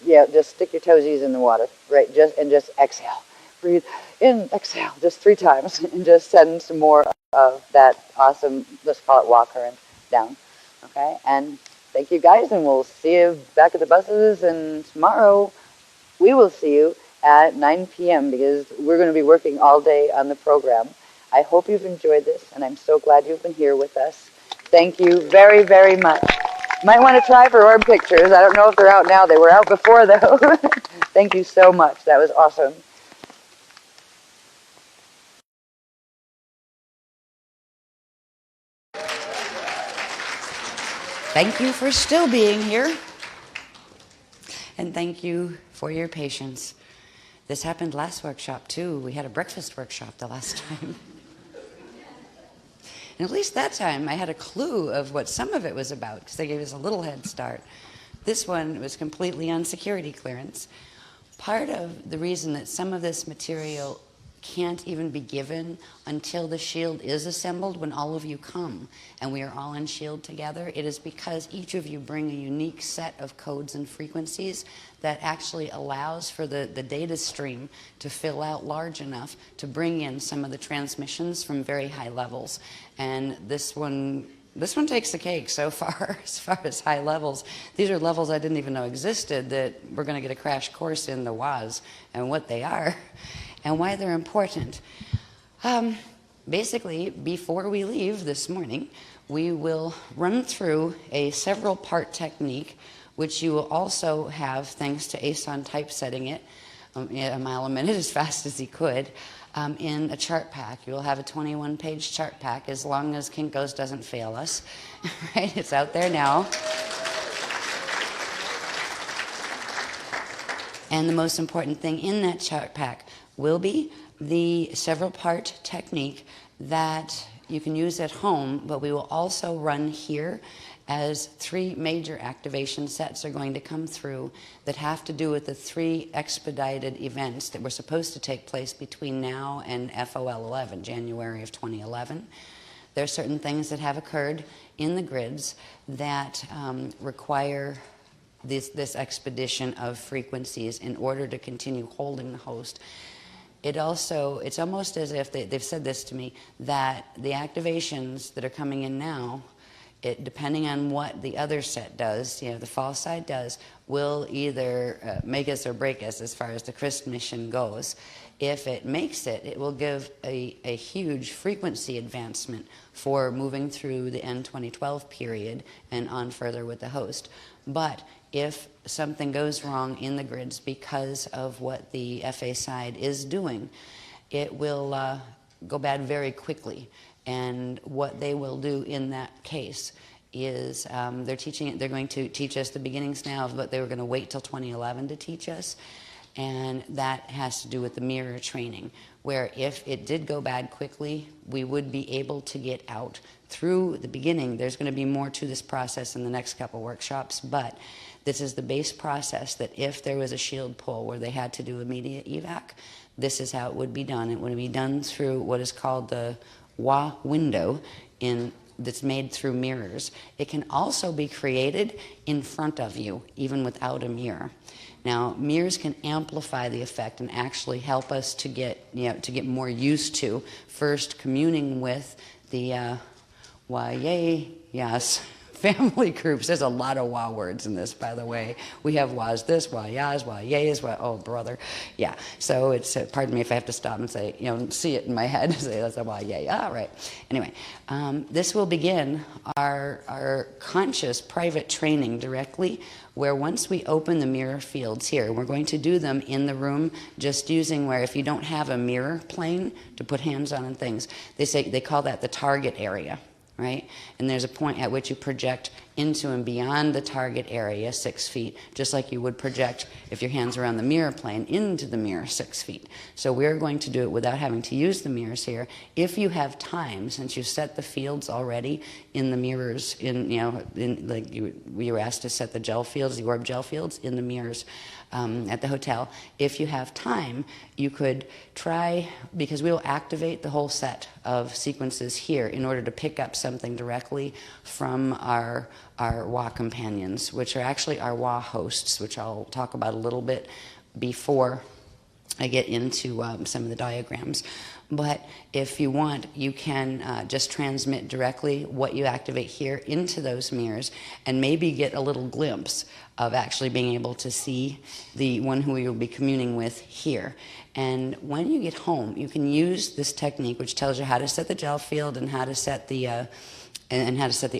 stick your toesies in the water, right? Just exhale. Breathe in, exhale, just 3 times, and just send some more of that awesome, let's call it Wa current, down. Okay, and thank you guys, and we'll see you back at the buses, and tomorrow we will see you at 9 p.m. because we're going to be working all day on the program. I hope you've enjoyed this, and I'm so glad you've been here with us. Thank you very, very much. Might want to try for orb pictures. I don't know if they're out now. They were out before, though. Thank you so much. That was awesome. Thank you for still being here. And thank you for your patience. This happened last workshop, too. We had a breakfast workshop the last time. And at least that time, I had a clue of what some of it was about, because they gave us a little head start. This one was completely on security clearance. Part of the reason that some of this material can't even be given until the shield is assembled, when all of you come and we are all in shield together, it is because each of you bring a unique set of codes and frequencies that actually allows for the data stream to fill out large enough to bring in some of the transmissions from very high levels. And this one takes the cake so far as high levels. These are levels I didn't even know existed, that we're going to get a crash course in the WAs and what they are and why they're important. Basically, before we leave this morning, we will run through a several-part technique, which you will also have, thanks to Ason typesetting it a mile a minute as fast as he could, in a chart pack. You'll have a 21-page chart pack, as long as Kinko's doesn't fail us. Right? It's out there now. And the most important thing in that chart pack will be the several-part technique that you can use at home, but we will also run here, as 3 major activation sets are going to come through that have to do with the 3 expedited events that were supposed to take place between now and FOL 11, January of 2011. There are certain things that have occurred in the grids that require this expedition of frequencies in order to continue holding the host. It's almost as if they've said this to me, that the activations that are coming in now, depending on what the other set does, the fall side does, will either make us or break us as far as the CRIST mission goes. If it makes it, it will give a huge frequency advancement for moving through the N2012 period and on further with the host. But if something goes wrong in the grids because of what the FA side is doing, it will go bad very quickly. And what they will do in that case is they're going to teach us the beginnings now of what they were going to wait till 2011 to teach us. And that has to do with the mirror training, where if it did go bad quickly, we would be able to get out through the beginning. There's going to be more to this process in the next couple workshops, but this is the base process that if there was a shield pull where they had to do immediate evac, this is how it would be done. It would be done through what is called the WA window that's made through mirrors. It can also be created in front of you, even without a mirror. Now, mirrors can amplify the effect and actually help us to get more used to first communing with the yes family groups. There's a lot of WA words in this, by the way. We have WAs this, WA yas, WA yays, WA, oh brother, yeah. So it's pardon me if I have to stop and say, see it in my head. Say that's a WA yay. Right. Anyway, this will begin our conscious private training directly, where once we open the mirror fields here, we're going to do them in the room, just using where if you don't have a mirror plane to put hands on and things, they call that the target area. Right? And there's a point at which you project into and beyond the target area 6 feet, just like you would project if your hands are on the mirror plane into the mirror 6 feet. So we're going to do it without having to use the mirrors here. If you have time, since you've set the fields already in the mirrors, we were asked to set the gel fields, the orb gel fields in the mirrors at the hotel. If you have time, you could try, because we will activate the whole set of sequences here in order to pick up something directly from our WA companions, which are actually our WA hosts, which I'll talk about a little bit before I get into some of the diagrams. But if you want, you can just transmit directly what you activate here into those mirrors and maybe get a little glimpse of actually being able to see the one who you'll be communing with here. And when you get home, you can use this technique, which tells you how to set the gel field and how to set the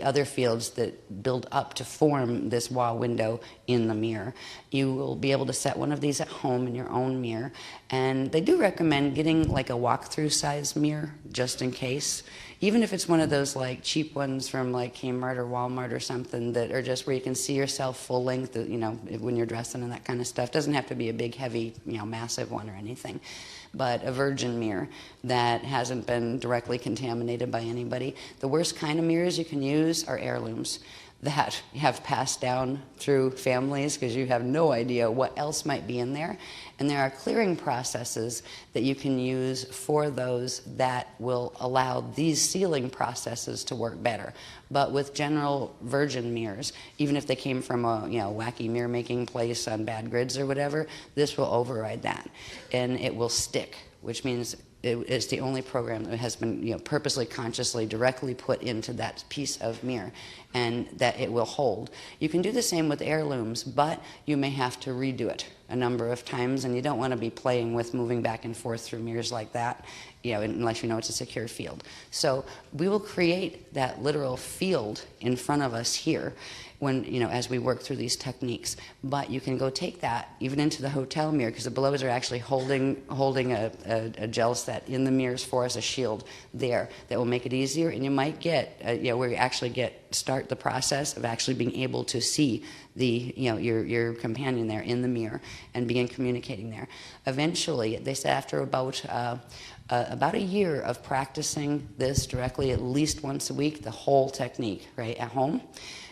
other fields that build up to form this WA window in the mirror. You will be able to set one of these at home in your own mirror. And they do recommend getting like a walkthrough size mirror, just in case. Even if it's one of those like cheap ones from like Kmart or Walmart or something that are just where you can see yourself full length, when you're dressing and that kind of stuff. Doesn't have to be a big, heavy, massive one or anything. But a virgin mirror that hasn't been directly contaminated by anybody. The worst kind of mirrors you can use are heirlooms that have passed down through families because you have no idea what else might be in there. And there are clearing processes that you can use for those that will allow these sealing processes to work better. But with general virgin mirrors, even if they came from a wacky mirror making place on bad grids or whatever, this will override that. And it will stick, which means it's the only program that has been purposely, consciously, directly put into that piece of mirror, and that it will hold. You can do the same with heirlooms, but you may have to redo it a number of times, and you don't want to be playing with moving back and forth through mirrors like that, unless you know it's a secure field. So we will create that literal field in front of us here when, as we work through these techniques. But you can go take that even into the hotel mirror, because the beloveds are actually holding a gel set in the mirrors for us, a shield there that will make it easier. And you might get, where you actually start the process of actually being able to see your companion there in the mirror and begin communicating there. Eventually, they said after about a year of practicing this directly at least once a week, the whole technique, right, at home,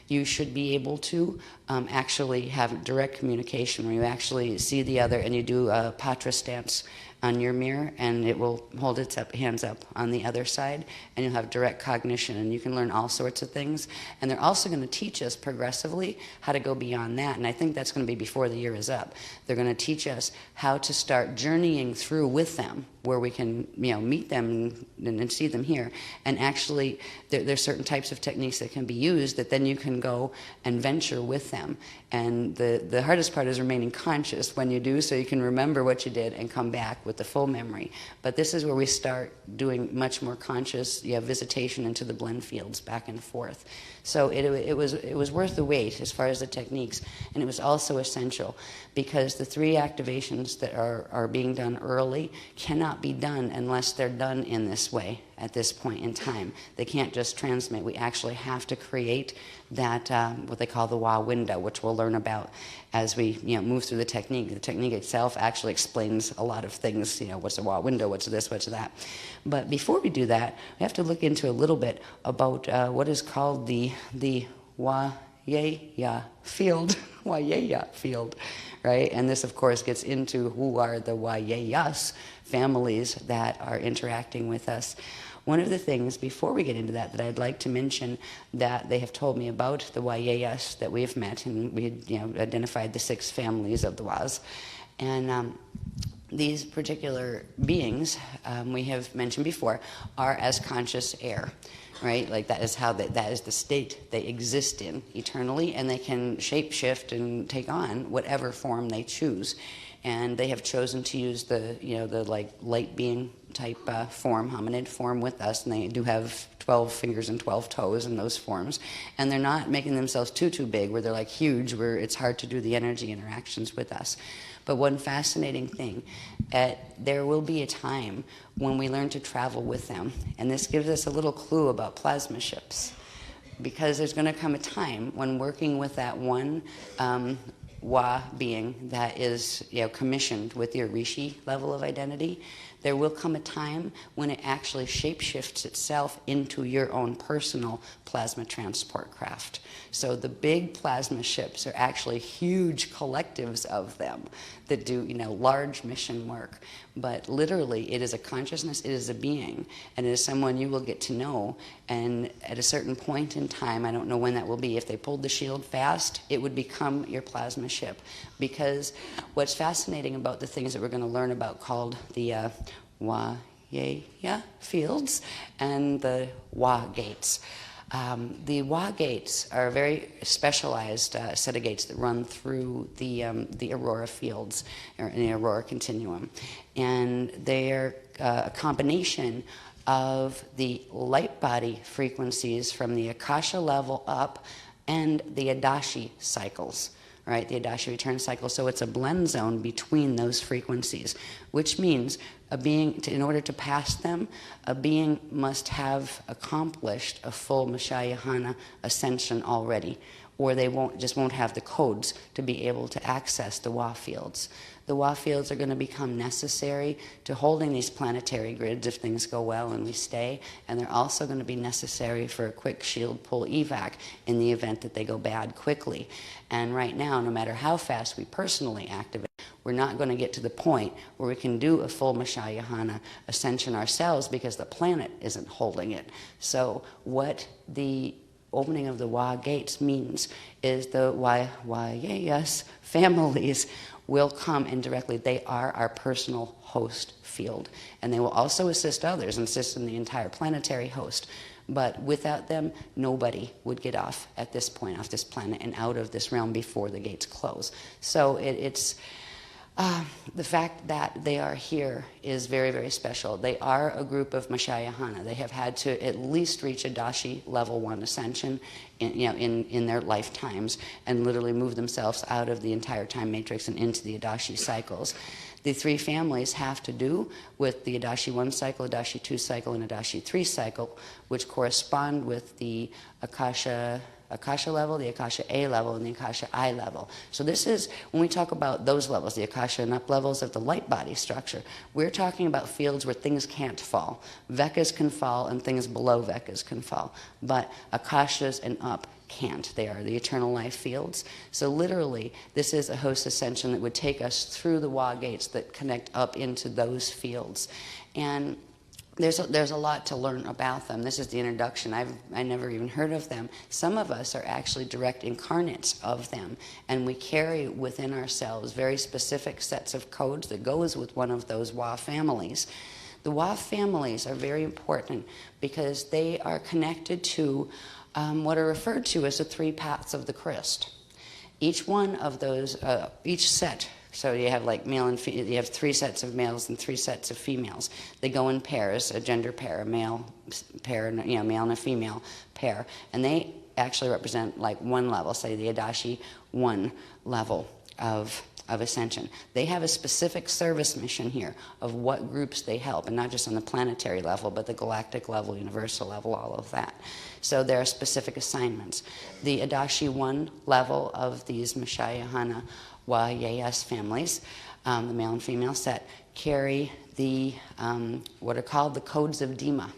you should be able to actually have direct communication where you actually see the other and you do a patra stance on your mirror, and it will hold its hands up on the other side, and you'll have direct cognition, and you can learn all sorts of things. And they're also going to teach us progressively how to go beyond that, and I think that's going to be before the year is up. They're going to teach us how to start journeying through with them, where we can meet them and see them here. And actually, there's certain types of techniques that can be used that then you can go and venture with them. And the hardest part is remaining conscious when you do, so you can remember what you did and come back with the full memory. But this is where we start doing much more conscious visitation into the blend fields back and forth. So it was worth the wait as far as the techniques, and it was also essential because the 3 activations that are being done early cannot be done unless they're done in this way at this point in time. They can't just transmit. We actually have to create that, what they call the Wa window, which we'll learn about as we move through the technique. The technique itself actually explains a lot of things, what's a Wa window, what's this, what's that. But before we do that, we have to look into a little bit about what is called the Wa-Yeya field, Wa-Yeya field, right? And this, of course, gets into who are the Wa-Yeyas families that are interacting with us. One of the things, before we get into that I'd like to mention that they have told me about the Wa-Yeyas that we have met, and we had identified the 6 families of the Was. And these particular beings, we have mentioned before, are as conscious air, right? Like that is how that is the state they exist in eternally, and they can shapeshift and take on whatever form they choose. And they have chosen to use the like light being type form, hominid form with us, and they do have 12 fingers and 12 toes in those forms. And they're not making themselves too big where they're like huge, where it's hard to do the energy interactions with us. But one fascinating thing, there will be a time when we learn to travel with them. And this gives us a little clue about plasma ships. Because there's going to come a time when working with that one Wa being that is commissioned with your Rishi level of identity, there will come a time when it actually shapeshifts itself into your own personal plasma transport craft. So the big plasma ships are actually huge collectives of them that do large mission work. But literally, it is a consciousness, it is a being, and it is someone you will get to know. And at a certain point in time, I don't know when that will be, if they pulled the shield fast, it would become your plasma ship. Because what's fascinating about the things that we're going to learn about called the Wa-Yeya fields and the Wa gates. The Wa gates are a very specialized set of gates that run through the aurora fields, or in the aurora continuum. And they're a combination of the light body frequencies from the Akasha level up and the Adashi cycles. Right, the Adashi return cycle. So it's a blend zone between those frequencies, which means a being, in order to pass them, a being must have accomplished a full Mashayahana ascension already, or they won't have the codes to be able to access the Wa fields. The Wa fields are going to become necessary to holding these planetary grids if things go well and we stay, and they're also going to be necessary for a quick shield pull evac in the event that they go bad quickly. And right now, no matter how fast we personally activate, we're not going to get to the point where we can do a full Mashayahana ascension ourselves because the planet isn't holding it. So what the opening of the Wa gates means is the Wa-Yeyas families will come indirectly. They are our personal host field. And they will also assist others, assist in the entire planetary host. But without them, nobody would get off at this point, off this planet and out of this realm before the gates close. So it's the fact that they are here is very, very special. They are a group of Mashayahana. They have had to at least reach Adashi level 1 ascension in their lifetimes and literally move themselves out of the entire time matrix and into the Adashi cycles. The 3 families have to do with the Adashi 1 cycle, Adashi 2 cycle, and Adashi 3 cycle, which correspond with the Akasha level, the Akasha A level, and the Akasha I level. So this is, when we talk about those levels, the Akasha and up levels of the light body structure, we're talking about fields where things can't fall. Vekas can fall and things below Vekas can fall. But Akashas and up can't. They are the eternal life fields. So literally, this is a host ascension that would take us through the Wa gates that connect up into those fields. And there's a lot to learn about them. This is the introduction. I never even heard of them. Some of us are actually direct incarnates of them, and we carry within ourselves very specific sets of codes that goes with one of those Wa families. The Wa families are very important because they are connected to what are referred to as the 3 paths of the Christ. Each one of those, each set So you have like male and you have 3 sets of males and 3 sets of females. They go in pairs, a gender pair, a male pair, male and a female pair, and they actually represent like one level, say the Adashi 1 level of ascension. They have a specific service mission here of what groups they help, and not just on the planetary level, but the galactic level, universal level, all of that. So there are specific assignments. The Adashi 1 level of these Mashayahana Wayas families, the male and female set, carry the what are called the codes of Dima,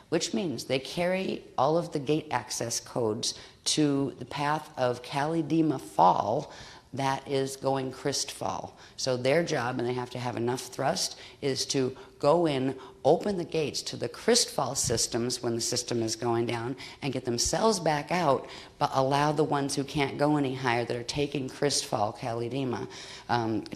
which means they carry all of the gate access codes to the path of Kali Dima fall that is going Christfall. So their job, and they have to have enough thrust, is to go in, open the gates to the Christfall systems when the system is going down, and get themselves back out, but allow the ones who can't go any higher, that are taking Christfall, Kali Dima,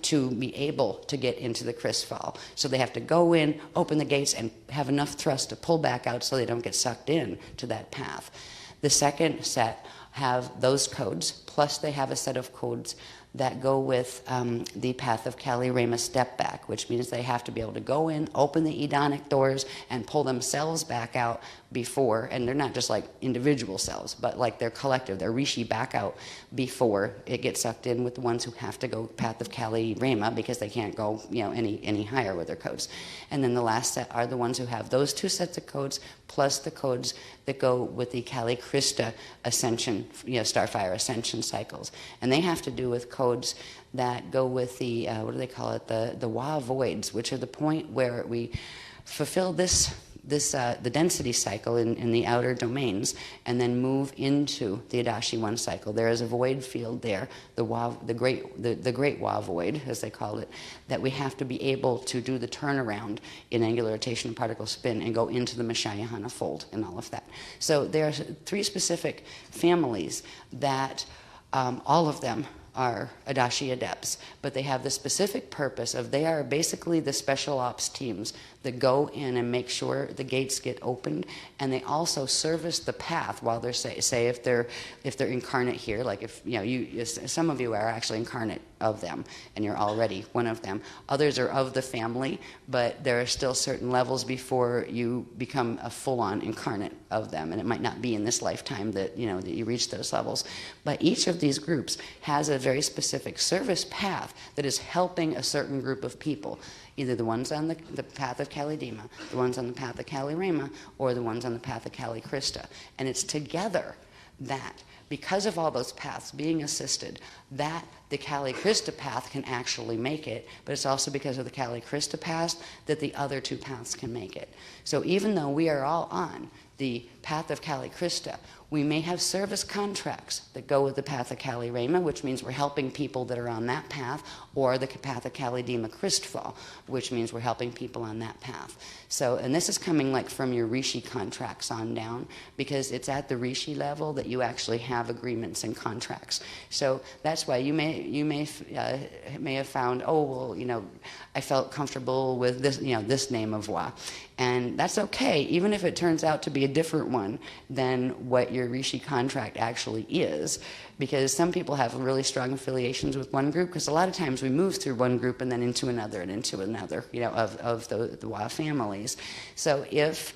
to be able to get into the Christfall. So they have to go in, open the gates, and have enough thrust to pull back out so they don't get sucked in to that path. The second set have those codes, plus they have a set of codes that go with the path of Kali Rama step back, which means they have to be able to go in, open the Edonic doors, and pull themselves back out before, and they're not just like individual selves, but like they're collective, they're Rishi back out before it gets sucked in with the ones who have to go path of Kali Rama because they can't go any higher with their codes. And then the last set are the ones who have those 2 sets of codes plus the codes that go with the Kali Krista ascension, Starfire ascension cycles. And they have to do with codes that go with the, what do they call it, the Wa voids, which are the point where we fulfill the density cycle in the outer domains, and then move into the Adashi 1 cycle. There is a void field there, the great Wa void, as they call it, that we have to be able to do the turnaround in angular rotation and particle spin and go into the Mashayahana fold and all of that. So there are 3 specific families that all of them are Adashi adepts, but they have the specific purpose of, they are basically the special ops teams that go in and make sure the gates get opened, and they also service the path while they're say if they're incarnate here, like if some of you are actually incarnate of them and you're already one of them. Others are of the family, but there are still certain levels before you become a full-on incarnate of them, and it might not be in this lifetime that that you reach those levels. But each of these groups has a very specific service path that is helping a certain group of people, either the ones on the path of Kali Dima, the ones on the path of Kali Rama, or the ones on the path of Kali Krista. And it's together that, because of all those paths being assisted, that the Kali Krista path can actually make it, but it's also because of the Kali Krista path that the other 2 paths can make it. So even though we are all on the path of Kali Krista, we may have service contracts that go with the path of Kali Rama, which means we're helping people that are on that path, or the path of Kali Dima Christfall, which means we're helping people on that path. So, and this is coming like from your Rishi contracts on down, because it's at the Rishi level that you actually have agreements and contracts. So that's why you may have found, oh well, I felt comfortable with this this name of Wa, and that's okay, even if it turns out to be a different one than what your Rishi contract actually is, because some people have really strong affiliations with one group, because a lot of times we move through one group and then into another and into another, of the Wa families. So if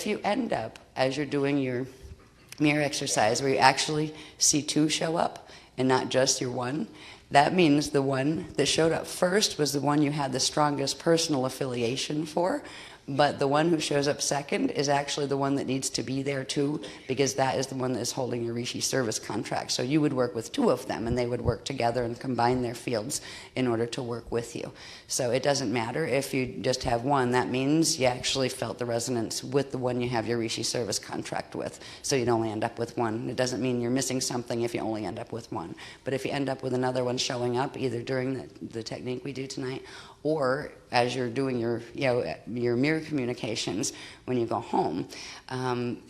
you end up, as you're doing your mirror exercise, where you actually see 2 show up and not just your 1, that means the one that showed up first was the one you had the strongest personal affiliation for, but the one who shows up second is actually the one that needs to be there too, because that is the one that is holding your Rishi service contract. So you would work with 2 of them, and they would work together and combine their fields in order to work with you. So it doesn't matter if you just have 1. That means you actually felt the resonance with the one you have your Rishi service contract with. So you'd only end up with 1. It doesn't mean you're missing something if you only end up with 1. But if you end up with another one showing up, either during the technique we do tonight, or as you're doing your mirror communications when you go home,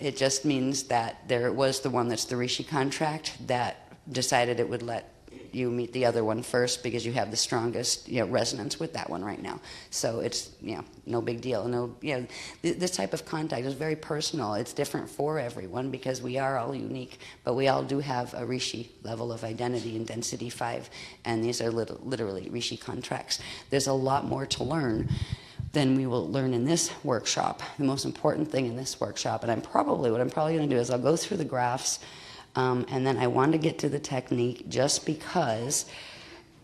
it just means that there was the one that's the Rishi contract that decided it would let you meet the other one first because you have the strongest, resonance with that one right now. So it's, no big deal. No, this type of contact is very personal. It's different for everyone because we are all unique, but we all do have a Rishi level of identity in Density 5, and these are literally Rishi contracts. There's a lot more to learn than we will learn in this workshop. The most important thing in this workshop, and what I'm probably going to do is I'll go through the graphs, and then I want to get to the technique just because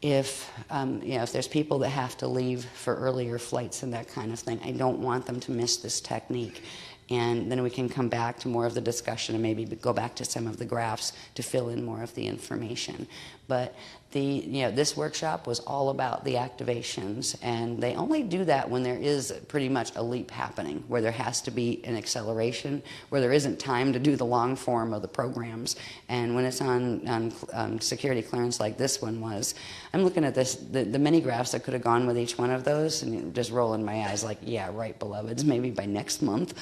if there's people that have to leave for earlier flights and that kind of thing, I don't want them to miss this technique. And then we can come back to more of the discussion and maybe go back to some of the graphs to fill in more of the information. But this workshop was all about the activations, and they only do that when there is pretty much a leap happening, where there has to be an acceleration, where there isn't time to do the long form of the programs. And when it's on security clearance like this one was, I'm looking at this, the many graphs that could have gone with each one of those, and just rolling my eyes like, yeah, right, beloveds, maybe by next month,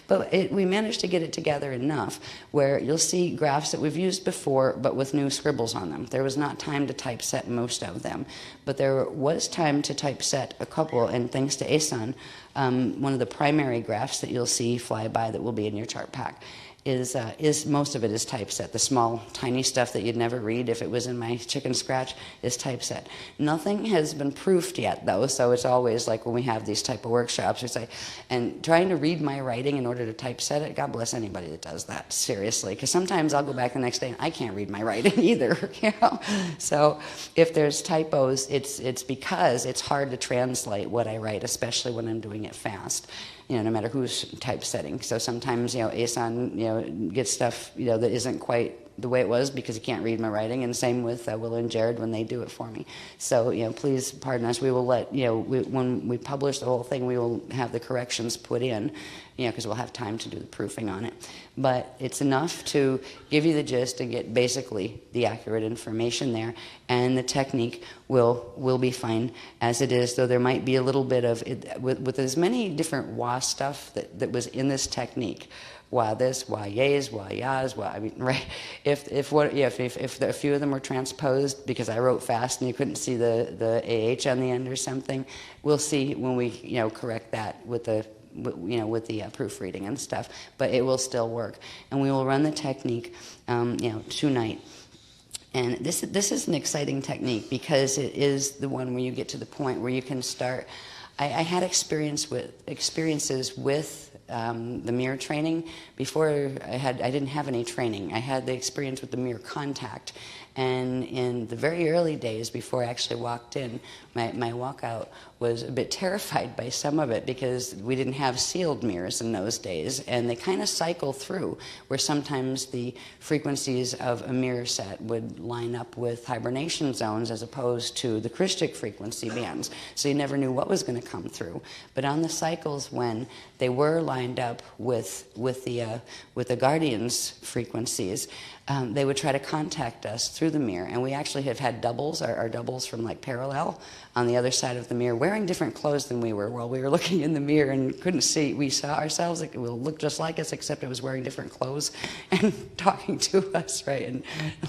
But we managed to get it together enough where you'll see graphs that we've used before, but with new scribbles on them. There was not time to typeset most of them, but there was time to typeset a couple, and thanks to Asan, one of the primary graphs that you'll see fly by that will be in your chart pack is most of it is typeset. The small, tiny stuff that you'd never read if it was in my chicken scratch is typeset. Nothing has been proofed yet, though, so it's always like when we have these type of workshops, we say, and trying to read my writing in order to typeset it, God bless anybody that does that, seriously, because sometimes I'll go back the next day and I can't read my writing either, So if there's typos, it's because it's hard to translate what I write, especially when I'm doing it fast. No matter who's typesetting. So sometimes, Asan, gets stuff, that isn't quite the way it was because he can't read my writing, and same with Will and Jared when they do it for me. So, please pardon us. We will let, when we publish the whole thing, we will have the corrections put in, because we'll have time to do the proofing on it. But it's enough to give you the gist and get basically the accurate information there, and the technique will be fine as it is, though there might be a little bit of, with as many different wah stuff that was in this technique, why this, why yays, why yas, why, right? If a few of them were transposed because I wrote fast and you couldn't see the AH on the end or something, we'll see when we, correct that with the proofreading and stuff, but it will still work. And we will run the technique, tonight. And this is an exciting technique because it is the one where you get to the point where you can start. I had experiences with the mirror training before I didn't have any training. I had the experience with the mirror contact, and in the very early days before I actually walked in, my walkout was a bit terrified by some of it because we didn't have sealed mirrors in those days, and they kind of cycle through where sometimes the frequencies of a mirror set would line up with hibernation zones as opposed to the Christic frequency bands, so you never knew what was going to come through. But on the cycles when they were lined up with the Guardians frequencies, they would try to contact us through the mirror, and we actually have had doubles, our doubles from like Parallel on the other side of the mirror, wearing different clothes than we were while we were looking in the mirror and couldn't see. We saw ourselves, it will look just like us, except it was wearing different clothes and talking to us, right? And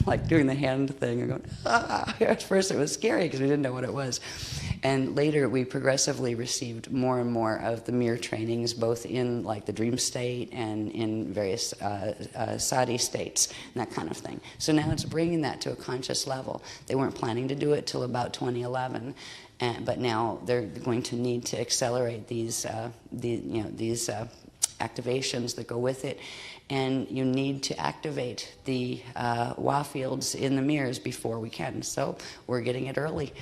like doing the hand thing and going, ah. At first it was scary because we didn't know what it was. And later we progressively received more and more of the mirror trainings, both in like the dream state and in various sati states and that kind of thing. So now it's bringing that to a conscious level. They weren't planning to do it till about 2011. But now they're going to need to accelerate these activations that go with it, and you need to activate the WA fields in the mirrors before we can. So we're getting it early,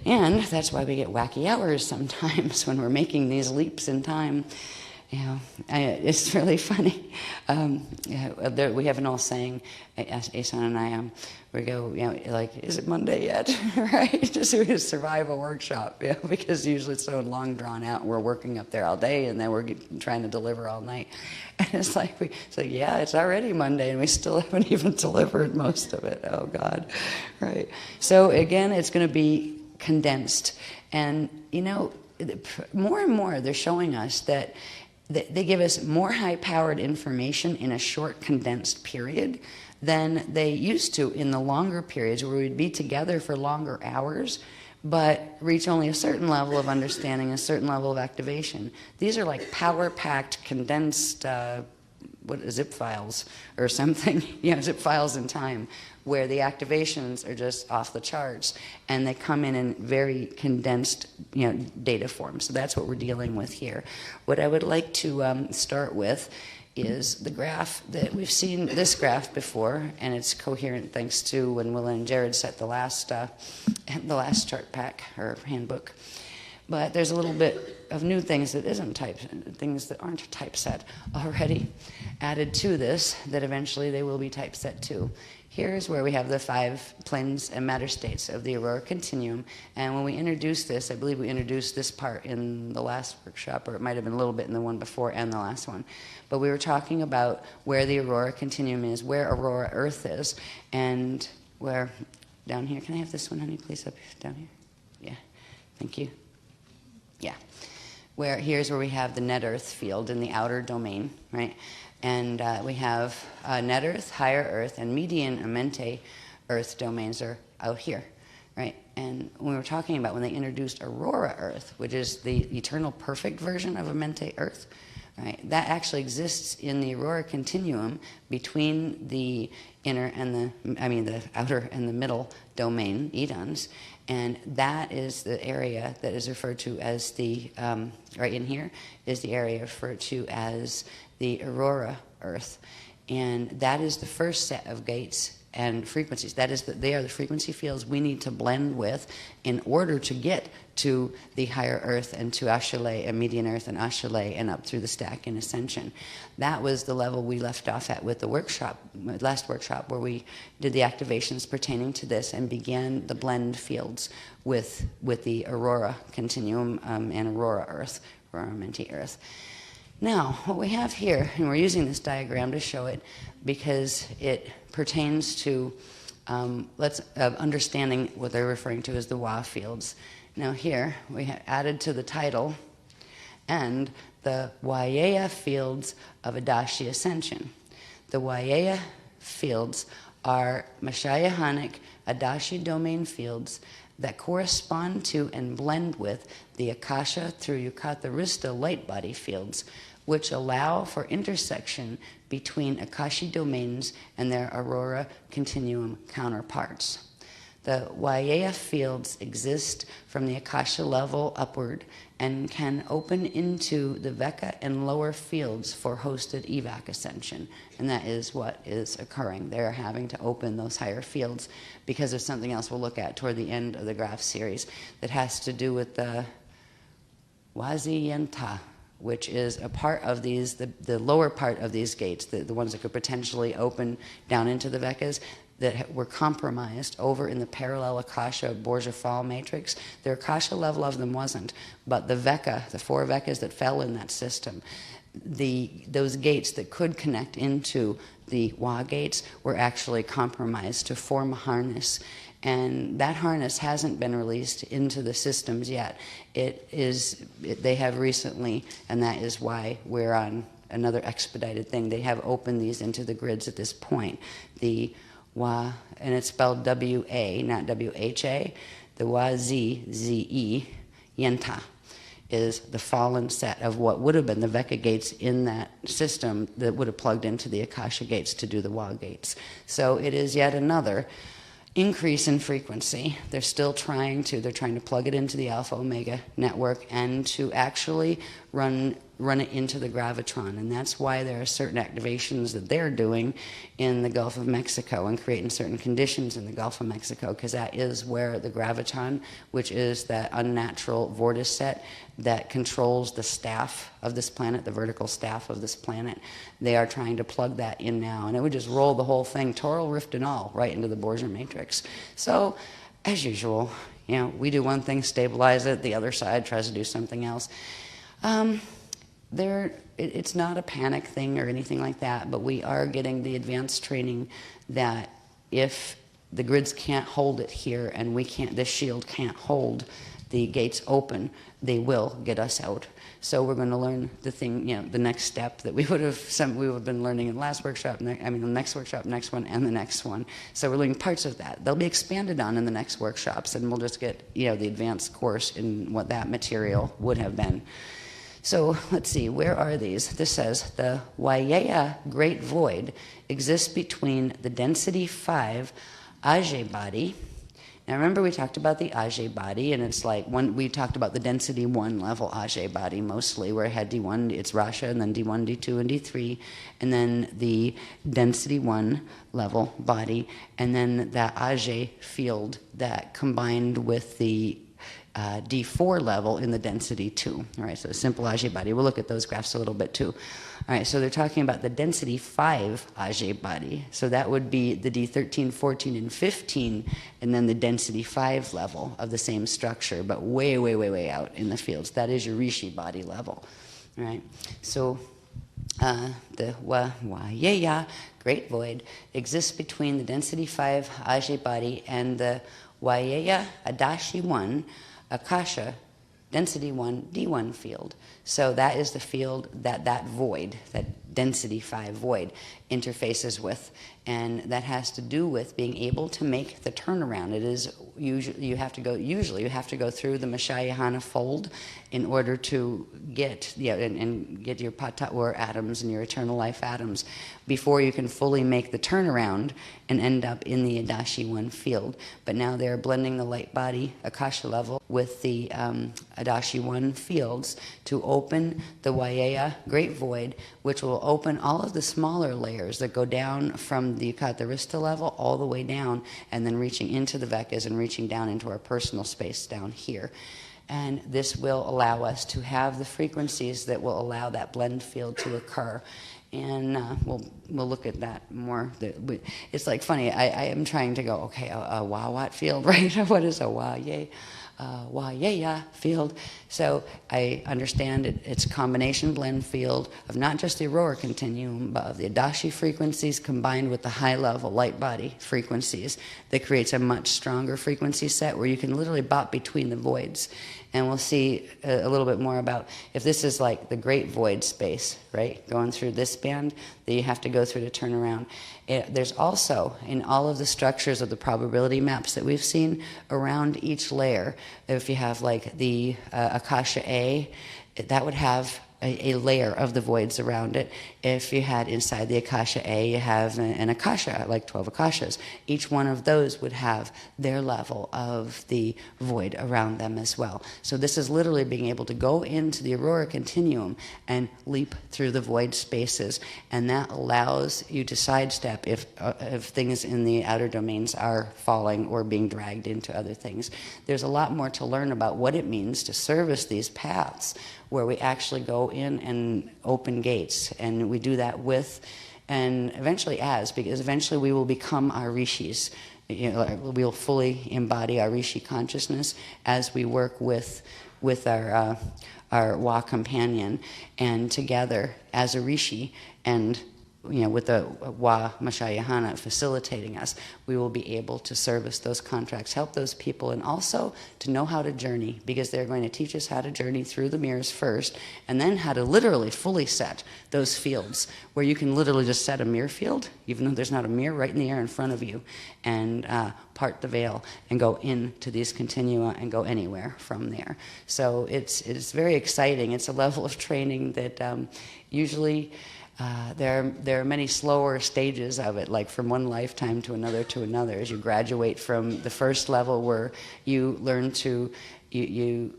and that's why we get wacky hours sometimes when we're making these leaps in time. It's really funny. We have an old saying, Asan and I, we go, like, is it Monday yet? Right? Just to survive a workshop, because usually it's so long drawn out and we're working up there all day and then we're trying to deliver all night. And it's like, yeah, it's already Monday and we still haven't even delivered most of it. Oh, God. Right. So, again, it's going to be condensed. And, more and more they're showing us that they give us more high-powered information in a short, condensed period than they used to in the longer periods where we'd be together for longer hours, but reach only a certain level of understanding, a certain level of activation. These are like power-packed, condensed, zip files or something, zip files in time, where the activations are just off the charts, and they come in very condensed, data form. So that's what we're dealing with here. What I would like to start with is the graph that we've seen this graph before, and it's coherent thanks to when Willa and Jared set the last chart pack or handbook. But there's a little bit of new things that isn't things that aren't typeset already added to this, that eventually they will be typeset too. Here's where we have the 5 planes and matter states of the Aurora Continuum. And when we introduced this, I believe we introduced this part in the last workshop, or it might have been a little bit in the one before and the last one. But we were talking about where the Aurora Continuum is, where Aurora Earth is, and where, down here, can I have this one, honey, please, up down here? Yeah, thank you. Yeah, here's where we have the net Earth field in the outer domain, right? And we have net Earth, higher Earth, and median Amenti Earth domains are out here, right? And we were talking about when they introduced Aurora Earth, which is the eternal perfect version of Amenti Earth, right? That actually exists in the Aurora Continuum between the the outer and the middle domain, Edons, and that is the area that is referred to as the, right in here, is the area referred to as the Aurora Earth. And that is the first set of gates and frequencies. They are the frequency fields we need to blend with in order to get to the higher Earth and to Ashale and median Earth and Ashale and up through the stack in Ascension. That was the level we left off at with the last workshop, where we did the activations pertaining to this and began the blend fields with the Aurora Continuum and Aurora Earth, Aurora Amenti Earth. Now, what we have here, and we're using this diagram to show it because it pertains to understanding what they're referring to as the Wa fields. Now here, we have added to the title and the Waiea fields of Adashi Ascension. The Waiea fields are Mashayahanic Adashi domain fields that correspond to and blend with the Akasha through Yukatarista light body fields, which allow for intersection between Akashi domains and their Aurora Continuum counterparts. The Waiea fields exist from the Akasha level upward and can open into the Veka and lower fields for hosted evac ascension. And that is what is occurring. They're having to open those higher fields because of something else we'll look at toward the end of the graph series that has to do with the Waziyenta, which is a part of these, the lower part of these gates, the ones that could potentially open down into the Vekas, that were compromised over in the parallel Akasha Borgia fall matrix. The Akasha level of them wasn't, but the Veka, the 4 Vekas that fell in that system, those gates that could connect into the Wa gates were actually compromised to form a harness. And that harness hasn't been released into the systems yet. They have recently, and that is why we're on another expedited thing. They have opened these into the grids at this point. The Wa, and it's spelled W-A, not W-H-A. The Wa-Z-Z-E, Yenta, is the fallen set of what would have been the Veka gates in that system that would have plugged into the Akasha gates to do the Wa gates. So it is yet another increase in frequency. They're trying to plug it into the Alpha Omega network and to actually run it into the gravitron. And that's why there are certain activations that they're doing in the Gulf of Mexico and creating certain conditions in the Gulf of Mexico, because that is where the graviton, which is that unnatural vortex set that controls the staff of this planet, the vertical staff of this planet, they are trying to plug that in now. And it would just roll the whole thing, toral rift and all, right into the Borgia matrix. So, as usual, we do one thing, stabilize it, the other side tries to do something else. It's not a panic thing or anything like that, but we are getting the advanced training that if the grids can't hold it here and this shield can't hold the gates open, they will get us out. So we're going to learn the thing, the next step that we would have been learning in the last workshop, the next workshop, next one, and the next one. So we're learning parts of that. They'll be expanded on in the next workshops, and we'll just get, the advanced course in what that material would have been. So let's see, where are these? This says, the Waiyeya Great Void exists between the density 5 Ajay body. Now remember we talked about the Ajay body, and it's like, we talked about the density 1 level Ajay body mostly, where it had D1, it's Rasha, and then D1, D2, and D3, and then the density 1 level body, and then that Ajay field that combined with the D4 level in the density 2. All right, so a simple Ajay body. We'll look at those graphs a little bit too. All right, so they're talking about the density 5 Ajay body. So that would be the D13, 14, and 15, and then the density 5 level of the same structure, but way, way, way, way out in the fields. That is your Rishi body level. All right, so the Waiyeya Great Void exists between the density 5 Ajay body and the Waiyeya Adashi 1 Akasha density 1 D1 field. So that is the field that void, that density 5 void, interfaces with, and that has to do with being able to make the turnaround. It is usually you have to go through the Mashayahana fold in order to get and get your Patat atoms and your eternal life atoms before you can fully make the turnaround and end up in the Adashi 1 field. But now they're blending the light body Akasha level with the Adashi 1 fields to open the Waiyeya Great Void, which will open all of the smaller layers that go down from the Yukatarista level all the way down, and then reaching into the Vekas and reaching down into our personal space down here. And this will allow us to have the frequencies that will allow that blend field to occur. And we'll look at that more. It's like funny, I am trying to go, okay, a Wawat field, right? What is a Waiyeya field? So I understand it's a combination blend field of not just the Aurora continuum, but of the Adashi frequencies combined with the high-level light body frequencies that creates a much stronger frequency set where you can literally bop between the voids. And we'll see a little bit more about if this is like the great void space, right? Going through this band that you have to go through to turn around. There's also, in all of the structures of the probability maps that we've seen, around each layer, if you have like the Akasha A, that would have a layer of the voids around it. If you had inside the Akasha A, you have an Akasha, like 12 Akashas. Each one of those would have their level of the void around them as well. So this is literally being able to go into the Aurora continuum and leap through the void spaces, and that allows you to sidestep if things in the outer domains are falling or being dragged into other things. There's a lot more to learn about what it means to service these paths, where we actually go in and open gates, and we do that with, and eventually because eventually we will become our rishis. We will fully embody our rishi consciousness as we work with our Wa companion, and together as a rishi, and with the Wa Mashayahana facilitating us, we will be able to service those contracts, help those people, and also to know how to journey, because they're going to teach us how to journey through the mirrors first, and then how to literally fully set those fields, where you can literally just set a mirror field, even though there's not a mirror, right in the air in front of you, and part the veil and go into these continua and go anywhere from there. So it's very exciting. It's a level of training that usually there are many slower stages of it, like from one lifetime to another, as you graduate from the first level where you learn to you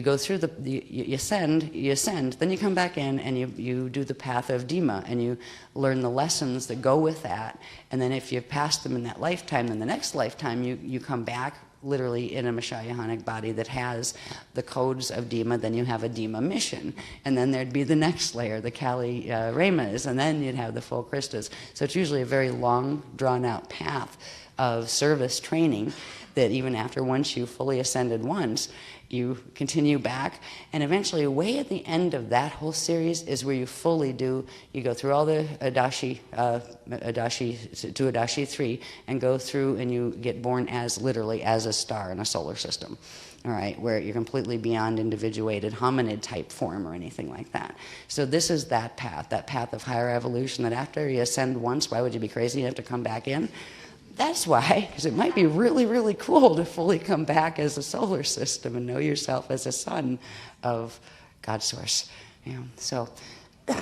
go through you ascend, then you come back in and you do the path of Dima, and you learn the lessons that go with that, and then if you've passed them in that lifetime, then the next lifetime you come back literally in a Mashayahanic body that has the codes of Dima. Then you have a Dima mission, and then there'd be the next layer, the Kali Remas, and then you'd have the full Kristas. So it's usually a very long, drawn-out path of service training that even after once you fully ascended once, you continue back, and eventually way at the end of that whole series is where you fully you go through all the Adashi to Adashi 3, and go through and you get born as literally as a star in a solar system. all right, where you're completely beyond individuated hominid type form or anything like that. So this is that path of higher evolution, that after you ascend once, why would you be crazy? You have to come back in. That's why, because it might be really, really cool to fully come back as a solar system and know yourself as a son of God Source. You know, so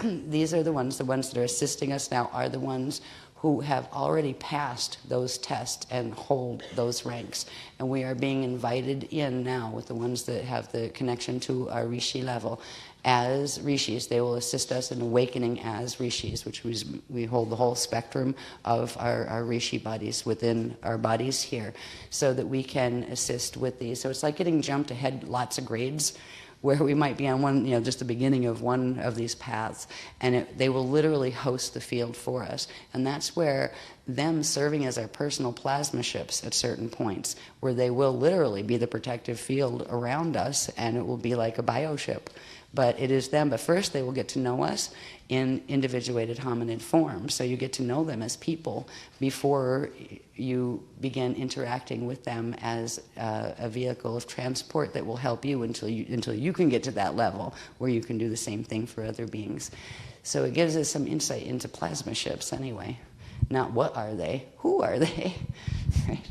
these are the ones that are assisting us now are the ones who have already passed those tests and hold those ranks. And we are being invited in now with the ones that have the connection to our Rishi level as Rishis. They will assist us in awakening as Rishis, which means we hold the whole spectrum of our Rishi bodies within our bodies here, so that we can assist with these. So it's like getting jumped ahead lots of grades, where we might be on one, just the beginning of one of these paths, and they will literally host the field for us. And that's where them serving as our personal plasma ships at certain points, where they will literally be the protective field around us, and it will be like a bioship. But it is them. But first they will get to know us in individuated hominid form. So you get to know them as people before you begin interacting with them as a vehicle of transport that will help you until you can get to that level where you can do the same thing for other beings. So it gives us some insight into plasma ships anyway. Not what are they, who are they? Right?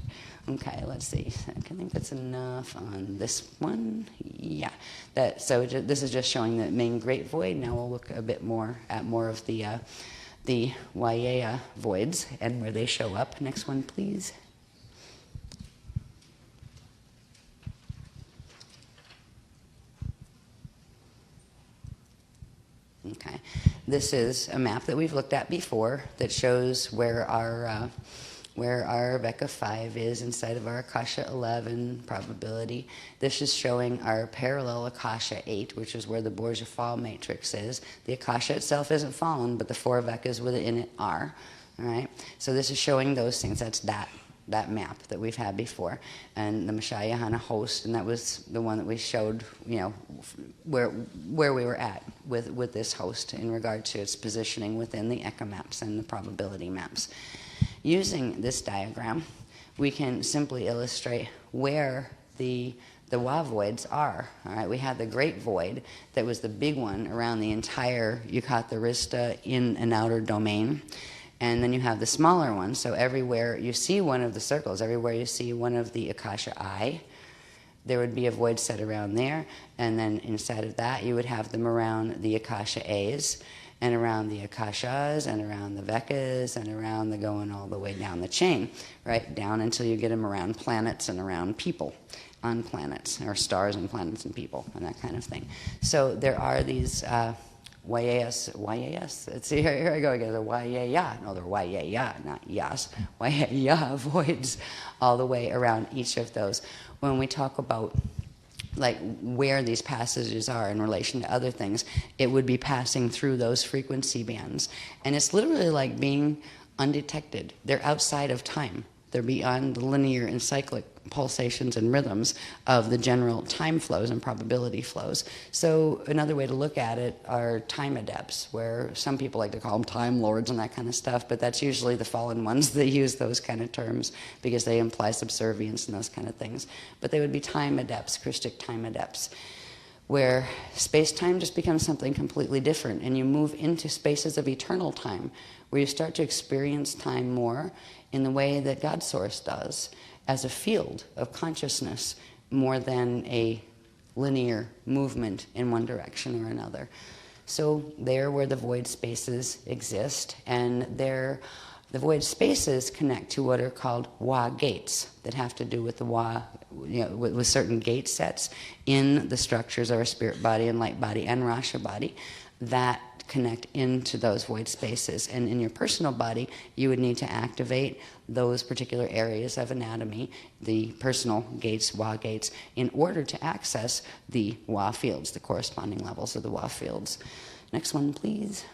Okay, let's see. I think that's enough on this one. Yeah. This is just showing the main Great Void. Now we'll look a bit more at more of the Waiea voids and where they show up. Next one, please. Okay. This is a map that we've looked at before that shows where our Veka 5 is inside of our Akasha 11 probability. This is showing our parallel Akasha 8, which is where the Borgia fall matrix is. The Akasha itself isn't fallen, but the 4 Vekas within it are. All right? So this is showing those things. That's that map that we've had before. And the Mashayahana host, and that was the one that we showed, where we were at with this host in regard to its positioning within the Eka maps and the probability maps. Using this diagram, we can simply illustrate where the Wa voids are. All right, we had the Great Void that was the big one around the entire Yukatarista in an outer domain. And then you have the smaller ones. So everywhere you see one of the circles, everywhere you see one of the Akasha I, there would be a void set around there. And then inside of that, you would have them around the Akasha A's, and around the Akashas, and around the Vekas, and around the going all the way down the chain, right? Down until you get them around planets and around people on planets, or stars and planets and people, and that kind of thing. So there are these Waias, let's see, here I go again, the Waiea, no, they're Waiea, not Yas, Waiea voids all the way around each of those. When we talk about like where these passages are in relation to other things, it would be passing through those frequency bands. And it's literally like being undetected. They're outside of time. They're beyond the linear and cyclic pulsations and rhythms of the general time flows and probability flows. So another way to look at it are time adepts, where some people like to call them time lords and that kind of stuff, but that's usually the fallen ones that use those kind of terms because they imply subservience and those kind of things. But they would be time adepts, Christic time adepts, where space-time just becomes something completely different, and you move into spaces of eternal time, where you start to experience time more in the way that God Source does, as a field of consciousness more than a linear movement in one direction or another. So there where the void spaces exist, and the void spaces connect to what are called Wa gates that have to do with the Wa, with certain gate sets in the structures of our spirit body and light body and Rasha body that connect into those void spaces. And in your personal body, you would need to activate those particular areas of anatomy, the personal gates, Wa gates, in order to access the Wa fields, the corresponding levels of the Wa fields. Next one, please.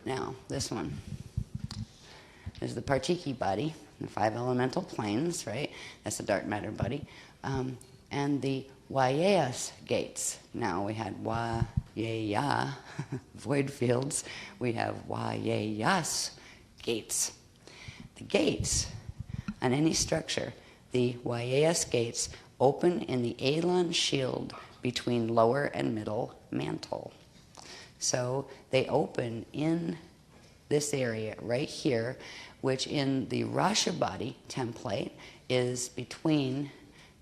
Now, this one is the Partiki body, the 5 elemental planes, right? That's the dark matter body. And the Waias gates. Now we had Wa Wa-ye-ya, void fields, we have Wa-ye-yas, gates. The gates on any structure, the Wa-ye-yas gates, open in the Elon shield between lower and middle mantle. So they open in this area right here, which in the Rashabadi template is between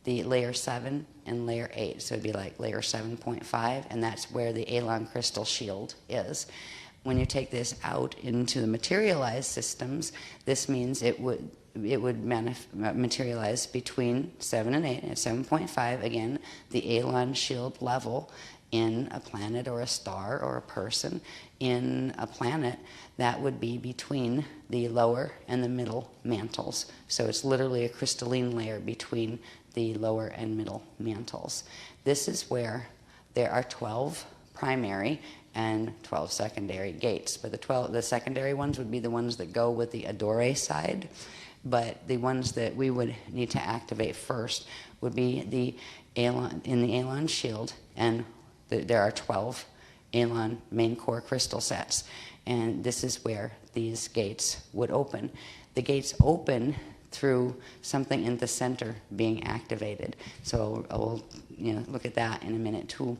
the layer 7 and layer 8. So it'd be like layer 7.5, and that's where the Elon crystal shield is. When you take this out into the materialized systems, this means it would materialize between 7 and 8, at 7.5, again, the Elon shield level in a planet or a star or a person. In a planet, that would be between the lower and the middle mantles. So it's literally a crystalline layer between the lower and middle mantles. This is where there are 12 primary and 12 secondary gates. But the secondary ones would be the ones that go with the Adore side. But the ones that we would need to activate first would be the Elon, in the Elon shield, and there are 12 Elon main core crystal sets. And this is where these gates would open. The gates open through something in the center being activated. So we'll look at that in a minute too.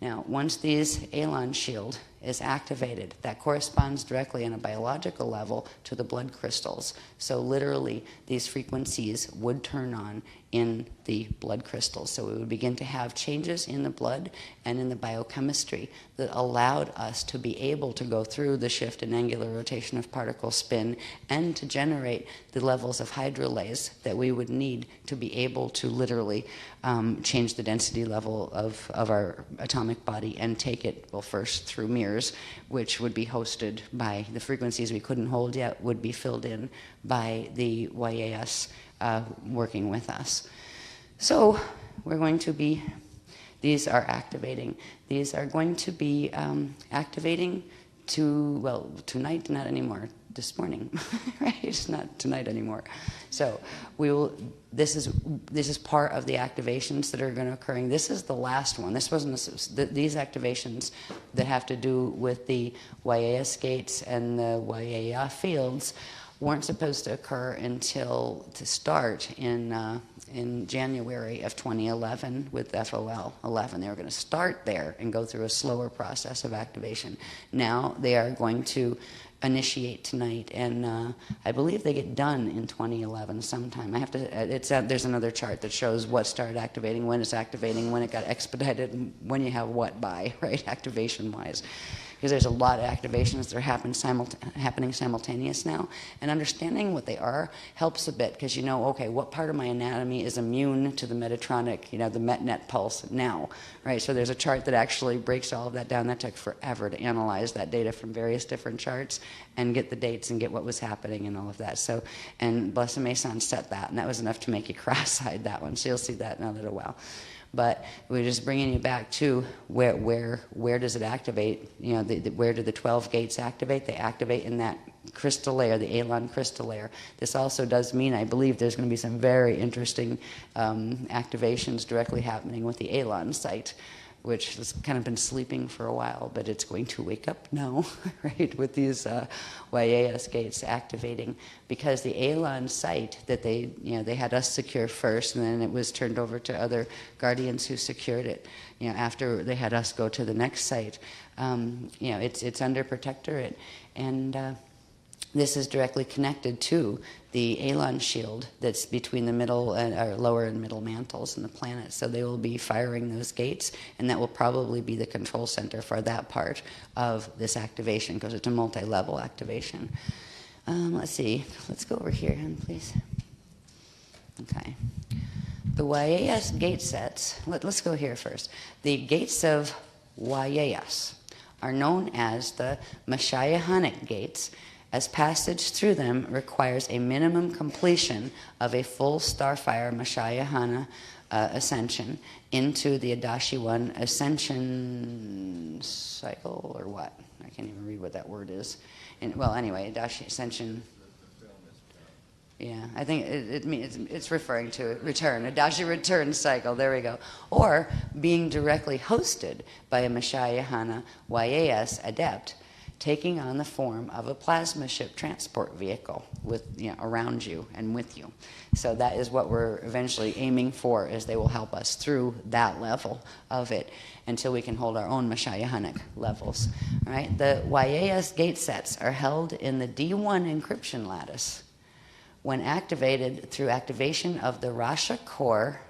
Now, once these Elon shield is activated, that corresponds directly on a biological level to the blood crystals. So literally, these frequencies would turn on in the blood crystals. So we would begin to have changes in the blood and in the biochemistry that allowed us to be able to go through the shift in angular rotation of particle spin and to generate the levels of hydrolase that we would need to be able to literally change the density level of our atomic body and take it, well, first through mirrors, which would be hosted by the frequencies we couldn't hold yet, would be filled in by the YAS working with us. So we're going to be, these are activating. These are going to be activating tonight, not anymore, this morning, right? It's not tonight anymore. So we will, this is part of the activations that are going to occurring. This is the last one. This wasn't, these activations that have to do with the YAS gates and the YAA fields weren't supposed to occur until, to start in January of 2011 with FOL 11. They were going to start there and go through a slower process of activation. Now they are going to initiate tonight, and I believe they get done in 2011 sometime. I have to, there's another chart that shows what started activating, when it's activating, when it got expedited, and when you have what by, right, activation-wise. Because there's a lot of activations that are happening simultaneous now, and understanding what they are helps a bit, because you know, okay, what part of my anatomy is immune to the Metatronic, the MetNet pulse now, right? So there's a chart that actually breaks all of that down. That took forever to analyze that data from various different charts and get the dates and get what was happening and all of that. So, and Blessed Mason set that, and that was enough to make you cross-eyed, that one. So you'll see that in a little while. But we're just bringing you back to where does it activate? Where do the 12 gates activate? They activate in that crystal layer, the Elon crystal layer. This also does mean, I believe, there's going to be some very interesting activations directly happening with the Elon site, which has kind of been sleeping for a while, but it's going to wake up now, right, with these YAS gates activating, because the Elon site that they had us secure first, and then it was turned over to other guardians who secured it, after they had us go to the next site. It's under protectorate, and this is directly connected to the Elon shield that's between the middle and or lower and middle mantles in the planet. So they will be firing those gates, and that will probably be the control center for that part of this activation, because it's a multi-level activation. Let's see. Let's go over here, please. Okay. The YAS gate sets, let's go here first. The gates of YAS are known as the Mashayahanic gates, as passage through them requires a minimum completion of a full Starfire Mashayahana ascension into the Adashi 1 ascension cycle, or what? I can't even read what that word is. Anyway, Adashi ascension. Yeah, I think it means it's referring to return, a Adashi return cycle. There we go. Or being directly hosted by a Mashayahana YAS adept, taking on the form of a plasma ship transport vehicle with around you and with you. So that is what we're eventually aiming for, is they will help us through that level of it until we can hold our own Mashayahanic levels. All right? The YAS gate sets are held in the D1 encryption lattice. When activated through activation of the Rasha core,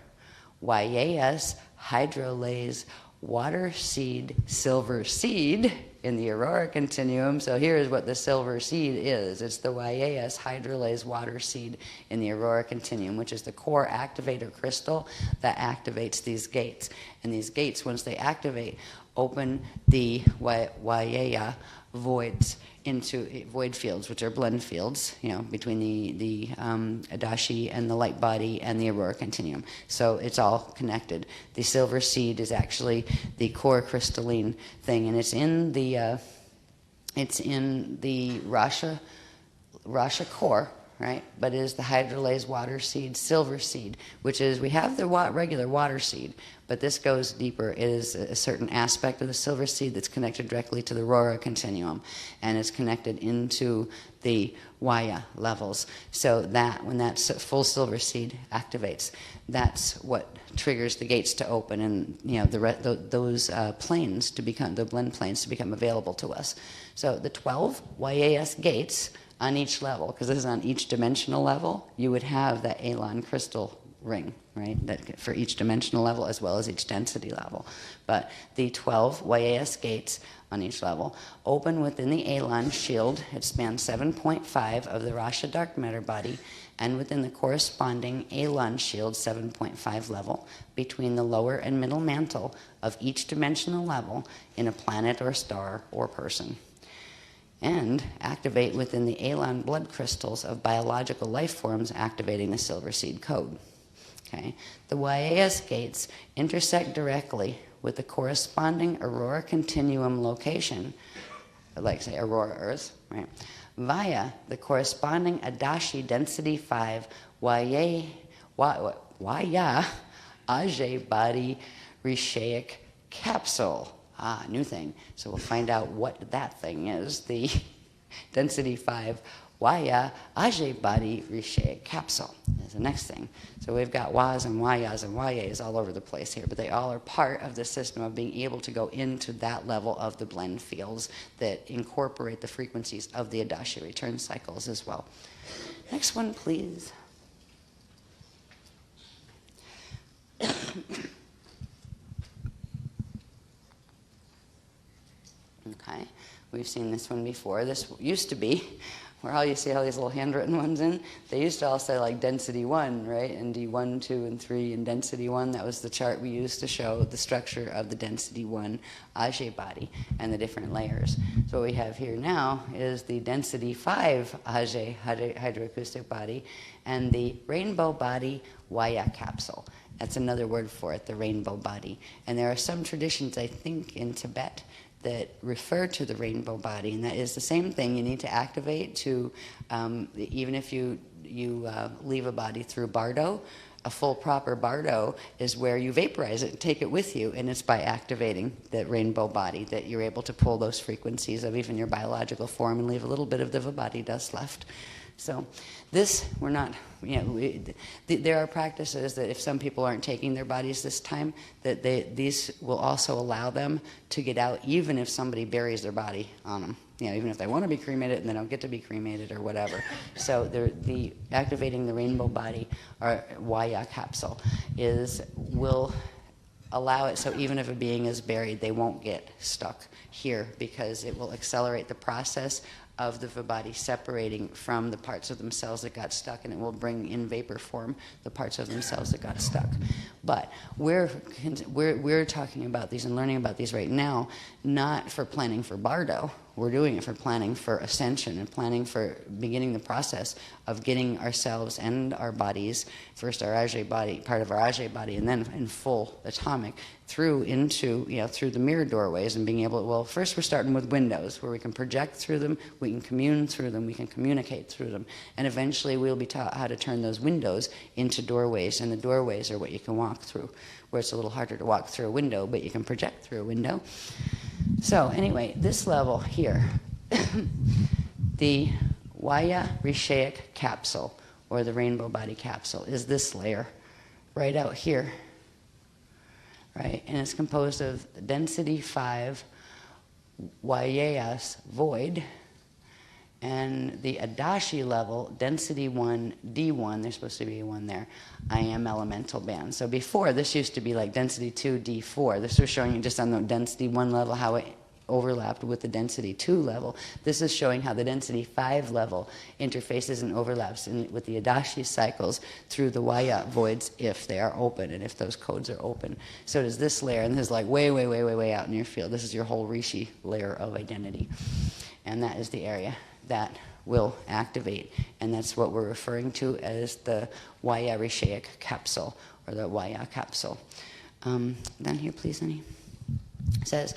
YAS hydrolase water seed silver seed in the Aurora continuum. So here's what the silver seed is. It's the YAS hydrolase water seed in the Aurora continuum, which is the core activator crystal that activates these gates. And these gates, once they activate, open the YAYA voids into void fields, which are blend fields, between the Adashi and the light body and the Aurora continuum. So it's all connected. The silver seed is actually the core crystalline thing, and it's in the Rasha core, right? But it is the hydrolase water seed, silver seed, which is, we have the regular water seed, but this goes deeper. It is a certain aspect of the silver seed that's connected directly to the Aurora continuum, and it's connected into the Waya levels. So that when that full silver seed activates, that's what triggers the gates to open, and those planes to become, the blend planes to become available to us. So the 12 YAS gates on each level, because this is on each dimensional level, you would have that Elan crystal ring, right? That for each dimensional level as well as each density level. But the 12 YAS gates on each level open within the Elan shield. It spans 7.5 of the Rasha dark matter body, and within the corresponding Elan shield 7.5 level between the lower and middle mantle of each dimensional level in a planet or star or person, and activate within the Elan blood crystals of biological life forms activating the silver seed code. Okay. The YAS gates intersect directly with the corresponding Aurora continuum location, like say Aurora Earth, right, via the corresponding Adashi density 5 Waya Ajay body Rishaic capsule. Ah, new thing. So we'll find out what that thing is. The density 5 Waya Ajay body Rishaic capsule is the next thing. So we've got Was and Wayas and Wayas all over the place here, but they all are part of the system of being able to go into that level of the blend fields that incorporate the frequencies of the Adashi return cycles as well. Next one, please. Okay, we've seen this one before. This used to be where all you see all these little handwritten ones in. They used to all say like density 1, right? And D1, 2, and 3 in density 1. That was the chart we used to show the structure of the density 1 Ajay body and the different layers. So what we have here now is the density 5 Ajay hydroacoustic body and the rainbow body Waya capsule. That's another word for it, the rainbow body. And there are some traditions, I think, in Tibet that refer to the rainbow body, and that is the same thing. You need to activate to, even if you leave a body through Bardo, a full proper Bardo is where you vaporize it and take it with you, and it's by activating the rainbow body that you're able to pull those frequencies of even your biological form and leave a little bit of the body dust left. So this, we're not, there are practices that if some people aren't taking their bodies this time, that these will also allow them to get out even if somebody buries their body on them. Even if they want to be cremated and they don't get to be cremated or whatever. So the activating the rainbow body or Waya capsule will allow it so even if a being is buried, they won't get stuck here because it will accelerate the process of the body separating from the parts of themselves that got stuck, and it will bring in vapor form the parts of themselves that got stuck. But we're talking about these and learning about these right now, not for planning for Bardo. we're doing it for planning for ascension and planning for beginning the process of getting ourselves and our bodies, first our Ajay body, part of our Ajay body, and then in full atomic, through into, through the mirror doorways and being able to, well, first we're starting with windows where we can project through them, we can commune through them, we can communicate through them, and eventually we'll be taught how to turn those windows into doorways, and the doorways are what you can walk through, where it's a little harder to walk through a window, but you can project through a window. So anyway, this level here, the Vaya Rishaic capsule, or the rainbow body capsule, is this layer right out here, right? And it's composed of the density 5 Vayas void, and the Adashi level, density 1, D1, there's supposed to be a 1 there, I am elemental band. So before, this used to be like density 2, D4. This was showing you just on the density 1 level how it overlapped with the density 2 level. This is showing how the density 5 level interfaces and overlaps with the Adashi cycles through the Vaya voids if they are open and if those codes are open. So does this layer, and this is like way, way, way, way, way out in your field. This is your whole Rishi layer of identity. And that is the area that will activate, and that's what we're referring to as the Vaya Rishaic capsule, or the Vaya capsule. Down here, please, honey. It says,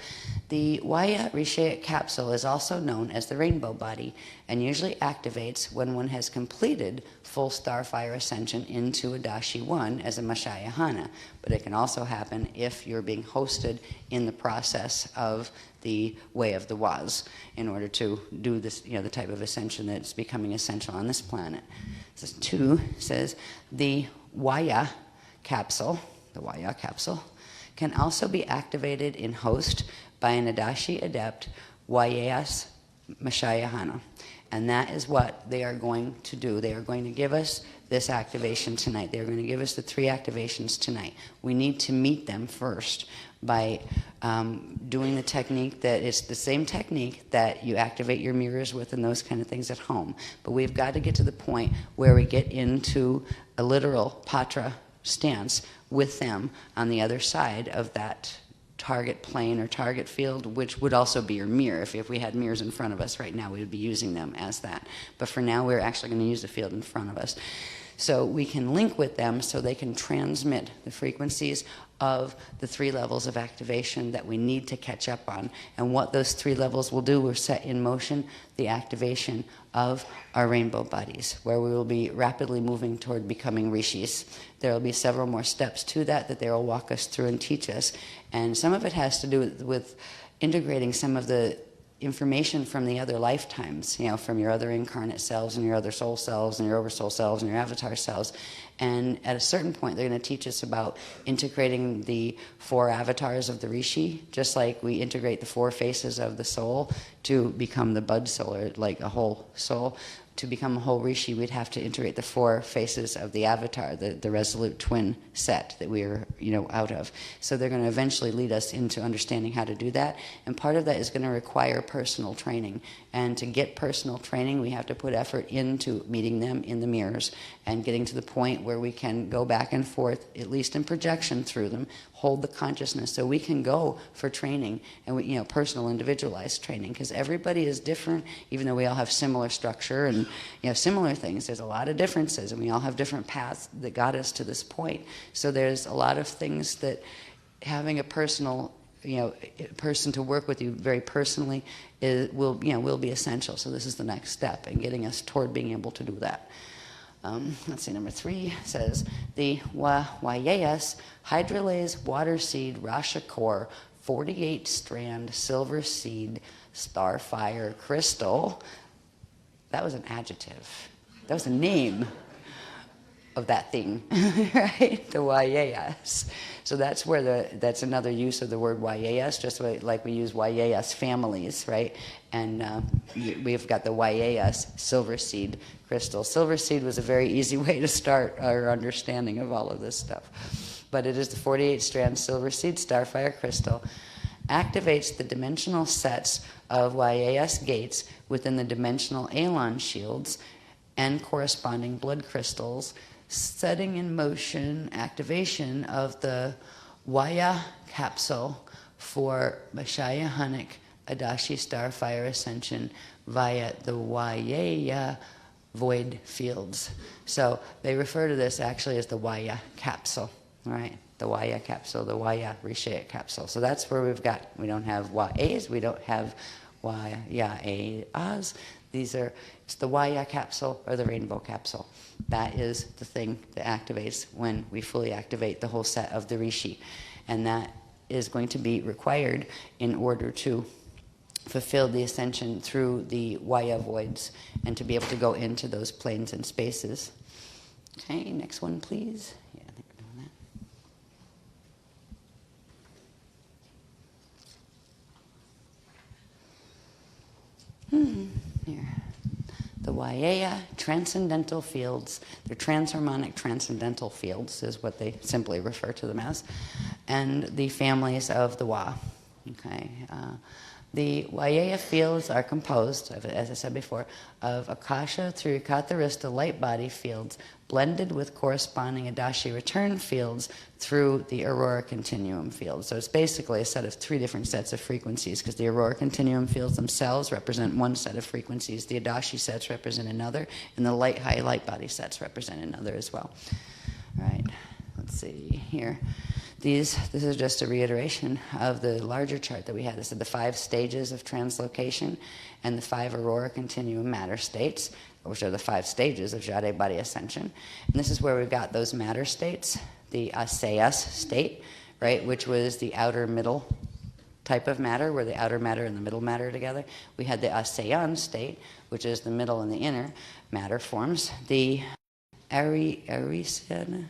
the Vaya Rishaic capsule is also known as the rainbow body, and usually activates when one has completed full starfire ascension into Adashi 1 as a Mashayahana. But it can also happen if you're being hosted in the process of the way of the Waz in order to do this, the type of ascension that's becoming essential on this planet. This 2 says the Vaya capsule, can also be activated in host by an Adashi adept, Vayas Mashayahana. And that is what they are going to do. They are going to give us this activation tonight. They are going to give us the 3 activations tonight. We need to meet them first by doing the technique that is the same technique that you activate your mirrors with and those kind of things at home. But we've got to get to the point where we get into a literal patra stance with them on the other side of that target plane or target field, which would also be your mirror. If we had mirrors in front of us right now, we would be using them as that. But for now, we're actually going to use the field in front of us. So we can link with them so they can transmit the frequencies of the 3 levels of activation that we need to catch up on. And what those 3 levels will do, we're set in motion the activation of our rainbow bodies, where we will be rapidly moving toward becoming rishis. There will be several more steps to that they will walk us through and teach us. And some of it has to do with integrating some of the information from the other lifetimes, from your other incarnate selves and your other soul selves and your oversoul selves and your avatar selves. And at a certain point, they're going to teach us about integrating the 4 avatars of the Rishi, just like we integrate the 4 faces of the soul to become the bud soul, or like a whole soul. To become a whole Rishi, we'd have to integrate the 4 faces of the avatar, the resolute twin set that we're, out of. So they're going to eventually lead us into understanding how to do that. And part of that is going to require personal training. And to get personal training, we have to put effort into meeting them in the mirrors and getting to the point where we can go back and forth, at least in projection through them, hold the consciousness so we can go for training and personal individualized training, because everybody is different. Even though we all have similar structure and similar things, there's a lot of differences, and we all have different paths that got us to this point. So there's a lot of things that having a personal person to work with you very personally will be essential. So this is the next step in getting us toward being able to do that. Let's see, number 3 says, the Vayas Hydrolase Water Seed Rasha Core 48 Strand Silver Seed Starfire Crystal. That was an adjective. That was a name of that thing, right? The Vayas. So that's where that's another use of the word Vayas, just like we use Vayas families, right? And we've got the Vayas Silver Seed Crystal. Silver Seed was a very easy way to start our understanding of all of this stuff. But it is the 48-strand Silver Seed Starfire Crystal. Activates the dimensional sets of Vayas gates within the dimensional Elon shields and corresponding blood crystals, setting in motion activation of the Vaya capsule for Mashayahanic Adashi Starfire Ascension via the Waiea void fields. So they refer to this actually as the Waiea capsule, right? The Waiea capsule, the Waiea Rishaya capsule. So that's where we don't have Wa'es, we don't have Waia'as. It's the Waiea capsule or the rainbow capsule. That is the thing that activates when we fully activate the whole set of the Rishi. And that is going to be required in order to fulfill the ascension through the Waiea voids and to be able to go into those planes and spaces. Okay, next one, please. Yeah, I think we're doing that. Here. The Waiea transcendental fields, they're transharmonic transcendental fields is what they simply refer to them as, and the families of the Wa. Okay, the Waiea fields are composed, as I said before, of Akasha through Katharista light body fields blended with corresponding Adashi return fields through the Aurora Continuum fields. So it's basically a set of 3 different sets of frequencies, because the Aurora Continuum fields themselves represent one set of frequencies, the Adashi sets represent another, and the high light body sets represent another as well. All right, let's see here. This is just a reiteration of the larger chart that we had. This is the 5 stages of translocation and the 5 Aurora Continuum matter states, which are the 5 stages of Jade Body Ascension. And this is where we've got those matter states, the Asayas state, right, which was the outer middle type of matter, where the outer matter and the middle matter together. We had the Asayan state, which is the middle and the inner matter forms. The Arisana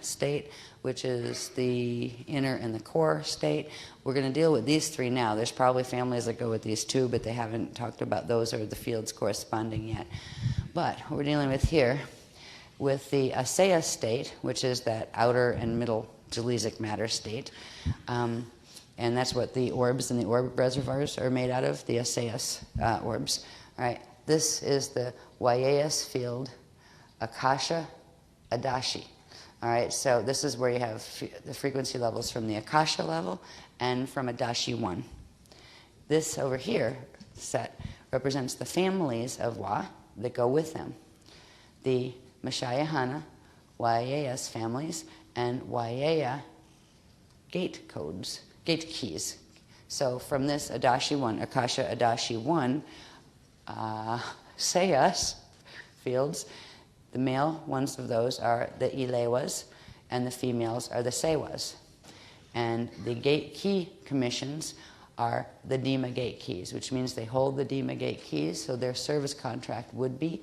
state, which is the inner and the core state. We're going to deal with these 3 now. There's probably families that go with these 2, but they haven't talked about those or the fields corresponding yet. But what we're dealing with here, with the Asaya state, which is that outer and middle Jalesic matter state, and that's what the orbs and the orb reservoirs are made out of, the Asayas orbs. All right, this is the Waieias field, Akasha, Adashi. All right, so this is where you have the frequency levels from the Akasha level and from Adashi 1. This over here set represents the families of Wa that go with them. The Mashayahana, Waieias families, and Waiea gate codes, gate keys. So from this Adashi 1, Akasha Adashi 1, Sayas fields, the male ones of those are the Ilewas, and the females are the Sewas. And the gate key commissions are the Dima gate keys, which means they hold the Dima gate keys, so their service contract would be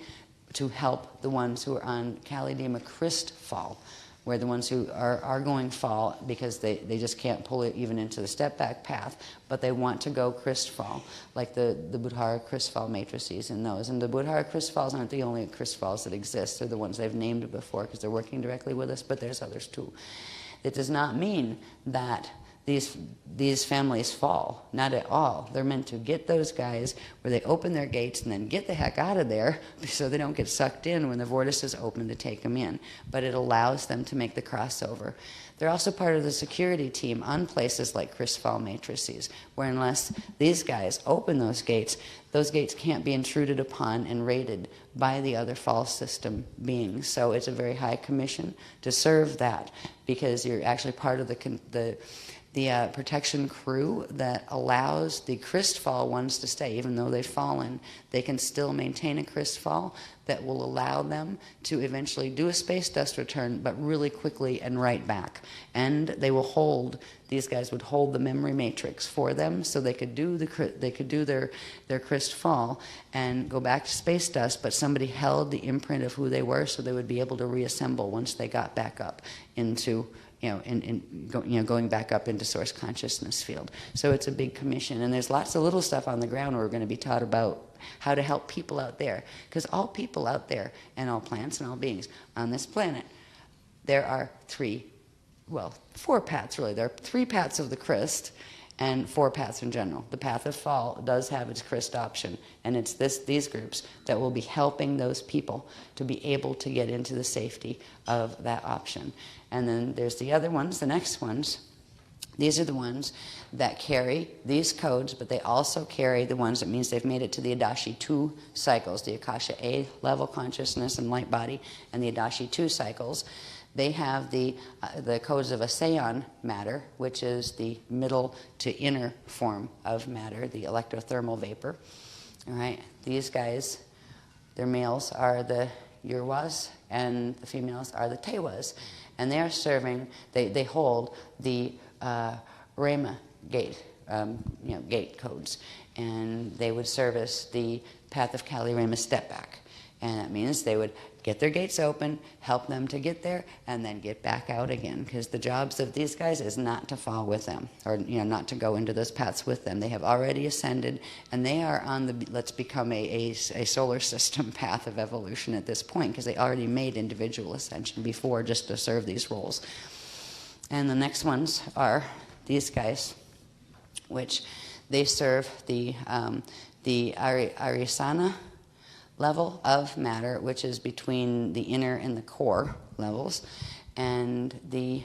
to help the ones who are on Kali Dima Christ fall, where the ones who are going fall because they just can't pull it even into the step back path, but they want to go Christ fall, like the Buddhara Christ fall matrices and those. And the Buddhara Christ falls aren't the only Christ falls that exist. They're the ones they've named before because they're working directly with us, but there's others too. It does not mean that these families fall, not at all. They're meant to get those guys where they open their gates and then get the heck out of there so they don't get sucked in when the vortice is open to take them in. But it allows them to make the crossover. They're also part of the security team on places like Christfall matrices, where unless these guys open those gates can't be intruded upon and raided by the other fall system beings. So it's a very high commission to serve that, because you're actually part of the protection crew that allows the Christfall ones to stay. Even though they've fallen, they can still maintain a Christfall that will allow them to eventually do a space dust return, but really quickly and right back. And they will hold, these guys would hold the memory matrix for them, so they could do their Christfall and go back to space dust, but somebody held the imprint of who they were, so they would be able to reassemble once they got back up into going back up into source consciousness field. So it's a big commission, and there's lots of little stuff on the ground where we're going to be taught about how to help people out there, because all people out there, and all plants and all beings on this planet, there are 4 paths really. There are 3 paths of the Christ, and 4 paths in general. The path of fall does have its Christ option, and it's these groups that will be helping those people to be able to get into the safety of that option. And then there's the other ones, the next ones, These are the ones that carry these codes, but they also carry the ones that means they've made it to the Adashi 2 cycles, the Akasha A level consciousness and light body, and the Adashi 2 cycles. They have the codes of Asean matter, which is the middle to inner form of matter, the electrothermal vapor. All right, these guys, their males are the Urwas, and the females are the Tewas, and they are serving. They hold the Rama gate, gate codes, and they would service the path of Kali Rama step back, and that means they would get their gates open, help them to get there, and then get back out again, because the jobs of these guys is not to fall with them, or not to go into those paths with them. They have already ascended, and they are on the let's become a solar system path of evolution at this point, because they already made individual ascension before just to serve these roles. And the next ones are these guys, which they serve the Arisana level of matter, which is between the inner and the core levels, and the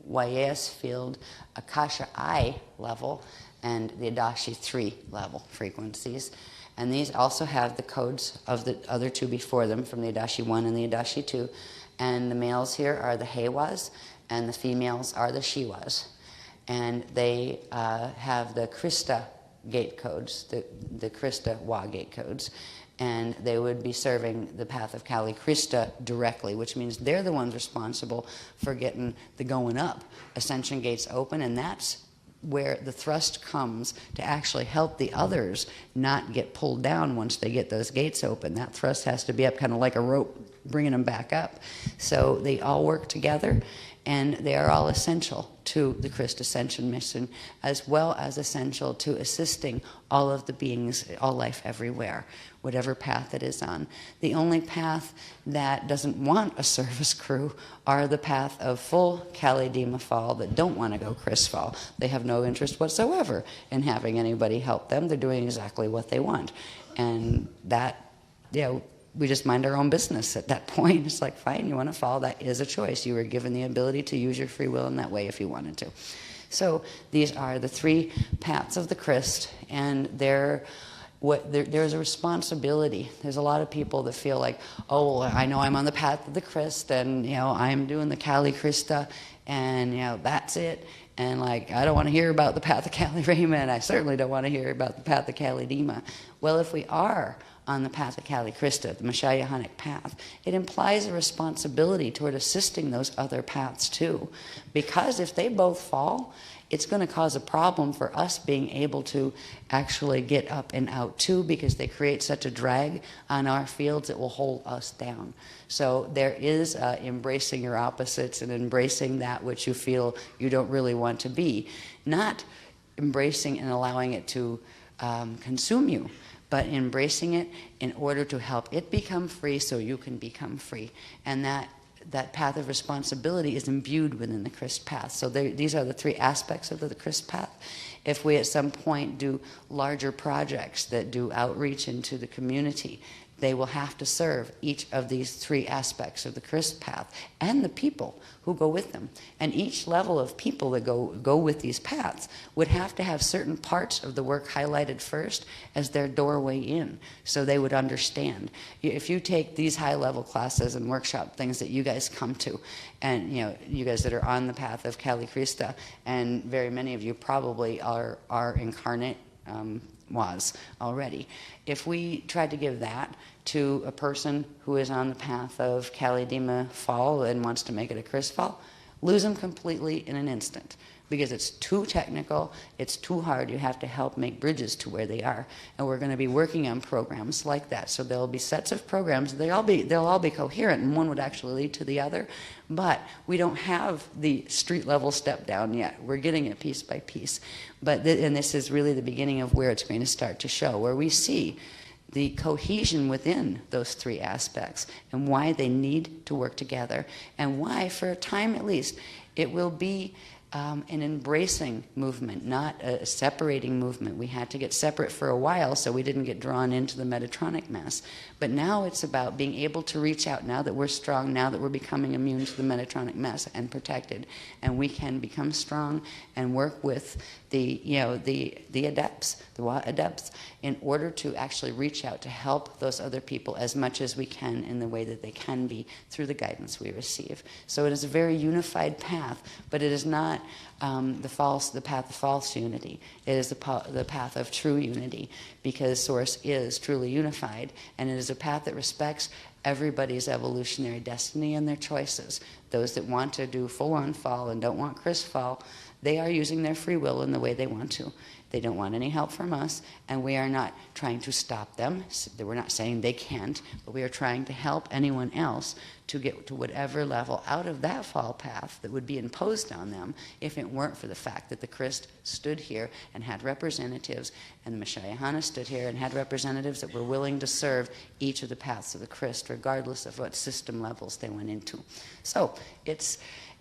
Wyas field Akasha I level, and the Adashi 3 level frequencies. And these also have the codes of the other two before them, from the Adashi 1 and the Adashi 2. And the males here are the Hewas, and the females are the Shiwas. And they have the Krista gate codes, the Krista Wa gate codes. And they would be serving the path of Kali Krista directly, which means they're the ones responsible for getting the going up ascension gates open, and that's where the thrust comes to actually help the others not get pulled down once they get those gates open. That thrust has to be up kind of like a rope, bringing them back up. So they all work together, and they are all essential to the Christ Ascension mission, as well as essential to assisting all of the beings, all life everywhere, whatever path it is on. The only path that doesn't want a service crew are the path of full Kali Dima fall that don't want to go Chris fall. They have no interest whatsoever in having anybody help them. They're doing exactly what they want. And that, we just mind our own business at that point. It's like, fine, you want to fall, that is a choice. You were given the ability to use your free will in that way if you wanted to. So these are the three paths of the Christ, and there's a responsibility. There's a lot of people that feel like, oh, I know I'm on the path of the Christ, and I'm doing the Kali Krista, and that's it. And like, I don't want to hear about the path of Kali Rama, and I certainly don't want to hear about the path of Kali Dima. Well, if we are on the path of Kali Krista, the Mashayahanic path, it implies a responsibility toward assisting those other paths too. Because if they both fall, it's going to cause a problem for us being able to actually get up and out too, because they create such a drag on our fields it will hold us down. So there is embracing your opposites and embracing that which you feel you don't really want to be. Not embracing and allowing it to consume you, but embracing it in order to help it become free so you can become free. And that path of responsibility is imbued within the Christ path. So these are the three aspects of the Christ path. If we at some point do larger projects that do outreach into the community, they will have to serve each of these three aspects of the Christ path and the people who go with them. And each level of people that go with these paths would have to have certain parts of the work highlighted first as their doorway in, so they would understand. If you take these high-level classes and workshop things that you guys come to, and you guys that are on the path of Kali Krista, and very many of you probably are incarnate was already. If we tried to give that to a person who is on the path of Kali Dima fall and wants to make it a Christ fall, lose them completely in an instant, because it's too technical, it's too hard. You have to help make bridges to where they are, and we're going to be working on programs like that. So there'll be sets of programs. They'll all be coherent, and one would actually lead to the other. But we don't have the street level step down yet. We're getting it piece by piece. And this is really the beginning of where it's going to start to show, where we see the cohesion within those three aspects and why they need to work together, and why, for a time at least, it will be an embracing movement, not a separating movement. We had to get separate for a while so we didn't get drawn into the Metatronic mass. But now it's about being able to reach out, now that we're strong, now that we're becoming immune to the Metatronic mass and protected. And we can become strong and work with the adepts, the Wa adepts, in order to actually reach out to help those other people as much as we can in the way that they can be through the guidance we receive. So it is a very unified path, but it is not the path of false unity. It is the path of true unity, because Source is truly unified, and it is a path that respects everybody's evolutionary destiny and their choices. Those that want to do full-on fall and don't want Chris fall, they are using their free will in the way they want to. They don't want any help from us, and we are not trying to stop them. We're not saying they can't, but we are trying to help anyone else to get to whatever level out of that fall path that would be imposed on them if it weren't for the fact that the Christ stood here and had representatives, and the Mashayahana stood here and had representatives that were willing to serve each of the paths of the Christ, regardless of what system levels they went into. So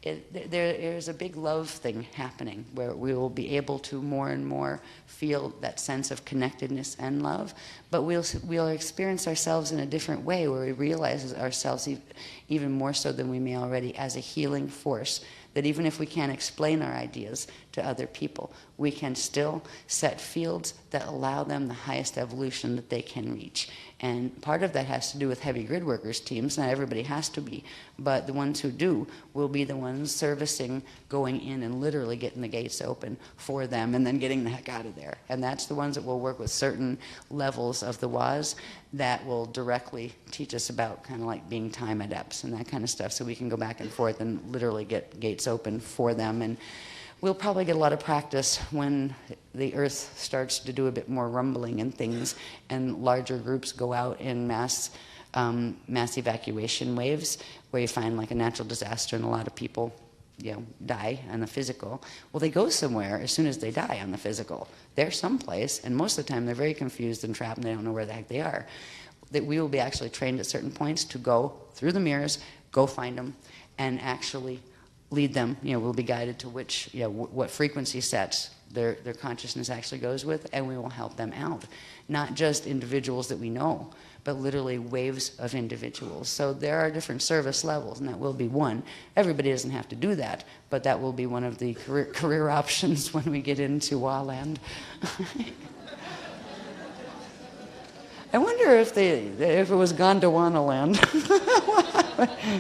there is a big love thing happening where we will be able to more and more feel that sense of connectedness and love, but we'll experience ourselves in a different way, where we realize ourselves even more so than we may already as a healing force, that even if we can't explain our ideas to other people, we can still set fields that allow them the highest evolution that they can reach. And part of that has to do with heavy grid workers teams. Not everybody has to be, but the ones who do will be the ones servicing, going in and literally getting the gates open for them and then getting the heck out of there. And that's the ones that will work with certain levels of the WAS that will directly teach us about kind of like being time adepts and that kind of stuff, so we can go back and forth and literally get gates open for them. And we'll probably get a lot of practice when the Earth starts to do a bit more rumbling and things, and larger groups go out in mass evacuation waves, where you find like a natural disaster and a lot of people die on the physical. Well, they go somewhere as soon as they die on the physical. They're someplace, and most of the time they're very confused and trapped and they don't know where the heck they are. That we will be actually trained at certain points to go through the mirrors, go find them, and actually lead them. We'll be guided to which, what frequency sets their consciousness actually goes with, and we will help them out. Not just individuals that we know, but literally waves of individuals. So there are different service levels, and that will be one. Everybody doesn't have to do that, but that will be one of the career options when we get into Wa-land. I wonder if it was Gondwana land.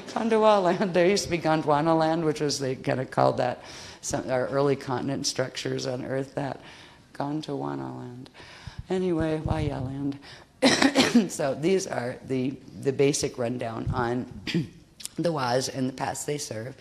Gondwana land. There used to be Gondwana land, which was, they kind of called that, our early continent structures on Earth, that Gondwana land. Anyway, Waya land. So these are the basic rundown on the WAS and the paths they serve.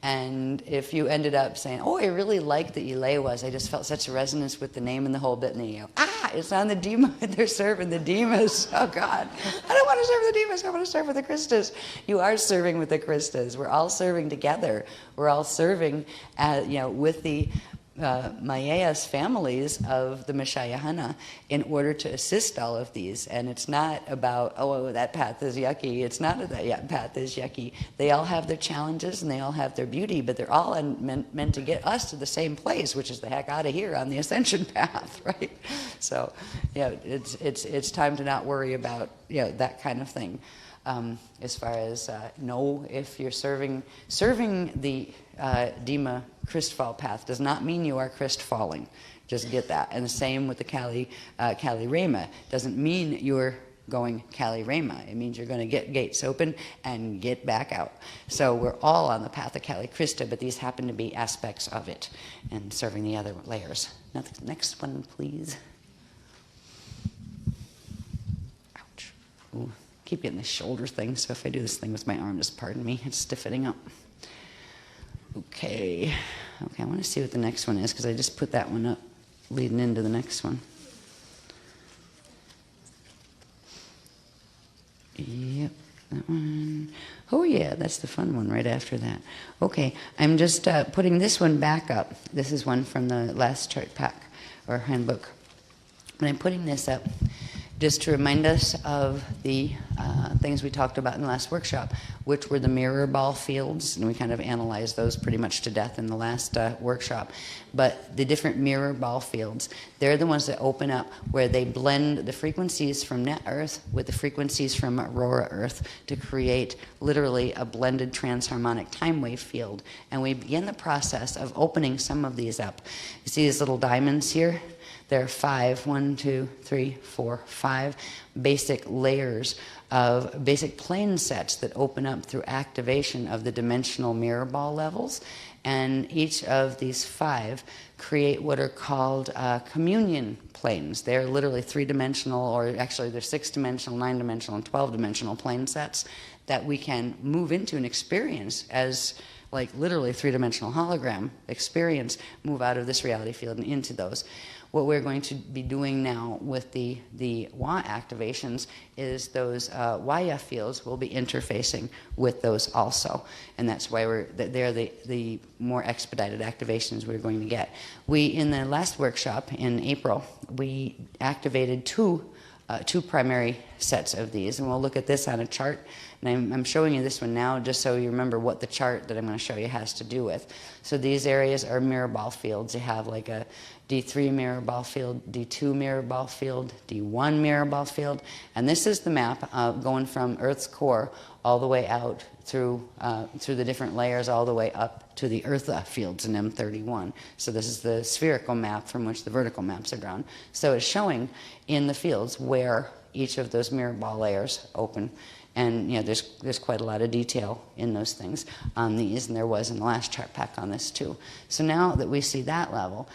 And if you ended up saying, oh, I really like the Elewas, I just felt such a resonance with the name and the whole bit, and then you go, it's on the Dima, they're serving the Dimas. Oh God, I don't want to serve the Dimas, I want to serve with the Christas. You are serving with the Christas. We're all serving together. We're all serving with the Mayas families of the Mashayahana in order to assist all of these. And it's not about, oh, that path is yucky. It's not that path is yucky. They all have their challenges and they all have their beauty, but they're all meant to get us to the same place, which is the heck out of here on the ascension path, right? So, it's time to not worry about that kind of thing. As far as know if you're serving the Dima Christfall path does not mean you are Christ falling. Just get that. And the same with the Kali Rama. Doesn't mean you're going Kali Rama. It means you're going to get gates open and get back out. So we're all on the path of Kali Krista, but these happen to be aspects of it and serving the other layers. Now the next one, please. Ouch. Ooh. Keep getting this shoulder thing, so if I do this thing with my arm, just pardon me, it's stiffening up. Okay, I want to see what the next one is, because I just put that one up leading into the next one. Yep, that one. Oh yeah, that's the fun one right after that. Okay, I'm just putting this one back up. This is one from the last chart pack, or handbook. But I'm putting this up just to remind us of the things we talked about in the last workshop, which were the mirror ball fields, and we kind of analyzed those pretty much to death in the last workshop. But the different mirror ball fields, they're the ones that open up where they blend the frequencies from net Earth with the frequencies from aurora Earth to create literally a blended transharmonic time wave field. And we begin the process of opening some of these up. You see these little diamonds here? There are 5, 1, 2, 3, 4, 5 basic layers of basic plane sets that open up through activation of the dimensional mirror ball levels. And each of these 5 create what are called communion planes. They're literally 3-dimensional, or actually they're 6-dimensional, 9-dimensional, and 12-dimensional plane sets that we can move into and experience as like literally 3-dimensional hologram experience, move out of this reality field and into those. What we're going to be doing now with the WA activations is those WAIA fields will be interfacing with those also. And that's why they're the more expedited activations we're going to get. In the last workshop in April, we activated two primary sets of these. And we'll look at this on a chart. And I'm showing you this one now just so you remember what the chart that I'm going to show you has to do with. So these areas are mirror ball fields. You have like a D3 mirror ball field, D2 mirror ball field, D1 mirror ball field. And this is the map going from Earth's core all the way out through the different layers all the way up to the Eartha fields in M31. So this is the spherical map from which the vertical maps are drawn. So it's showing in the fields where each of those mirror ball layers open. And you know, there's quite a lot of detail in those things on these, and there was in the last chart pack on this too. So now that we see that level,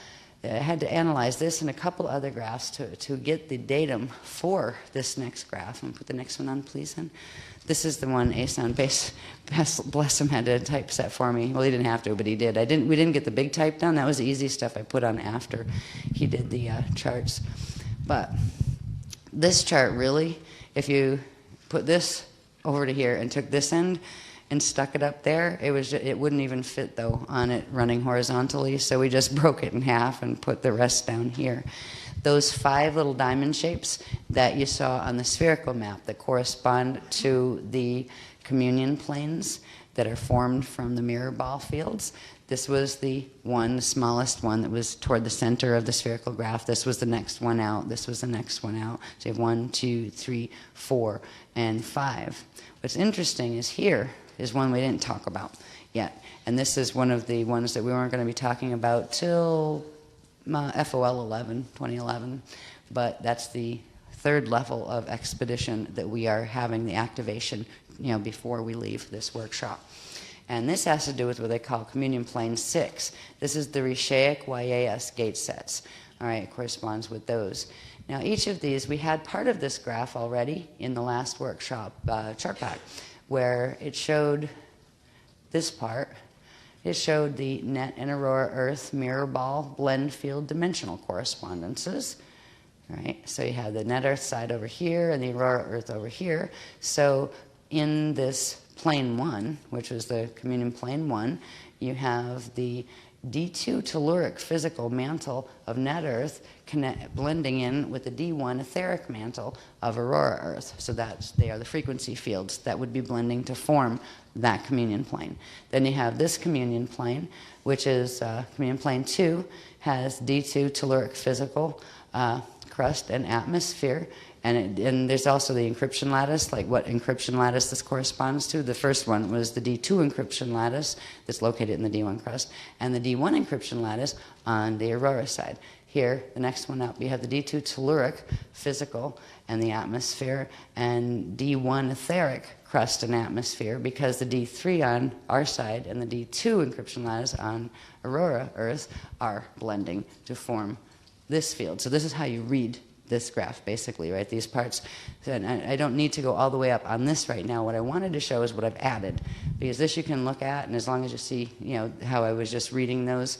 I had to analyze this and a couple other graphs to get the datum for this next graph. And put the next one on, please. And this is the one Asan bless him, had to typeset for me. Well, he didn't have to, but he did. We didn't get the big type down. That was the easy stuff I put on after he did the charts. But this chart really, if you put this over to here and took this end and stuck it up there, it wouldn't even fit though on it running horizontally, so we just broke it in half and put the rest down here. Those 5 little diamond shapes that you saw on the spherical map that correspond to the communion planes that are formed from the mirror ball fields. This was the smallest one that was toward the center of the spherical graph. This was the next one out. This was the next one out. So you have 1, 2, 3, 4, and 5. What's interesting is here is one we didn't talk about yet. And this is one of the ones that we weren't going to be talking about till FOL 11, 2011. But that's the 3rd level of expedition that we are having the activation, before we leave this workshop. And this has to do with what they call communion plane 6. This is the Rishaic YAS gate sets. All right, it corresponds with those. Now, each of these, we had part of this graph already in the last workshop chart pack, where it showed this part. It showed the net and aurora Earth mirror ball blend field dimensional correspondences. All right, so you have the net Earth side over here and the aurora Earth over here. So in this plane 1, which was the communion plane 1, you have the D2 telluric physical mantle of net Earth blending in with the D1 etheric mantle of aurora Earth. So they are the frequency fields that would be blending to form that communion plane. Then you have this communion plane, which is communion plane 2, has D2 telluric physical crust and atmosphere. And there's also the encryption lattice, like what encryption lattice this corresponds to. The first one was the D2 encryption lattice that's located in the D1 crust, and the D1 encryption lattice on the aurora side. Here, the next one up, you have the D2 telluric physical and the atmosphere, and D1 etheric crust and atmosphere, because the D3 on our side and the D2 encryption lattice on aurora Earth are blending to form this field. So this is how you read this graph, basically, right? These parts. And I don't need to go all the way up on this right now. What I wanted to show is what I've added, because this you can look at, and as long as you see, how I was just reading those,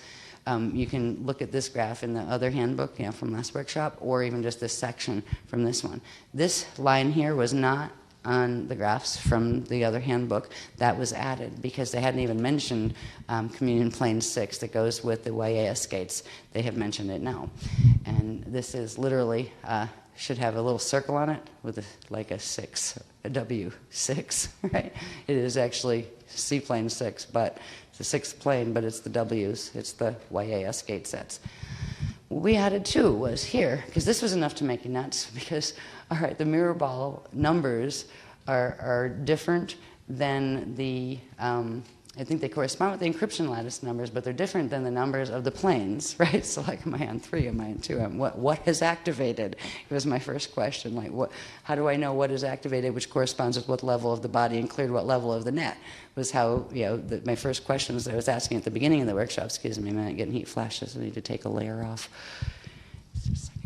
you can look at this graph in the other handbook, from last workshop, or even just this section from this one. This line here was not on the graphs from the other handbook. That was added because they hadn't even mentioned communion plane 6 that goes with the YAS gates. They have mentioned it now. And this is literally should have a little circle on it with like a 6, a W6, right? It is actually C-plane 6, but it's the 6th plane, but it's the W's. It's the YAS gate sets. What we added too was here, because this was enough to make you nuts, because, all right, the mirror ball numbers are different than the, I think they correspond with the encryption lattice numbers, but they're different than the numbers of the planes, right? So like, am I on 3, am I on 2? What has activated? It was my first question, like, how do I know what is activated, which corresponds with what level of the body and cleared what level of the net? Was how, my first questions that I was asking at the beginning of the workshop. Excuse me a minute, getting heat flashes, I need to take a layer off. Just a second.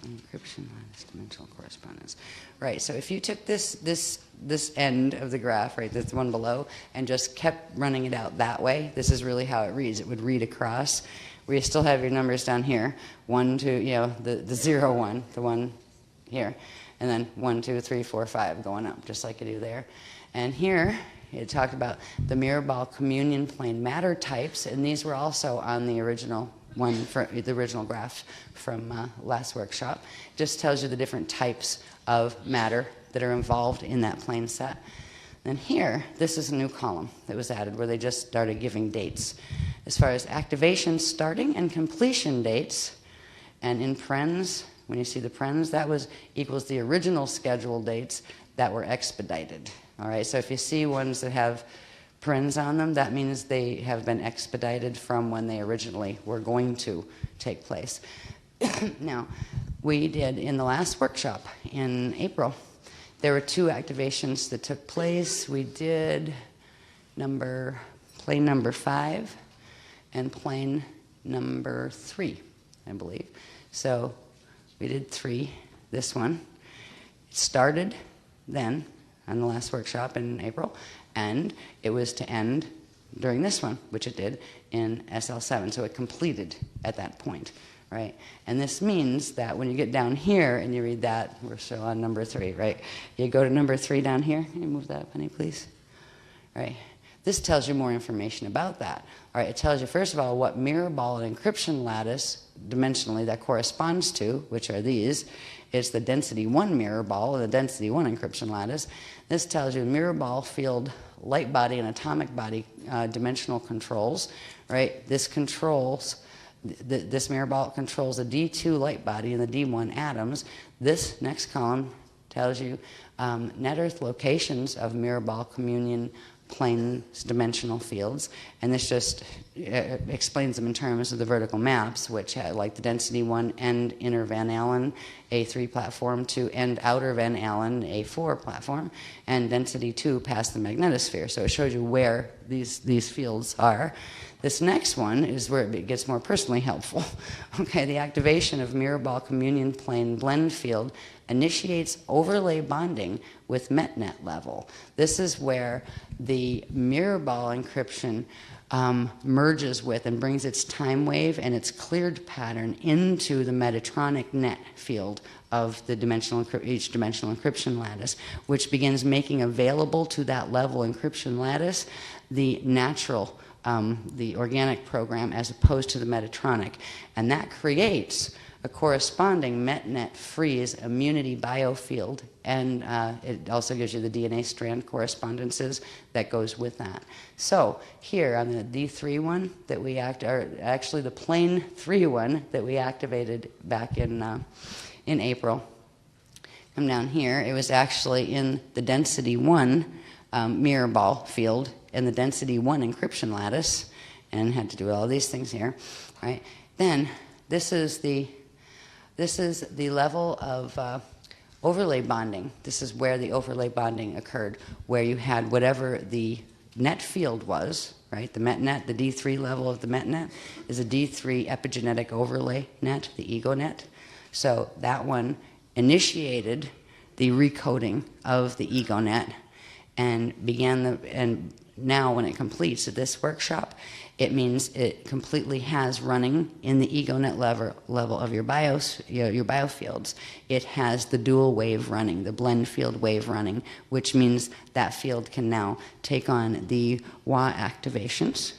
Encryption lattice dimensional correspondence. Right, so if you took this end of the graph, right, this one below, and just kept running it out that way, this is really how it reads. It would read across, where you still have your numbers down here, 1, 2, the 0, 1, the one here, and then 1, 2, 3, 4, 5 going up, just like you do there. And here, it talked about the mirror ball communion plane matter types, and these were also on the original one, for the original graph from last workshop. Just tells you the different types of matter that are involved in that plane set. Then here, this is a new column that was added where they just started giving dates. As far as activation starting and completion dates, and in parens, when you see the parens, that equals the original scheduled dates that were expedited. All right, so if you see ones that have parens on them, that means they have been expedited from when they originally were going to take place. Now, we did in the last workshop in April, there were 2 activations that took place. We did plane number 5 and plane number 3, I believe. So we did 3, this one. It started then on the last workshop in April, and it was to end during this one, which it did in SL7. So it completed at that point, right? And this means that when you get down here and you read that, we're still on number 3, right? You go to number 3 down here. Can you move that up, honey, please? Right. This tells you more information about that. All right, it tells you, first of all, what mirror ball and encryption lattice dimensionally that corresponds to, which are these. It's the density 1 mirror ball and the density 1 encryption lattice. This tells you mirror ball, field, light body, and atomic body dimensional controls, right? This controls, this mirror ball controls the D2 light body and the D1 atoms. This next column tells you net Earth locations of mirror ball communion planes dimensional fields, and this just explains them in terms of the vertical maps, which had, like the density 1 end inner Van Allen A3 platform to end outer Van Allen A4 platform, and density 2 past the magnetosphere. So it shows you where these fields are. This next one is where it gets more personally helpful. Okay, the activation of mirror ball communion plane blend field initiates overlay bonding with MetNet level. This is where the mirror ball encryption merges with and brings its time wave and its cleared pattern into the Metatronic net field of the each dimensional encryption lattice, which begins making available to that level encryption lattice the natural, the organic program as opposed to the Metatronic. And that creates a corresponding MetNet freeze immunity biofield, and it also gives you the DNA strand correspondences that goes with that. So here on the D3 one that we actually the plane 3 one that we activated back in April. Come down here, it was actually in the density 1 mirror ball field and the density 1 encryption lattice, and had to do all these things here, right? Then this is the level of overlay bonding. This is where the overlay bonding occurred, where you had whatever the net field was, right? The MetNet, the D3 level of the MetNet is a D3 epigenetic overlay net, the EgoNet. So that one initiated the recoding of the EgoNet and and now when it completes at this workshop, it means it completely has running in the EgoNet level of your biofields. It has the dual wave running, the blend field wave running, which means that field can now take on the Wa activations